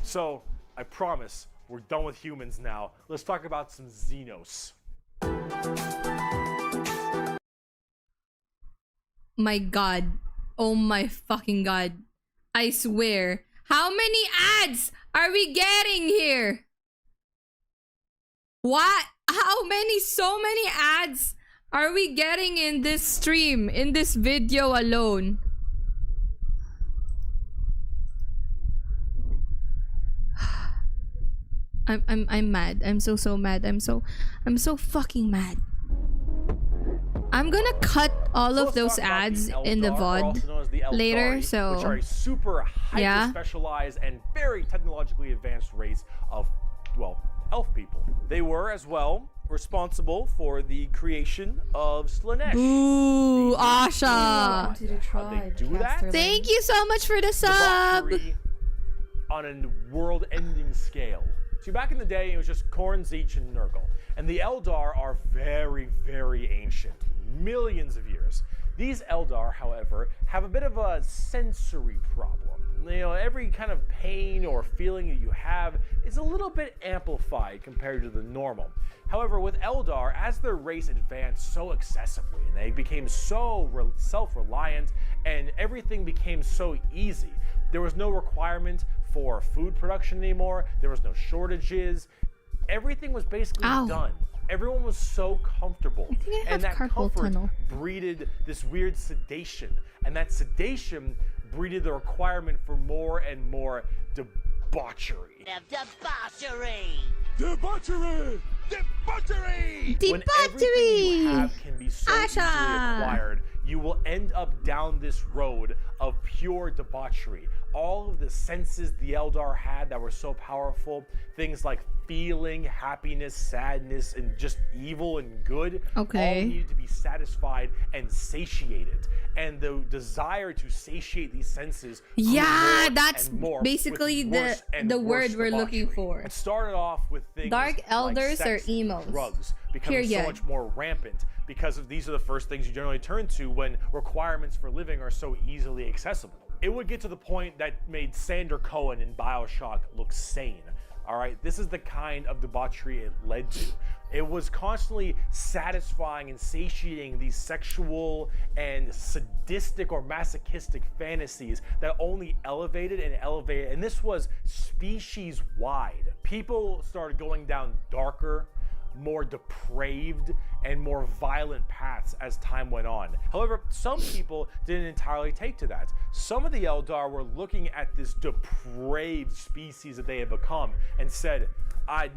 So, I promise, we're done with humans now. Let's talk about some Xenos. My god. Oh my fucking god. I swear. How many ads are we getting here? What? How many? So many ads are we getting in this stream, in this video alone? I'm mad. I'm so mad. I'm so fucking mad. I'm gonna cut all of those ads in the VOD later, so which are a super highly specialized and very technologically advanced race of, well, elf people. They were as well responsible for the creation of Slaanesh. Ooh, Asha. They do that? Thank you so much for the sub. On a world-ending scale. See, back in the day, it was just Khorne, Tzeentch, and Nurgle. And the Eldar are very, very ancient. Millions of years. These Eldar, however, have a bit of a sensory problem. You know, every kind of pain or feeling that you have is a little bit amplified compared to the normal. However, with Eldar, as their race advanced so excessively, and they became so self-reliant, and everything became so easy, there was no requirement for food production anymore. There was no shortages. Everything was basically done. Everyone was so comfortable. And that comfort breeded this weird sedation. And that sedation breeded the requirement for more and more debauchery. Debauchery! Debauchery! Debauchery! When everything you have can be so easily acquired, you will end up down this road of pure debauchery. All of the senses the Eldar had that were so powerful, things like feeling, happiness, sadness, and just evil and good, all needed to be satisfied and satiated. And the desire to satiate these senses, that's basically the word we're looking for. It started off with things Dark Elders like or sex emos. and drugs becoming so much more rampant because of these are the first things you generally turn to when requirements for living are so easily accessible. It would get to the point that made Sander Cohen in BioShock look sane. All right, this is the kind of debauchery it led to. It was constantly satisfying and satiating these sexual and sadistic or masochistic fantasies that only elevated and elevated, and this was species-wide. People started going down darker, more depraved, and more violent paths as time went on. However, some people didn't entirely take to that. Some of the Eldar were looking at this depraved species that they had become and said,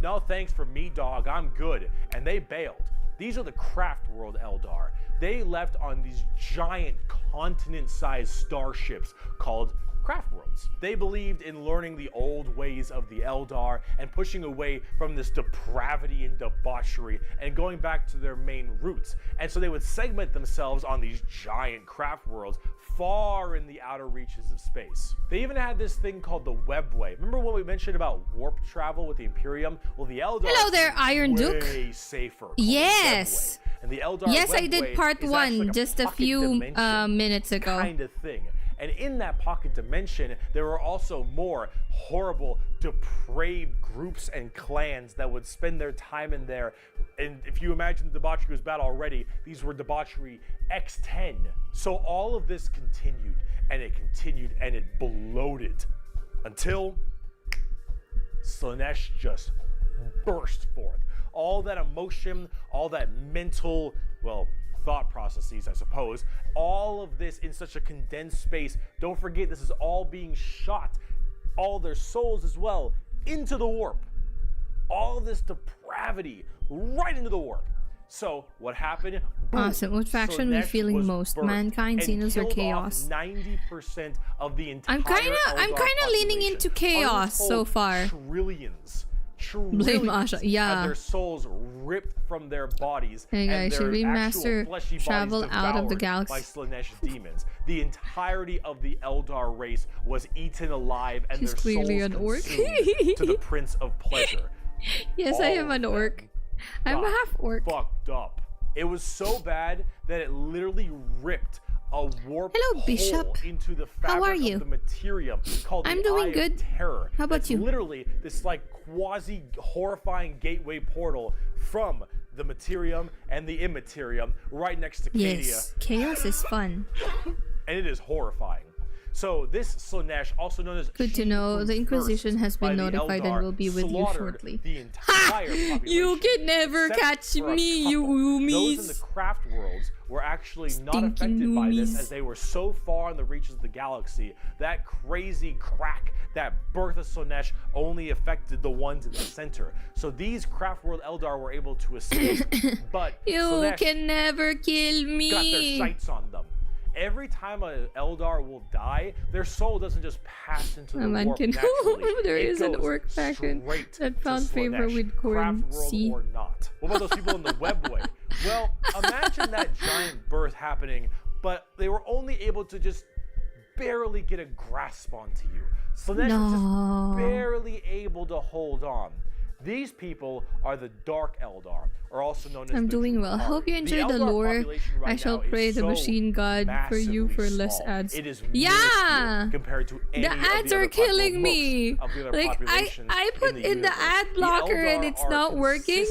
no thanks for me, dog, I'm good. And they bailed. These are the Craft World Eldar. They left on these giant continent-sized starships called Craft Worlds. They believed in learning the old ways of the Eldar and pushing away from this depravity and debauchery and going back to their main roots. And so they would segment themselves on these giant craft worlds far in the outer reaches of space. They even had this thing called the Webway. Remember what we mentioned about warp travel with the Imperium? Well, the Eldar way safer. Yes. And the Eldar I did part 1 just a few minutes ago. Kind of thing. And in that pocket dimension, there were also more horrible, depraved groups and clans that would spend their time in there. And if you imagine the debauchery was bad already, these were debauchery X10. So all of this continued, and it bloated until Slaanesh just burst forth. All that emotion, all that mental, thought processes, I suppose, all of this in such a condensed space. Don't forget, this is all being shot, all their souls as well, into the warp. All of this depravity right into the warp. So what happened? Awesome. What faction are we feeling most? Mankind, Xenos, or Chaos? 90% of the entire I'm kind of leaning into Chaos so far. Trillions Blame Asha. had their souls ripped from their bodies. Hey guys, should we master travel out of the by galaxy? Slaanesh demons. The entirety of the Eldar race was eaten alive, and She's their clearly souls an orc. consumed to the Prince of Pleasure. Yes, I am an orc. I'm a half-orc. Fucked up. It was so bad that it literally ripped a warp hole into the fabric of the materium called I'm the doing Eye good. of Terror. How about you? Literally this like quasi horrifying gateway portal from the materium and the immaterium right next to Cadia. Yes, Chaos is fun. And it is horrifying. So this Slaanesh, also known as Good to know. The Inquisition has been notified and will be with you shortly. The entire population, you can never catch me, you roomies. Those in the craft worlds were actually not affected by this, as they were so far in the reaches of the galaxy. That crazy crack, that birth of Slaanesh, only affected the ones in the center. So these craft world Eldar were able to escape, but you Slaanesh can never kill me. Got their sights on them. Every time an Eldar will die, their soul doesn't just pass into the warp naturally. There is an orc faction that found favor with Corn C. Or not. What about those people in the Webway? Well, imagine that giant birth happening, but they were only able to just barely get a grasp onto you. So then just barely able to hold on. These people are the Dark Eldar, or also known as I'm doing well. Hope you enjoy the lore. I shall pray the machine god for you for less ads. It is compared to any the ads are killing me. Like I put in the ad blocker and it's not working.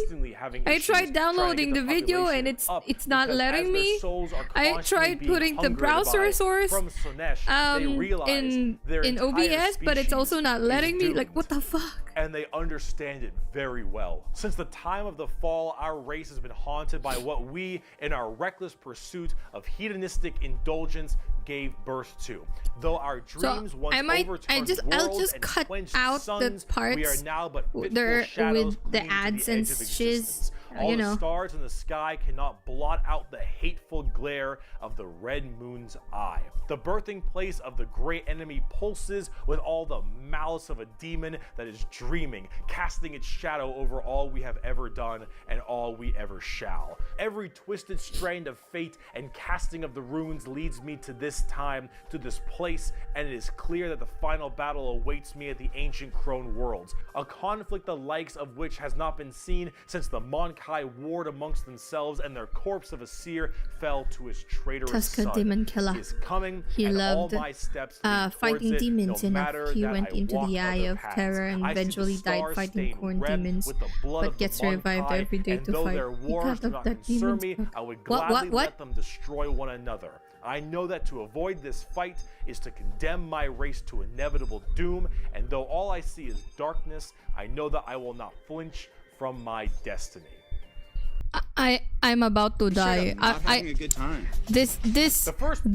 I tried downloading the video and it's not letting me. I tried putting the browser source in OBS, but it's also not letting me. Like what the fuck? And they understand it very well. Since the time of the fall, our race has been haunted by what we, in our reckless pursuit of hedonistic indulgence, gave birth to. Though our dreams once overturned I'll worlds just and cut quenched out suns, the parts we are now but there fitful shadows with the clinging to ads the and edge of shiz. existence. All the stars in the sky cannot blot out the hateful glare of the red moon's eye. The birthing place of the great enemy pulses with all the malice of a demon that is dreaming, casting its shadow over all we have ever done and all we ever shall. Every twisted strand of fate and casting of the runes leads me to this time, to this place, and it is clear that the final battle awaits me at the ancient crone worlds, a conflict the likes of which has not been seen since the Monkai warred amongst themselves and their corpse of a seer fell to his traitorous son. Demon killer. He is coming, he and loved all my steps lead fighting it, demons no enough. He that went I into walk the Eye other of paths. Terror and I see the eventually died fighting star-stained corn red demons, with the blood but of gets the revived Monkai, every day and to though fight their wars do because of not that concern demons. me, I would gladly What? let them destroy one another. I know that to avoid this fight is to condemn my race to inevitable doom, and though all I see is darkness, I know that I will not flinch from my destiny. I'm about to die. Having a good time. This fucking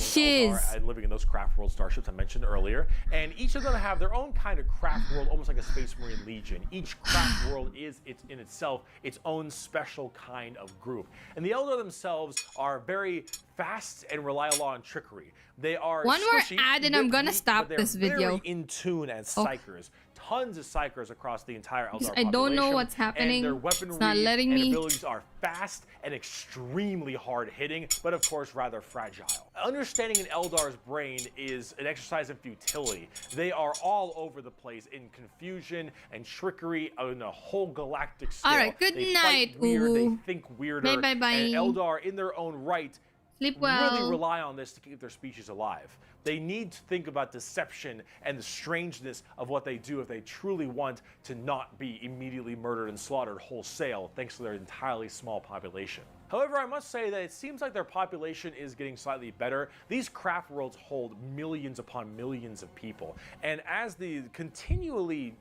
shiz. And living in those craft world starships I mentioned earlier, and each of them have their own kind of craft world, almost like a Space Marine Legion. Each craft world is in itself its own special kind of group, and the Eldar themselves are very fast and rely a lot on trickery. They are one more squishy, ad and I'm gonna stop this video. Very in tune as psychers. Tons of psychers across the entire Eldar population. I don't know what's happening. And their weaponry it's not letting and me. abilities are fast and extremely hard hitting, but of course rather fragile. Understanding an Eldar's brain is an exercise in futility. They are all over the place in confusion and trickery on a whole galactic scale. All right, good night. Weird, they think weirder. Bye. And Eldar, in their own right, sleep well. Really rely on this to keep their species alive. They need to think about deception and the strangeness of what they do if they truly want to not be immediately murdered and slaughtered wholesale thanks to their entirely small population. However, I must say that it seems like their population is getting slightly better. These craft worlds hold millions upon millions of people. And as they continually,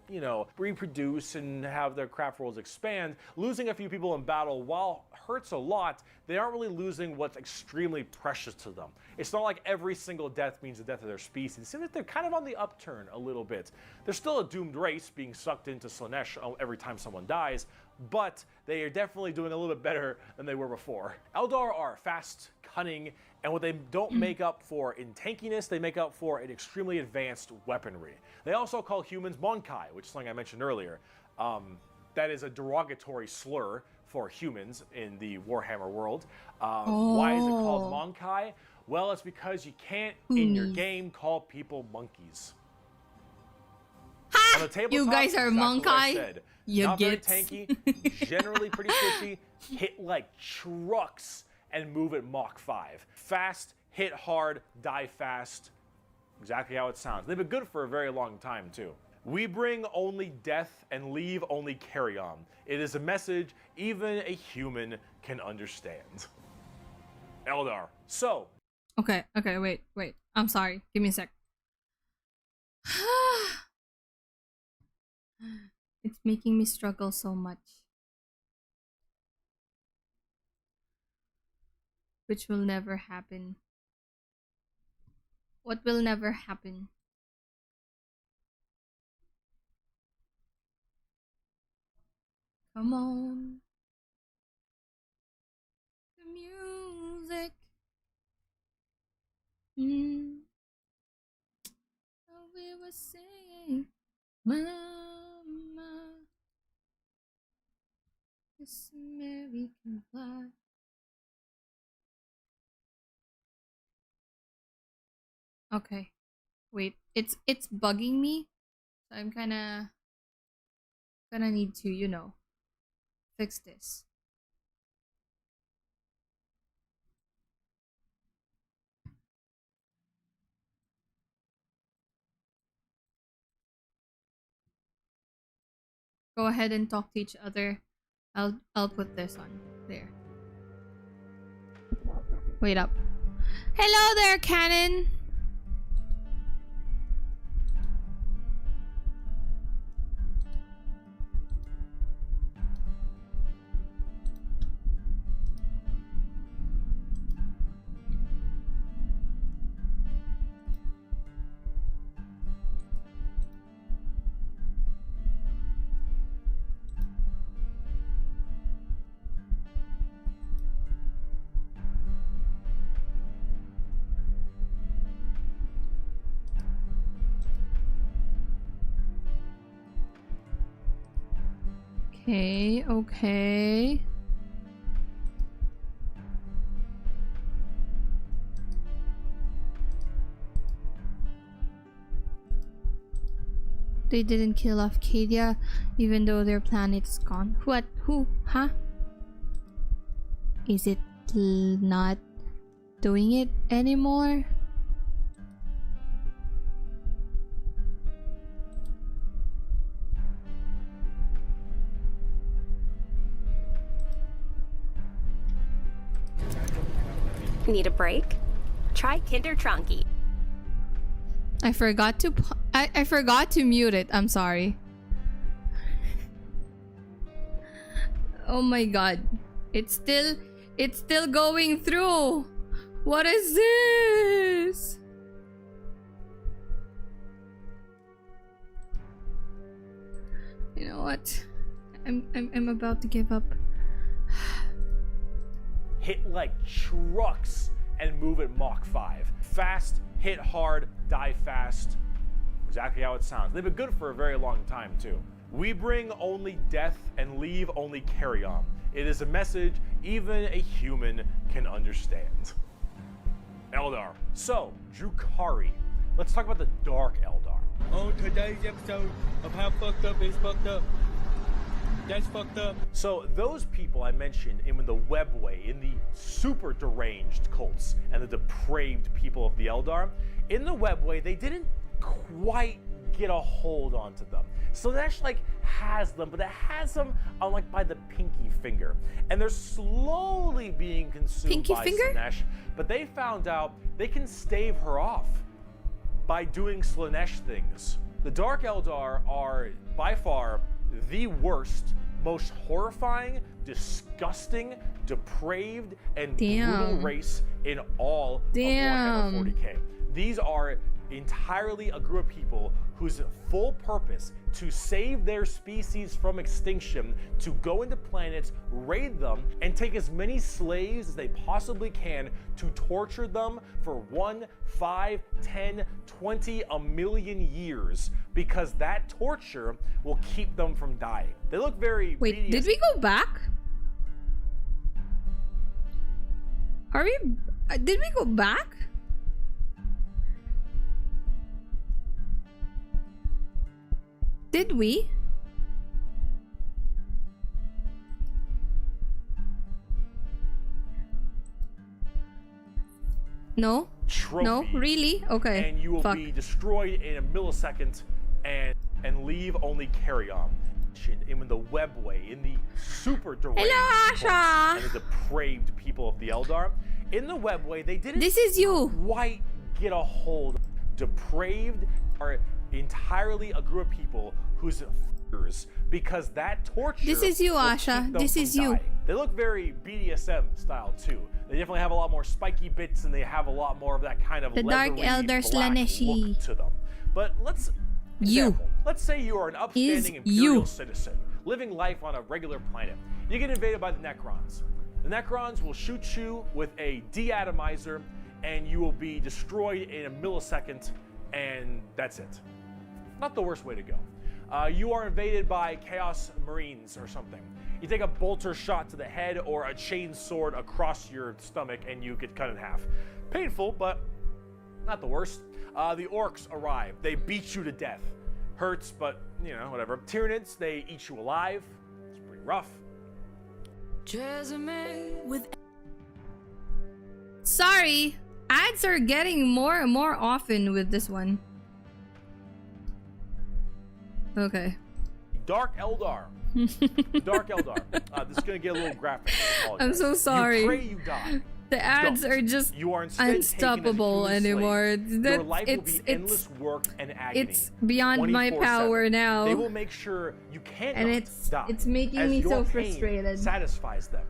reproduce and have their craft worlds expand, losing a few people in battle, while hurts a lot, they aren't really losing what's extremely precious to them. It's not like every single death means the death of their species. It seems like they're kind of on the upturn a little bit. They're still a doomed race being sucked into Slaanesh every time someone dies, but they are definitely doing a little bit better than they were before. Eldar are fast, cunning, and what they don't make up for in tankiness, they make up for in extremely advanced weaponry. They also call humans Monkai, which is something I mentioned earlier. That is a derogatory slur for humans in the Warhammer world. Why is it called Monkai? Well, it's because you can't, in your game, call people monkeys. On the tabletop, you guys are Monkai. You not get very tanky, generally pretty squishy, hit like trucks, and move at Mach 5. Fast, hit hard, die fast. Exactly how it sounds. They've been good for a very long time, too. We bring only death and leave only carry on. It is a message even a human can understand. Eldar. So. Okay, wait. I'm sorry. Give me a sec. It's making me struggle so much. Which will never happen. What will never happen? Come on. The music. Oh, we were singing. Mama. This American flag. Okay. Wait, it's bugging me. So I'm gonna need to, fix this. Go ahead and talk to each other. I'll put this on there. Wait up. Hello there, Cannon. Okay, okay. They didn't kill off Cadia, even though their planet's gone. What? Who? Huh? Is it not doing it anymore? Need a break? Try Kinder Trunky. I forgot to I forgot to mute it. I'm sorry. Oh my god. It's still going through. What is this? You know what? I'm about to give up. Hit like trucks and move at Mach 5. Fast, hit hard, die fast. Exactly how it sounds. They've been good for a very long time too. We bring only death and leave only carry on. It is a message even a human can understand. Eldar. So, Drukhari. Let's talk about the Dark Eldar. On today's episode of How Fucked Up Is Fucked Up. That's fucked up. So those people I mentioned in the Webway, in the super deranged cults and the depraved people of the Eldar, in the Webway they didn't quite get a hold onto them. Slaanesh like has them, but it has them on like by the pinky finger, and they're slowly being consumed by Slaanesh. But they found out they can stave her off by doing Slaanesh things. The Dark Eldar are by far the worst, most horrifying, disgusting, depraved, and brutal race in all of Warhammer 40k. These are entirely a group of people whose full purpose to save their species from extinction, to go into planets, raid them, and take as many slaves as they possibly can to torture them for 1, 5, 10, 20, a million years, because that torture will keep them from dying. They look very... Wait, did we go back? Are we... did we go back? Did we? No? Trophy, no? Really? Okay. And you will be destroyed in a millisecond and leave only carry on. In the Webway, in the super deranged and the depraved people of the Eldar. In the Webway, they didn't quite get a hold. Depraved are entirely a group of people whose because that torture. This is you, Asha. This is you. They look very BDSM style too. They definitely have a lot more spiky bits, and they have a lot more of that kind of the Dark Elder Slaaneshi look to them. But let's let's say you are an upstanding Imperial citizen living life on a regular planet. You get invaded by the Necrons. The Necrons will shoot you with a deatomizer, and you will be destroyed in a millisecond, and that's it. Not the worst way to go. You are invaded by Chaos Marines or something. You take a bolter shot to the head or a chain sword across your stomach and you get cut in half. Painful, but not the worst. The Orcs arrive. They beat you to death. Hurts, but, you know, whatever. Tyranids, they eat you alive. It's pretty rough. Sorry, ads are getting more and more often with this one. Okay. Dark Eldar. Dark Eldar. This is gonna get a little graphic. I'm so sorry. You pray you die. The ads are just unstoppable anymore. Your life will be endless work and agony. It's beyond my power now. They will make sure you can't die. It's making me so frustrated. Satisfies them.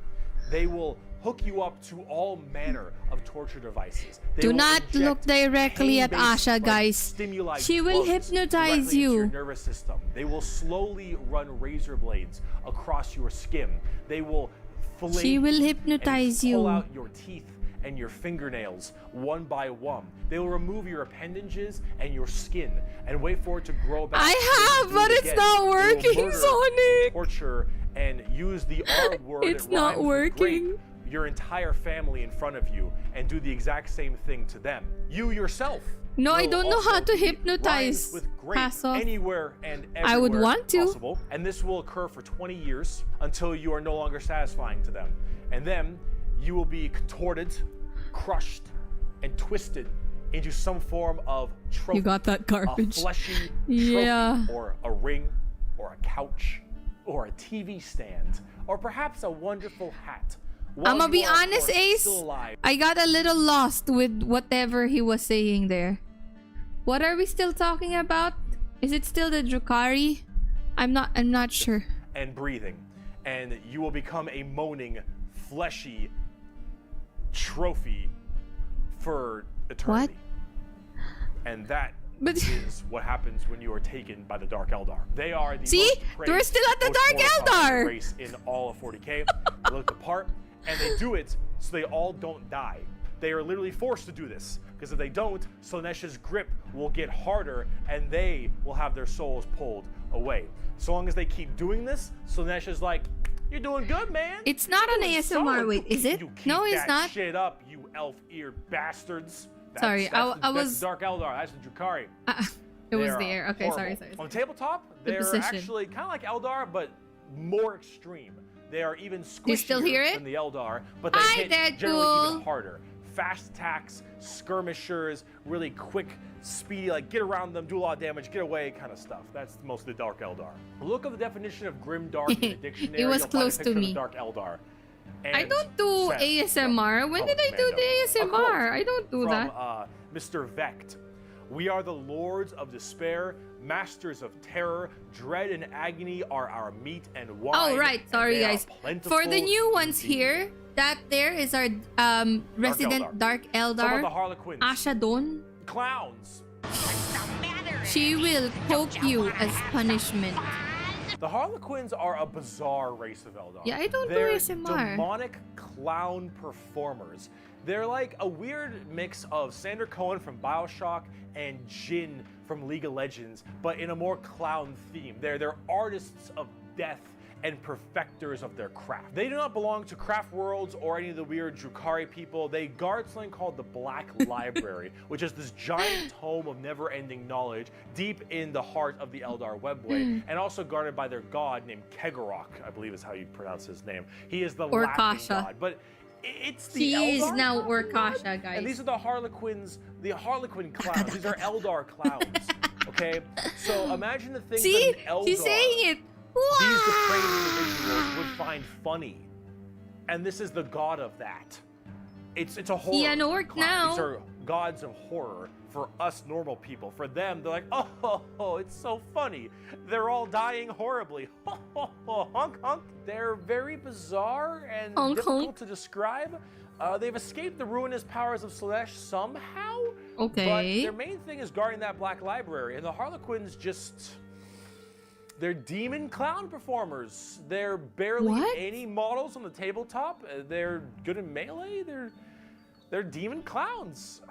They will hook you up to all manner of torture devices. Do not look directly at Asha, guys. She will hypnotize you. Your nervous system. They will slowly run razor blades across your skin. They will fillet. She will hypnotize you. Pull out your teeth and your fingernails one by one. They will remove your appendages and your skin and wait for it to grow back. I have, but it's not working, Sonic. Torture and use the R word It's that not rhymes with working. grape, your entire family in front of you, and do the exact same thing to them. You yourself. No, I will don't know also how to be hypnotize. rhymes with grape Pass off. anywhere and everywhere I would want to. possible, and this will occur for 20 years until you are no longer satisfying to them. And then you will be contorted, crushed, and twisted into some form of trophy. You got that garbage. A fleshy trophy, Yeah. or a ring, or a couch, or a TV stand, or perhaps a wonderful hat. While I'ma you be are, of honest, course, Ace. still alive. I got a little lost with whatever he was saying there. What are we still talking about? Is it still the Drukhari? I'm not sure. And breathing, and you will become a moaning, fleshy trophy for eternity. What? And that is what happens when you are taken by the Dark Eldar. They are the See? most depraved, We're still at the most Dark horrifying Eldar! race in all of 40k. They look the part, and they do it so they all don't die. They are literally forced to do this, because if they don't, Slaanesha's grip will get harder, and they will have their souls pulled away. So long as they keep doing this, Slaanesha's like, "You're doing good, man. It's not You're an doing ASMR. solid. Wait, is it? You keep No, it's that not. shit up, you elf-eared bastards." Sorry, I that's was- the Dark Eldar. That's the Drukhari. It was They're there. Okay, sorry. horrible. On tabletop, they're position. actually kind of like Eldar, but more extreme. They are even You still hear squishier it? than the Eldar, but they Hi, hit generally Deadpool. even harder. Fast attacks, skirmishers, really quick, speedy, like get around them, do a lot of damage, get away kind of stuff. That's most of the Dark Eldar. Look up the definition of grim dark in the dictionary. It was you'll find close a to picture of me. the Dark Eldar. I And don't do Seth ASMR. from When did I do Commando. the A ASMR? quote I don't do from, that. Mr. Vecht. "We are the lords of despair, masters of terror. Dread and agony are our meat and wine. Oh, right. and Sorry, they are guys. plentiful For the new ones indeed." here, that there is our resident Dark Some of the Eldar, Harlequins. Ashadon. Clowns. She will poke you as punishment. The Harlequins are a bizarre race of Eldar. Yeah, I don't do They're ASMR. demonic clown performers. They're like a weird mix of Sander Cohen from BioShock and Jin from League of Legends, but in a more clown theme. They're artists of death and perfecters of their craft. They do not belong to craft worlds or any of the weird Drukhari people. They guard something called the Black Library, which is this giant tome of never-ending knowledge deep in the heart of the Eldar Webway, and also guarded by their god named Kegorok, I believe is how you pronounce his name. He is the laughing Orcasha. god, but it's the She is Eldar now laughing Orcasha, god? guys. And these are the Harlequins, the Harlequin clowns. These are Eldar clowns, okay? So imagine the things See? that an Eldar, She's saying it. these depraved individuals would find funny. And this is the god of that. It's a horror. He an orc clown. now. These are gods of horror for us normal people. For them, they're like, oh, it's so funny. They're all dying horribly. Honk, honk. They're very bizarre and Honk, difficult honk. to describe. They've escaped the ruinous powers of Slaanesh somehow. Okay. But their main thing is guarding that Black Library. And the Harlequins just... They're demon clown performers. They're barely any models on the tabletop. They're good in melee. They're demon clowns.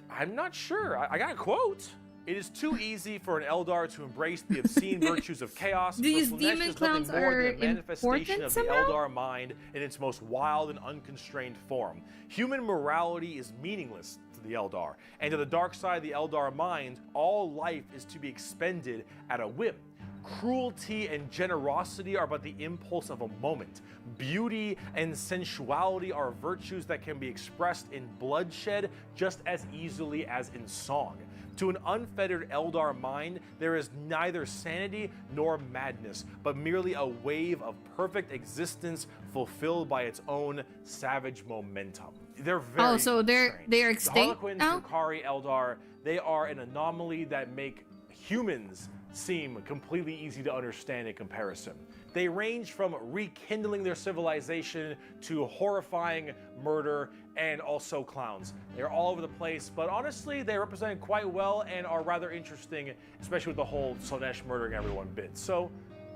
I'm not sure. I got a quote. "It is too easy for an Eldar to embrace the obscene virtues of chaos. These for Slaanesh demon is nothing clowns more are than a manifestation important of the somehow? Eldar mind in its most wild and unconstrained form. Human morality is meaningless to the Eldar, and to the dark side of the Eldar mind, all life is to be expended at a whim. Cruelty and generosity are but the impulse of a moment. Beauty and sensuality are virtues that can be expressed in bloodshed just as easily as in song. To an unfettered Eldar mind, there is neither sanity nor madness, but merely a wave of perfect existence fulfilled by its own savage momentum." They're very So they're strange. extinct The Harlequins, now? Drukhari, Eldar, they are an anomaly that make humans seem completely easy to understand in comparison. They range from rekindling their civilization to horrifying murder and also clowns. They're all over the place, but honestly, they represent quite well and are rather interesting, especially with the whole Slaanesh murdering everyone bit. So,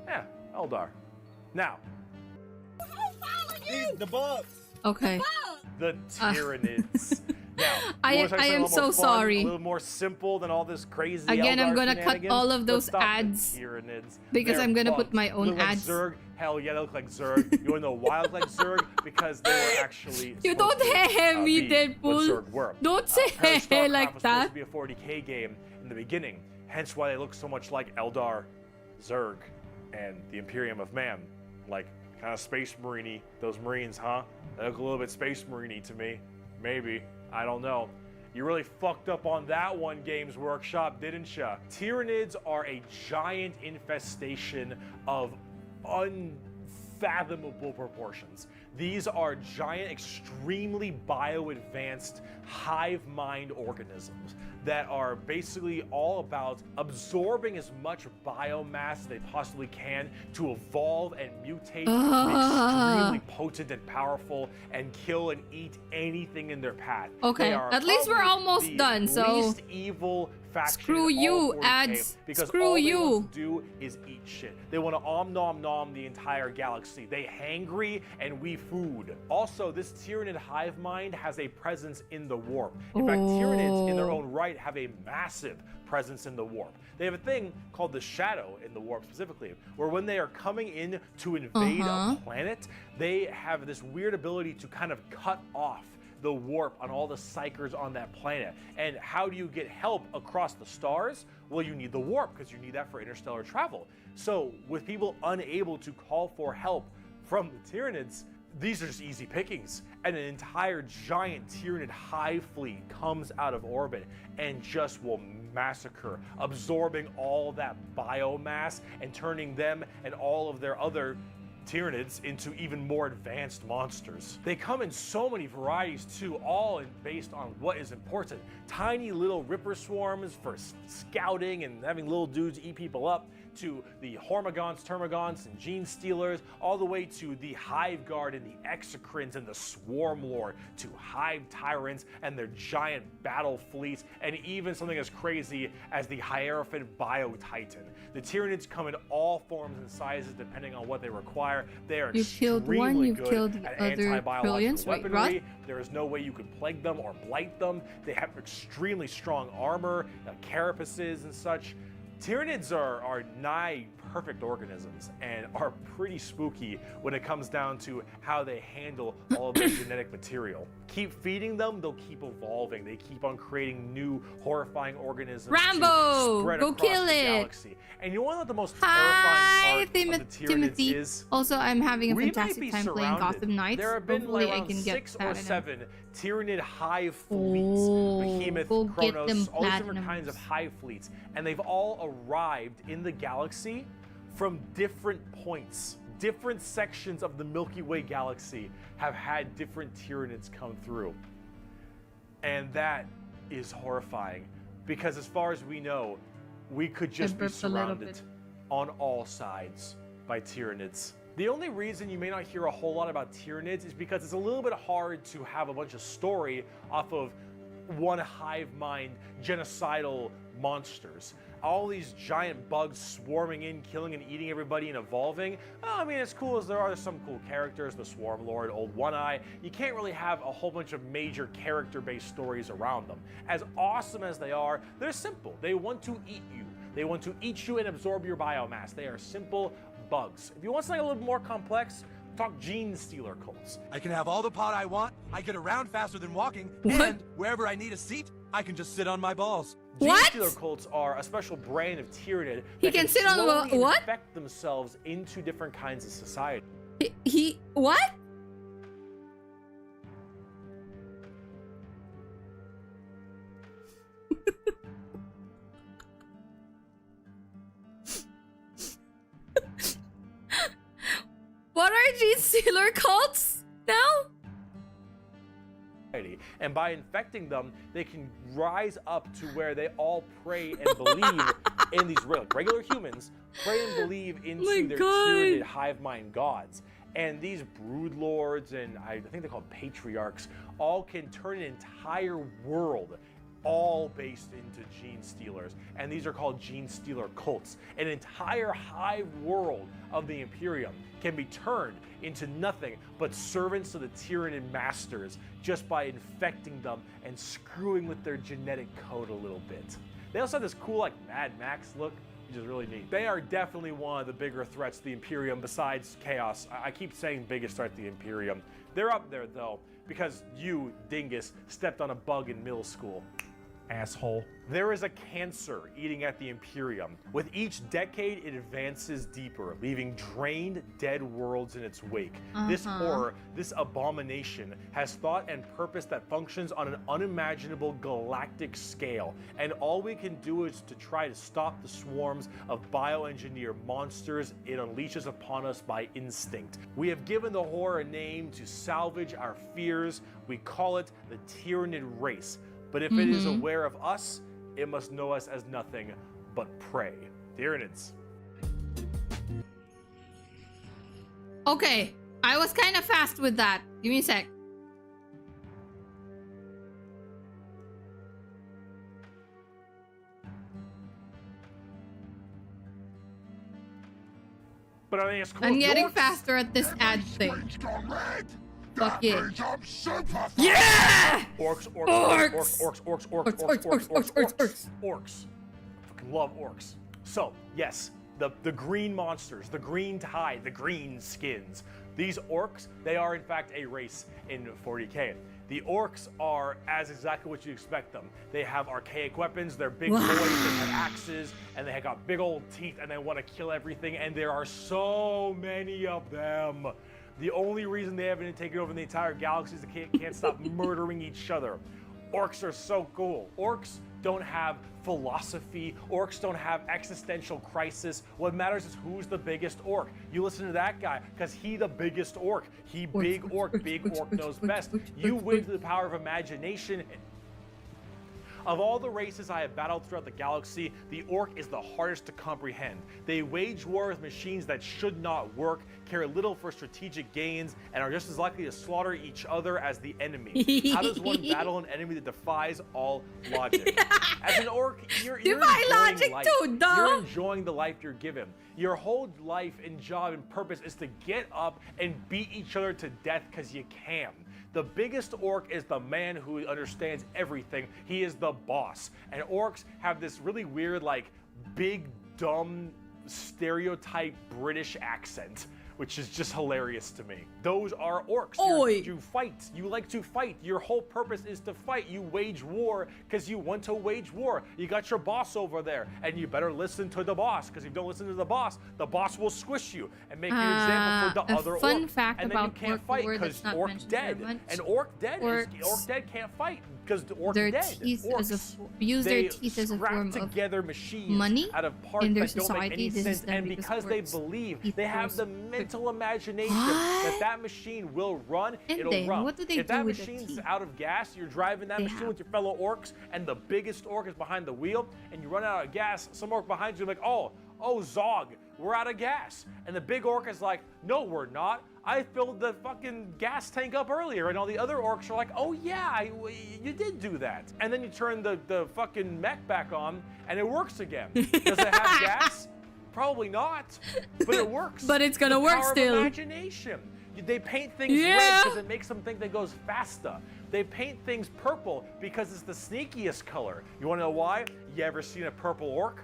yeah, Eldar. Now, The bugs. Okay. the Tyranids I am so sorry. A little more simple than all this crazy. Again, I'm Eldar gonna cut all of those ads because I'm gonna put my own ads. Zerg. Hell yeah, they look like Zerg. You wanna know why I look like Zerg? Because they were actually. You don't hehe me, Deadpool. Don't say hehe like that. Supposed to be a 40k game in the beginning, hence why they look so much like Eldar, Zerg, and the Imperium of Man, like kind of Space Marine-y. Those Marines, huh? They look a little bit Space Marine-y to me. Maybe. I don't know. You really fucked up on that one, Games Workshop, didn't ya? Tyranids are a giant infestation of unfathomable proportions. These are giant, extremely bio-advanced hive mind organisms that are basically all about absorbing as much biomass as they possibly can to evolve and mutate, be extremely potent and powerful, and kill and eat anything in their path. Okay, at least we're almost done. So least evil faction. Screw you, ads. Screw you. All they want to do is eat shit. They want to nom nom the entire galaxy. They hangry and we food. Also, this Tyranid hive mind has a presence in the warp. In fact, Tyranids in their own right have a massive presence in the warp. They have a thing called the shadow in the warp specifically, where when they are coming in to invade a planet, they have this weird ability to kind of cut off the warp on all the psychers on that planet. And how do you get help across the stars? Well, you need the warp, because you need that for interstellar travel. So with people unable to call for help from the Tyranids, these are just easy pickings. And an entire giant Tyranid hive fleet comes out of orbit and just will massacre, absorbing all that biomass and turning them and all of their other Tyranids into even more advanced monsters. They come in so many varieties too, all based on what is important. Tiny little ripper swarms for scouting and having little dudes eat people up, to the Hormagons, Termagants, and Genestealers, all the way to the Hive Guard and the Exocrines and the Swarm Lord, to Hive Tyrants and their giant battle fleets, and even something as crazy as the Hierophant Bio Titan. The Tyranids come in all forms and sizes depending on what they require. They are extremely good at anti-biological weaponry. There is no way you could plague them or blight them. They have extremely strong armor, carapaces and such. Tyranids are nigh perfect organisms and are pretty spooky when it comes down to how they handle all of their genetic material. Keep feeding them, they'll keep evolving. They keep on creating new horrifying organisms. Rambo, go kill it. Galaxy. And you want to know what the most terrifying part of the Tyranids is? Also, I'm having a fantastic time playing Gotham Knights. There have been Hopefully like I can get 6 or 7 Tyranid hive fleets, Behemoth, Kronos, all these different kinds of hive fleets, and they've all arrived in the galaxy from different points. Different sections of the Milky Way galaxy have had different Tyranids come through. And that is horrifying, because as far as we know, we could just be surrounded on all sides by Tyranids. The only reason you may not hear a whole lot about Tyranids is because it's a little bit hard to have a bunch of story off of one hive mind genocidal monsters. All these giant bugs swarming in, killing and eating everybody and evolving. I mean, as cool as there are some cool characters, the Swarm Lord, Old One-Eye, you can't really have a whole bunch of major character-based stories around them. As awesome as they are, they're simple. They want to eat you. They want to eat you and absorb your biomass. They are simple bugs. If you want something a little more complex, talk Genestealer cults. I can have all the pot I want, I get around faster than walking, and wherever I need a seat, I can just sit on my balls. Genestealer cults are a special brand of Tyranid that can sit on slowly what? infect themselves into different kinds of society. He what? What are Genestealer cults now? And by infecting them, they can rise up to where they all pray and believe in these regular humans, pray and believe into their Tyranid hive mind gods. And these brood lords and I think they're called patriarchs all can turn an entire world all based into Genestealers, and these are called Genestealer cults. An entire hive world of the Imperium can be turned into nothing but servants to the Tyranid masters just by infecting them and screwing with their genetic code a little bit. They also have this cool like Mad Max look, which is really neat. They are definitely one of the bigger threats to the Imperium besides Chaos. I keep saying biggest threat to the Imperium. They're up there though, because you, dingus, stepped on a bug in middle school. Asshole. There is a cancer eating at the Imperium. With each decade, it advances deeper, leaving drained, dead worlds in its wake. This horror, this abomination, has thought and purpose that functions on an unimaginable galactic scale, and all we can do is to try to stop the swarms of bioengineer monsters it unleashes upon us by instinct. We have given the horror a name to salvage our fears. We call it the Tyranid race. But if it is aware of us, it must know us as nothing but prey. Tyranids. Okay, I was kind of fast with that. Give me a sec. But I think it's cool. I'm getting faster at this ad thing. Fuck yeah. Yeah! Orcs. Fucking love orcs. So, yes, the green monsters, the green tide, the green skins. These orcs, they are in fact a race in 40k. The orcs are as exactly what you expect them. They have archaic weapons, they're big boys, they have axes, and they have got big old teeth, and they want to kill everything, and there are so many of them. The only reason they haven't taken over the entire galaxy is they can't stop murdering each other. Orcs are so cool. Orcs don't have philosophy. Orcs don't have existential crisis. What matters is who's the biggest orc. You listen to that guy, because he the biggest orc. He big orc knows best. You win through the power of imagination. Of all the races I have battled throughout the galaxy, the orc is the hardest to comprehend. They wage war with machines that should not work, care little for strategic gains, and are just as likely to slaughter each other as the enemy. How does one battle an enemy that defies all logic? As an orc, you're enjoying life. You're enjoying the life you're given. Your whole life and job and purpose is to get up and beat each other to death because you can. The biggest orc is the man who understands everything. He is the boss. And orcs have this really weird, like, big, dumb, stereotype British accent, which is just hilarious to me. Those are orcs. You fight. You like to fight. Your whole purpose is to fight. You wage war because you want to wage war. You got your boss over there, and you better listen to the boss, because if you don't listen to the boss will squish you and make you an example for the other orc. Fact and then you can't fight because orc dead. And orc dead can't fight because the orc dead. Use their teeth as a form together of machines money out of parts in their that don't make any society. sense, and because they believe, they have the mental imagination that machine will run, it'll run. What do they if do that with machine's out of gas, you're driving that machine with your fellow orcs, and the biggest orc is behind the wheel, and you run out of gas, some orc behind you is like, oh, Zog, we're out of gas. And the big orc is like, no, we're not. I filled the fucking gas tank up earlier. And all the other orcs are like, oh yeah, you did do that. And then you turn the fucking mech back on, and it works again. Does it have gas? Probably not, but it works. But it's gonna work still. Power of imagination. They paint things red because it makes them think that goes faster. They paint things purple because it's the sneakiest color. You wanna know why? You ever seen a purple orc?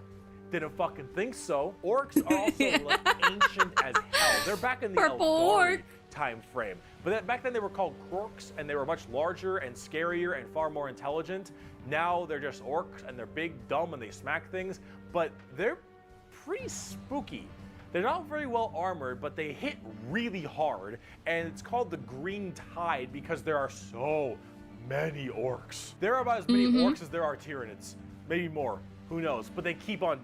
Didn't fucking think so. Orcs are also like ancient as hell. They're back in the Eldar time frame. But back then they were called Orcs, and they were much larger and scarier and far more intelligent. Now they're just orcs, and they're big, dumb, and they smack things. But they're pretty spooky. They're not very well armored, but they hit really hard, and it's called the Green Tide because there are so many orcs. There are about as many orcs as there are Tyranids, maybe more, who knows, but they keep on,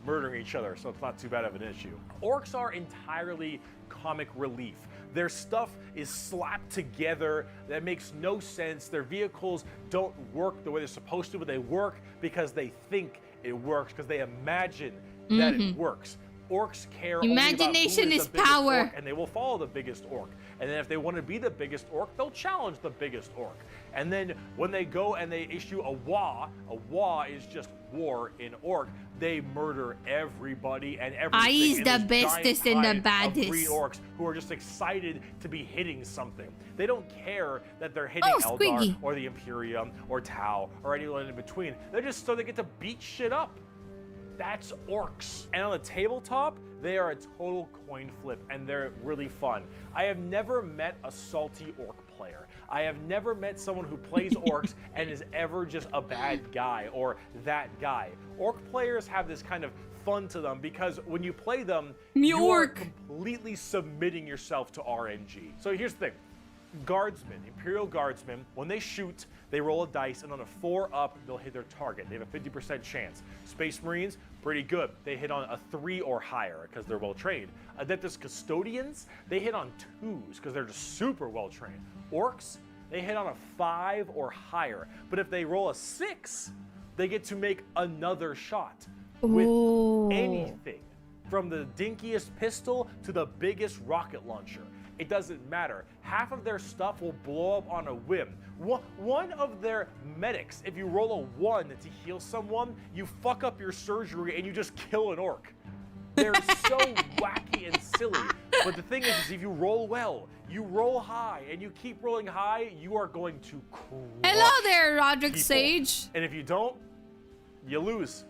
murdering each other, so it's not too bad of an issue. Orcs are entirely comic relief. Their stuff is slapped together that makes no sense. Their vehicles don't work the way they're supposed to, but they work because they think it works, because they imagine that it works. Orcs care only about who is the biggest orc, and they will follow the biggest orc. And then if they want to be the biggest orc, they'll challenge the biggest orc. And then when they go and they issue a wa is just war in orc, they murder everybody and everything. Is the bestest and the baddest. Green orcs who are just excited to be hitting something. They don't care that they're hitting Eldar Squiggy. or the Imperium or Tau or anyone in between. They're just so they get to beat shit up. That's orcs. And on the tabletop, they are a total coin flip and they're really fun. I have never met a salty orc player. I have never met someone who plays orcs and is ever just a bad guy or that guy. Orc players have this kind of fun to them because when you play them, you are completely submitting yourself to RNG. So here's the thing. Guardsmen, Imperial Guardsmen, when they shoot, they roll a dice, and on a 4 up, they'll hit their target. They have a 50% chance. Space Marines, pretty good. They hit on a 3 or higher because they're well trained. Adeptus Custodians, they hit on 2s because they're just super well trained. Orcs, they hit on a 5 or higher. But if they roll a 6, they get to make another shot with anything, from the dinkiest pistol to the biggest rocket launcher. It doesn't matter. Half of their stuff will blow up on a whim. One of their medics, if you roll a 1 to heal someone, you fuck up your surgery and you just kill an orc. They're so wacky and silly. But the thing is if you roll well, you roll high, and you keep rolling high, you are going to crush Hello there, Roderick people. Sage. And if you don't, you lose.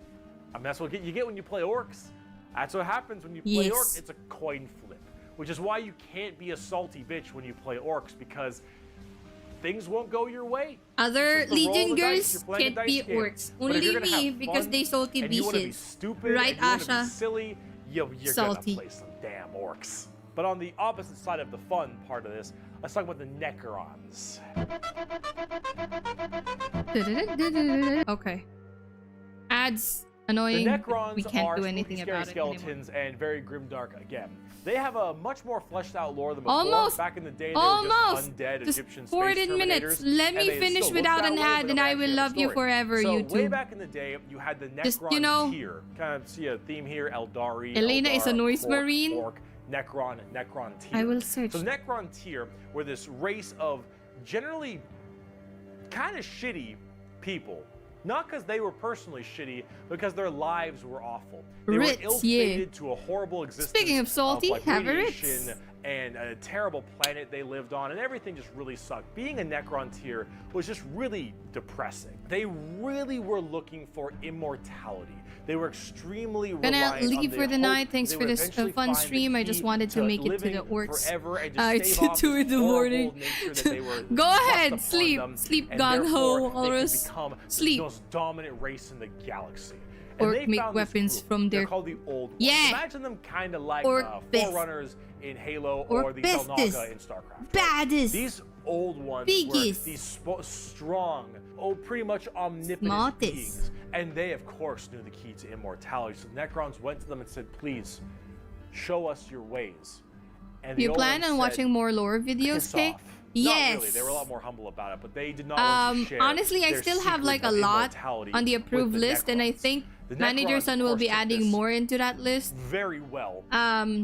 I mean, that's what you get when you play orcs. That's what happens when you play orcs. It's a coin flip. Which is why you can't be a salty bitch when you play orcs, because things won't go your way. Other Legion girls can't be orcs. Only me, because they salty bitches. You want to be stupid, right, and you Asha? want to be silly, you're Salty. gonna play some damn orcs. But on the opposite side of the fun part of this, let's talk about the Necrons. Okay. Ads. Annoying. The Necrons we can't are do anything scary about it skeletons anymore. and very grimdark again. They have a much more fleshed out lore than before. Almost. Back in the day, they were just undead Just Egyptian 14 space minutes. terminators, Let me and they finish still without look an that way, ad, but and don't I actually will have a love you story. forever, so YouTube. way back in the day, you had the Necron Just, you know, tier. Kind of see a theme here: Eldari, Elena Eldar, is a noise Orc, marine. Orc, Necron tier. I will search. So the Necron tier were this race of generally kind of shitty people. Not because they were personally shitty, because their lives were awful. They were ill-fated to a horrible existence. Speaking of salty, like have a radiation Ritz. and a terrible planet they lived on, and everything just really sucked. Being a Necron tier was just really depressing. They really were looking for immortality. They were extremely reliant Gonna leave on for the hope night. Thanks they for would this eventually fun find the stream. I just key wanted to make it to living the orcs. forever and just stave off 2 this in the horrible morning. nature that they were Go ahead, thrust sleep. upon them, Sleep, and gung ho, therefore they could Horus. become Sleep. the most dominant race in the galaxy. And Orc they make found weapons this group. from They're their... called the Old Ones. Yeah. Imagine them kind of like Forerunners in Halo or the Telnaga in StarCraft. Baddest. These old ones Biggest. were these strong, pretty much omnipotent beings. And they, of course, knew the key to immortality. So the Necrons went to them and said, please, show us your ways. And the You old plan ones on said, watching more lore videos, piss okay? off. Yes. Not really. They were a lot more humble about it, but they did not want to share honestly, I their still have secret like a of lot immortality on the with approved the list, and I Necrons. think The Manager Necrons, Son of will course, be took adding this more into that list. very well.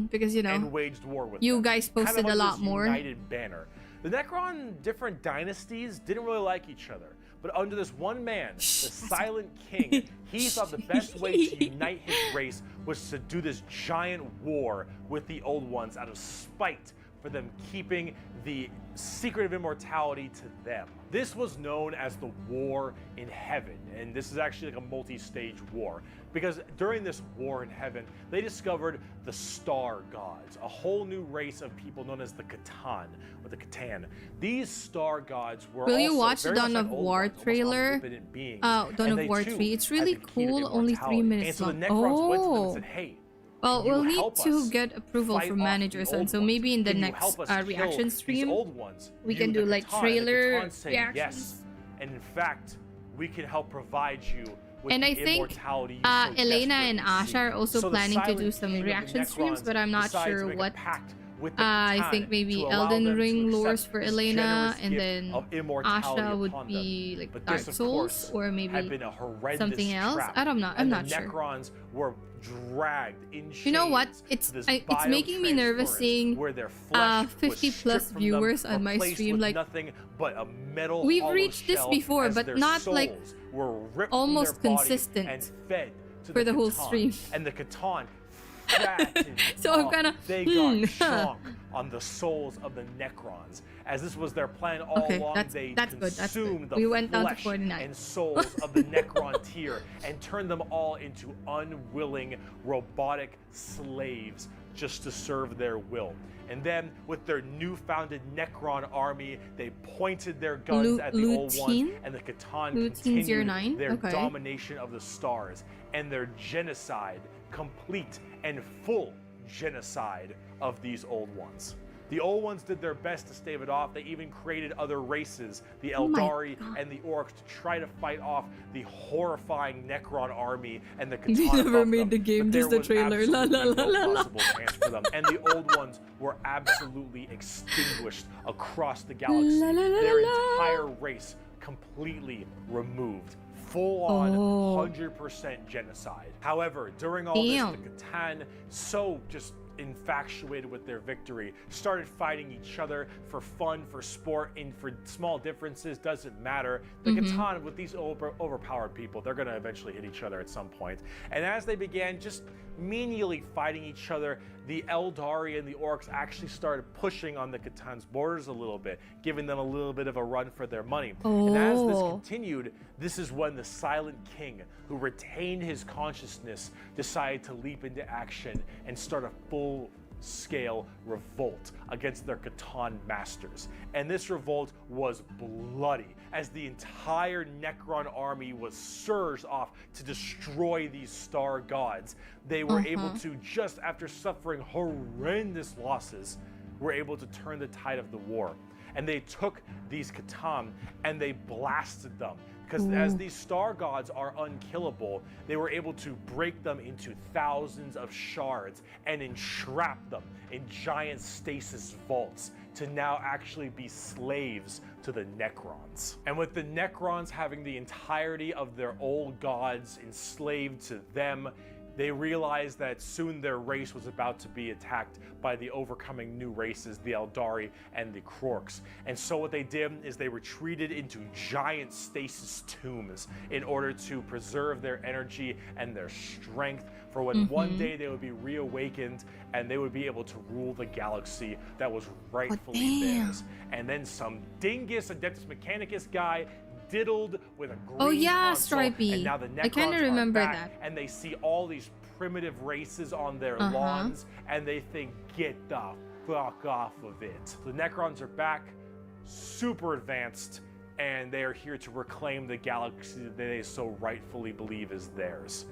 Because you know, and waged war with you them. guys Kind of posted a under lot this more. United banner. The Necron different dynasties didn't really like each other, but under this one man, the Silent King, he thought the best way to unite his race was to do this giant war with the Old Ones out of spite for them keeping the secret of immortality to them. This was known as the War in Heaven, and this is actually like a multi-stage war, because during this war in heaven, they discovered the Star Gods, a whole new race of people known as the Catan, or the Catan. These Star Gods were Will you also watch very Dawn much of like old War ones, almost trailer? omnipotent beings, Dawn and of they War too 3. It's had really the key to cool. Only 3 immortality. minutes and so long. the Necrons went to them and Oh. said, hey, Well, can you we'll need help to us get approval fight from off Manager the Son, Old so Ones? maybe in the Can you next help us kill reaction these stream, old ones? we You, can do the like Catan, and the trailer Catan say reactions. yes. And in fact, we can help provide you with And the I think immortality you so Elena and desperately Asha are seek. also So the planning to do Silent some King of the reaction streams, Necrons but I'm not decides to sure make a what pact with the I Catan think maybe to allow Elden them to Ring lores accept for this Elena, generous and gift then of immortality Asha would upon be them. like But Dark this, of Souls, course, or had maybe been a horrendous something else. trap, I'm not and sure. the Necrons were dragged in chains. You know what? It's It's making me nervous seeing where their flesh 50 was plus stripped from viewers them, on my replaced stream. with Like, nothing but a metal we've hollow reached this shell before, as but their not like souls were ripped almost from their body consistent and fed to for the whole Catan. stream. And the Catan fattened So I'm up. kinda, They got chunk on the souls of the Necrons. As this was their plan all Okay, along, that's they good. That's consumed good. the We went down to flesh 49. and souls of the Necron tier and turned them all into unwilling robotic slaves just to serve their will. And then, with their new-founded Necron army, they pointed their guns at the old ones, and the Catan continued their domination of the stars and their genocide, complete and full genocide of these old ones. The old ones did their best to stave it off. They even created other races, the Eldari and the Orcs, to try to fight off the horrifying Necron army and the Catan. You never made the game, But just the there was trailer. La la la absolutely la no la. possible chance for them. And the old ones were absolutely extinguished across the galaxy. La la la Their la. entire race completely removed. Full-on 100% genocide. However, during all this, the Catan, so just infatuated with their victory, started fighting each other for fun, for sport, and for small differences. Doesn't matter. The Catan, with these overpowered people, they're going to eventually hit each other at some point. And as they began just menially fighting each other, the Eldari and the Orcs actually started pushing on the Catan's borders a little bit, giving them a little bit of a run for their money. And as this continued, this is when the Silent King, who retained his consciousness, decided to leap into action and start a full-scale revolt against their Catan masters. And this revolt was bloody, as the entire Necron army was surged off to destroy these star gods. They were able to, just after suffering horrendous losses, were able to turn the tide of the war. And they took these Catan and they blasted them. Because as these star gods are unkillable, they were able to break them into thousands of shards and entrap them in giant stasis vaults to now actually be slaves to the Necrons. And with the Necrons having the entirety of their old gods enslaved to them, they realized that soon their race was about to be attacked by the overcoming new races, the Eldari and the Orcs. And so what they did is they retreated into giant stasis tombs in order to preserve their energy and their strength for when one day they would be reawakened and they would be able to rule the galaxy that was rightfully theirs. And then some dingus Adeptus Mechanicus guy diddled with a green console, Stripey. and now the Necrons I kind of remember are back, that. and they see all these primitive races on their lawns, and they think, get the fuck off of it. The Necrons are back, super advanced, and they are here to reclaim the galaxy that they so rightfully believe is theirs.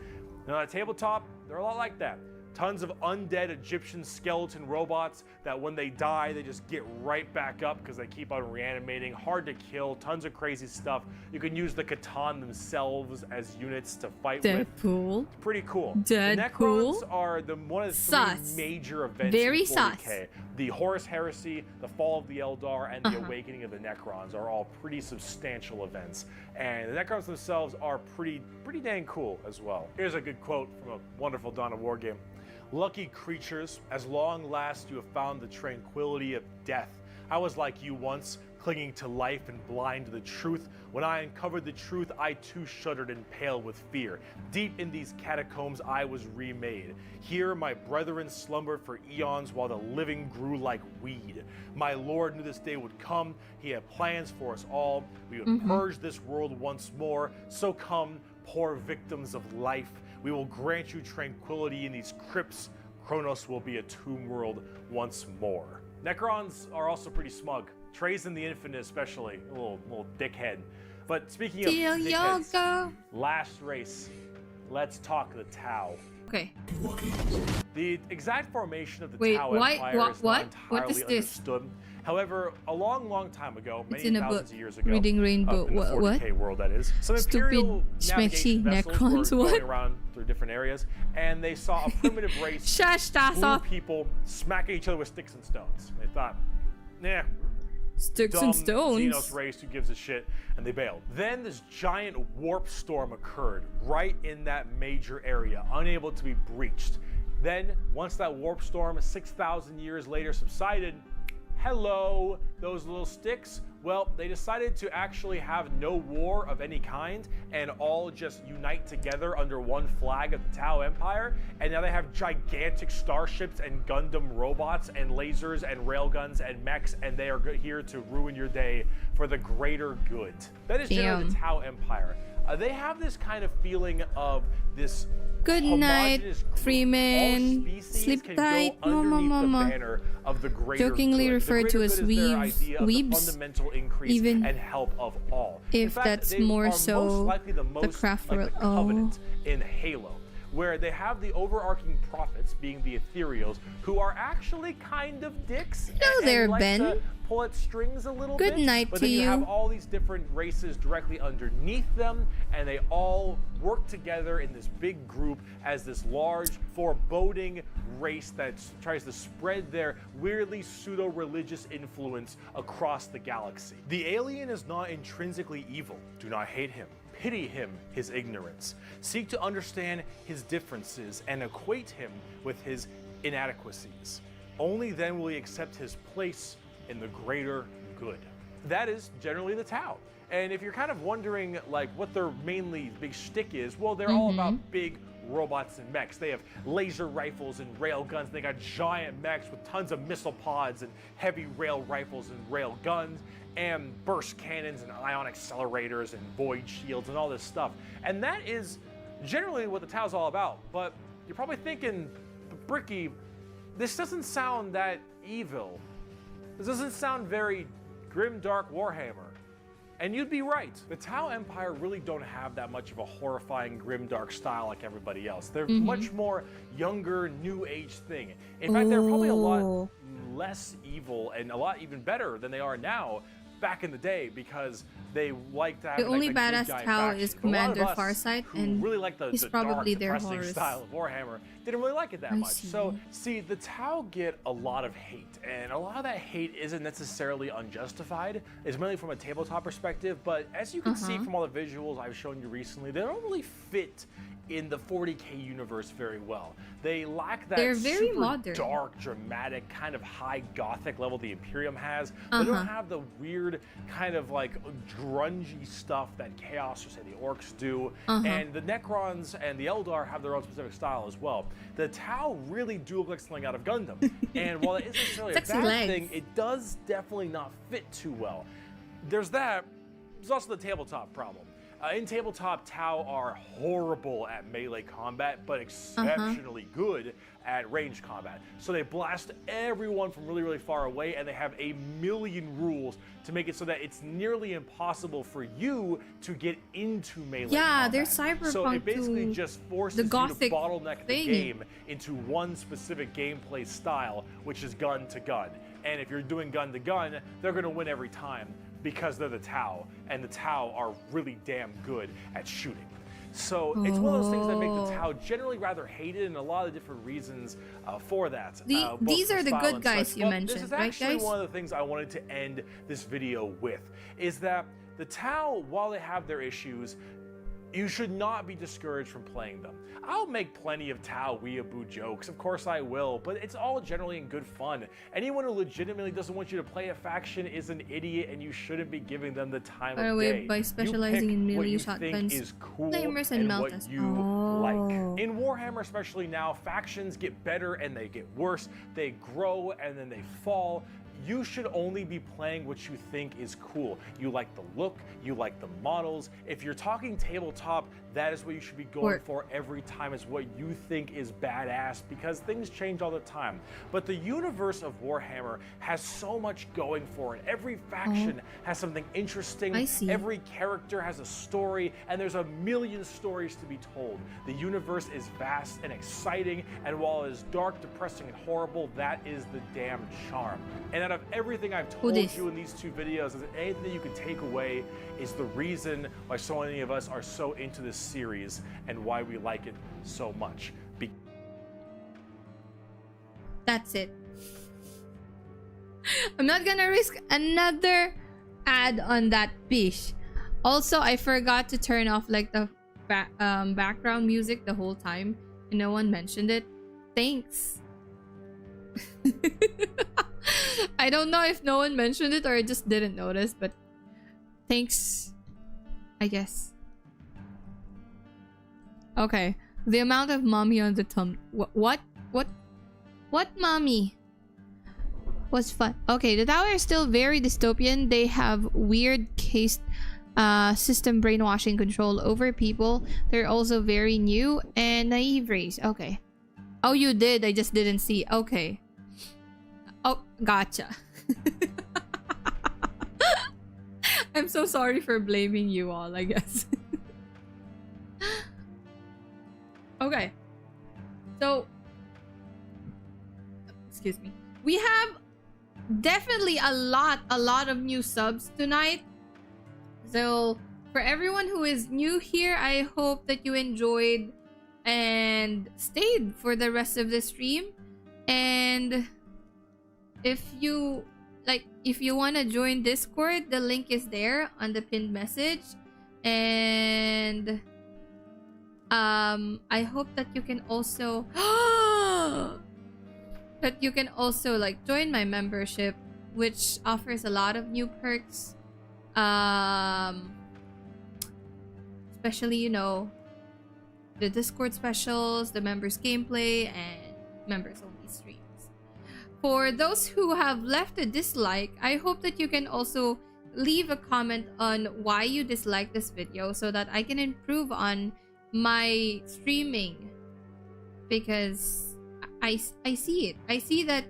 Now, on a tabletop, they're a lot like that. Tons of undead Egyptian skeleton robots that when they die, they just get right back up because they keep on reanimating. Hard to kill, tons of crazy stuff. You can use the Catan themselves as units to fight with. Deadpool. It's pretty cool. Deadpool. The Necrons are one of the three major events Very in 40K. sus. The Horus Heresy, the Fall of the Eldar, and the Awakening of the Necrons are all pretty substantial events. And the Necrons themselves are pretty dang cool as well. Here's a good quote from a wonderful Dawn of War game. Lucky creatures, as long last you have found the tranquility of death. I was like you once, clinging to life and blind to the truth. When I uncovered the truth, I too shuddered and paled with fear. Deep in these catacombs, I was remade. Here, my brethren slumbered for eons while the living grew like weed. My Lord knew this day would come. He had plans for us all. We would purge this world once more. So come, poor victims of life. We will grant you tranquility in these crypts. Kronos will be a tomb world once more. Necrons are also pretty smug. Trazen the Infinite especially, a little dickhead. But speaking of dickheads, last race, let's talk the Tau. Okay. The exact formation of the Wait, Tau why- Empire what- is what? not What entirely is this? understood. However, a long time ago, It's many in a thousands book. of years ago, Reading Rainbow. in the What? 40K world, that is, some Stupid Imperial schmexy navigation vessels Necrons, were what? going around through different areas, and they saw a primitive race Shush, that's blue off. people smacking each other with sticks and stones. They thought, nah. Sticks Dumb and stones. Xenos race, who gives a shit, and they bailed. Then this giant warp storm occurred right in that major area, unable to be breached. Then, once that warp storm 6,000 years later subsided, hello, those little sticks. Well, they decided to actually have no war of any kind and all just unite together under one flag of the Tau Empire. And now they have gigantic starships and Gundam robots and lasers and railguns and mechs, and they are here to ruin your day for the greater good. That is generally the Tau Empire. They have this kind of feeling of this Good night, homogeneous group. Freeman. All species Sleep can tight, go underneath mama. the banner of the greater Jokingly good. referred The to greater as good is their weebs, idea of the weebs, fundamental increase even and help of all. if In fact, that's they more are so most likely the craft like the world. Covenant in Halo, where they have the overarching prophets, being the ethereals, who are actually kind of dicks. Hello and there, like Ben. To pull at strings a little Good bit. night but to then you you. have all these different races directly underneath them, and they all work together in this big group as this large, foreboding race that tries to spread their weirdly pseudo-religious influence across the galaxy. The alien is not intrinsically evil. Do not hate him. Pity him, his ignorance. Seek to understand his differences and equate him with his inadequacies. Only then will he accept his place in the greater good. That is generally the Tau. And if you're kind of wondering like what their mainly big shtick is, well, they're all about big robots and mechs. They have laser rifles and rail guns. They got giant mechs with tons of missile pods and heavy rail rifles and rail guns and burst cannons and ion accelerators and void shields and all this stuff. And that is generally what the Tau's all about. But you're probably thinking, Bricky, this doesn't sound that evil. This doesn't sound very grim, dark Warhammer. And you'd be right. The Tau Empire really don't have that much of a horrifying, grim, dark style like everybody else. They're much more younger, new age thing. In fact, they're probably a lot less evil and a lot even better than they are now back in the day, because they like to have The only big badass giant Tau faction. is But a lot of Commander us Farsight, who and really like the he's dark, probably their depressing Horus. style of Warhammer didn't really like it that I much. see. So, see, the Tau get a lot of hate, and a lot of that hate isn't necessarily unjustified. It's mainly from a tabletop perspective, but as you can see from all the visuals I've shown you recently, they don't really fit in the 40K universe very well. They lack that They're very super modern. dark, dramatic, kind of high gothic level the Imperium has. They don't have the weird kind of like grungy stuff that Chaos or say the Orcs do. And the Necrons and the Eldar have their own specific style as well. The Tau really do look like something out of Gundam. And while it isn't necessarily a Sexy bad legs. thing, it does definitely not fit too well. There's that. There's also the tabletop problem. In tabletop, Tau are horrible at melee combat, but exceptionally good at range combat. So they blast everyone from really, really far away, and they have a million rules to make it so that it's nearly impossible for you to get into melee Yeah, combat. they're cyberpunk So it basically to just forces the you to gothic bottleneck thing. the game into one specific gameplay style, which is gun to gun. And if you're doing gun to gun, they're going to win every time, because they're the Tau, and the Tau are really damn good at shooting. So it's one of those things that make the Tau generally rather hated, and a lot of different reasons for that. Both These for are the style good and guys such. you But mentioned, this is right, actually guys? one of the things I wanted to end this video with, is that the Tau, while they have their issues, you should not be discouraged from playing them. I'll make plenty of Tau weeaboo jokes, of course I will, but it's all generally in good fun. Anyone who legitimately doesn't want you to play a faction is an idiot, and you shouldn't be giving them the time By the of way, day. by specializing You in pick what melee you shotguns, think is cool flamers and what meltas. you like. In Warhammer, especially now, factions get better and they get worse. They grow and then they fall. You should only be playing what you think is cool. You like the look, you like the models. If you're talking tabletop, that is what you should be going for every time, is what you think is badass, because things change all the time. But the universe of Warhammer has so much going for it. Every faction has something interesting. I see. Every character has a story, and there's a million stories to be told. The universe is vast and exciting, and while it is dark, depressing, and horrible, that is the damn charm. And out of everything I've told you in these two videos, is anything that you can take away is the reason why so many of us are so into this series and why we like it so much. That's it. I'm not gonna risk another ad on that fish. Also, I forgot to turn off like the background music the whole time, and no one mentioned it. Thanks. I don't know if no one mentioned it or I just didn't notice, but thanks, I guess. Okay, the amount of mommy on the thumb. What mommy? Was fun. Okay, the tower is still very dystopian. They have weird case system brainwashing control over people. They're also very new and naive race. Okay. Oh, you did. I just didn't see. Okay. Oh, gotcha. I'm so sorry for blaming you all, I guess. Okay. So, excuse me. We have definitely a lot of new subs tonight. So, for everyone who is new here, I hope that you enjoyed and stayed for the rest of the stream. And if you want to join Discord, the link is there on the pinned message. And I hope that you can also like join my membership, which offers a lot of new perks. Especially, you know, the Discord specials, the members gameplay, and members only streams. For those who have left a dislike, I hope that you can also leave a comment on why you dislike this video so that I can improve on my streaming, because I see it. I see that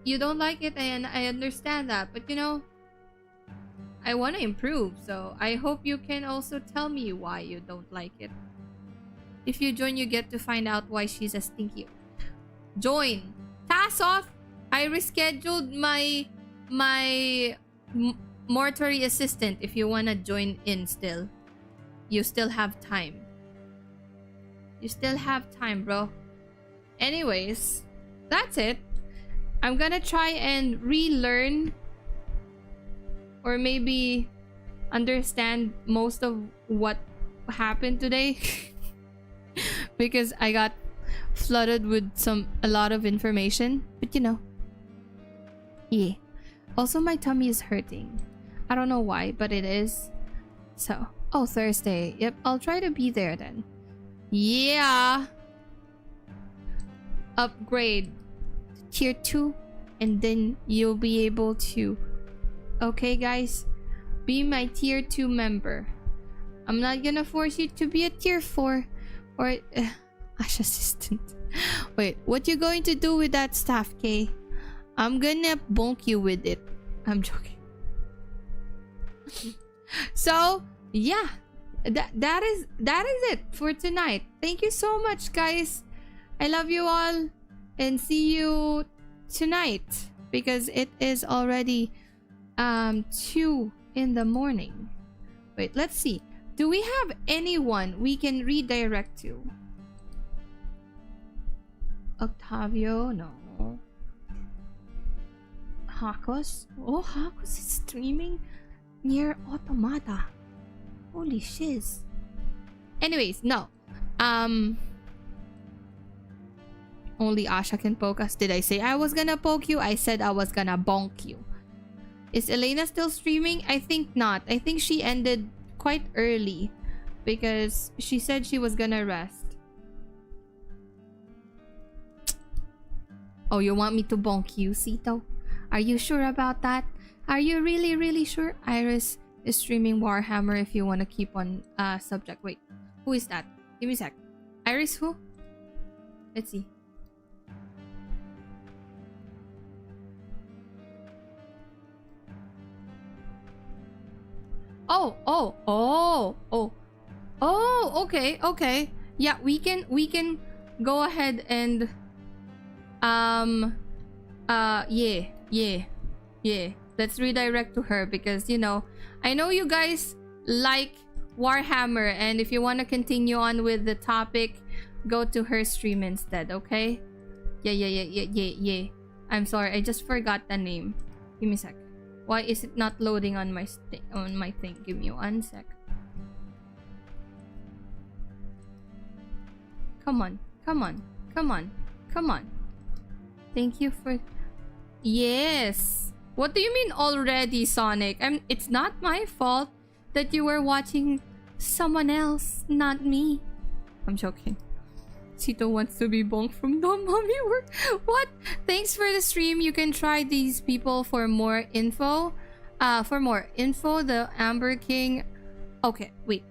you don't like it, and I understand that, but you know, I want to improve, so I hope you can also tell me why you don't like it. If you join, you get to find out why she's a stinky. Join. Task off. I rescheduled my mortuary assistant. If you want to join in still, you still have time. You still have time, bro. Anyways, that's it. I'm gonna try and relearn, or maybe understand most of what happened today. Because I got flooded with a lot of information, but you know, yeah. Also, my tummy is hurting. I don't know why, but it is. So, oh, Thursday. Yep, I'll try to be there then. Yeah. Upgrade to tier 2, and then you'll be able to, okay guys, be my tier 2 member. I'm not gonna force you to be a tier 4 or Ash assistant. Wait, what you going to do with that staff, Kay? I'm gonna bonk you with it. I'm joking. So yeah, that is it for tonight. Thank you so much, guys. I love you all, and see you tonight, because it is already 2 in the morning. Wait, let's see. Do we have anyone we can redirect to? Octavio? No. Hakos? Oh, Hakos is streaming near Automata. Holy shiz. Anyways, no. Only Asha can poke us. Did I say I was gonna poke you? I said I was gonna bonk you. Is Elena still streaming? I think not. I think she ended quite early because she said she was gonna rest. Oh, you want me to bonk you, Sito? Are you sure about that? Are you really sure? Iris is streaming Warhammer if you want to keep on subject. Wait, Who is that? Give me a sec. Iris who? Let's see. Oh, okay. Yeah, we can go ahead and yeah. Let's redirect to her because, you know, I know you guys like Warhammer, and if you want to continue on with the topic, go to her stream instead, okay? Yeah. I'm sorry, I just forgot the name. Give me a sec. Why is it not loading on my thing? Give me 1 sec. Come on. Thank you for... Yes. What do you mean already, Sonic? It's not my fault that you were watching someone else, not me. I'm joking. Sito wants to be bonked from the mommy work. What? Thanks for the stream. You can try these people for more info. The Amber King. Okay, wait.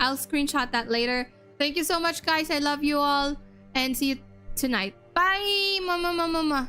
I'll screenshot that later. Thank you so much, guys. I love you all. And see you tonight. Bye, mama.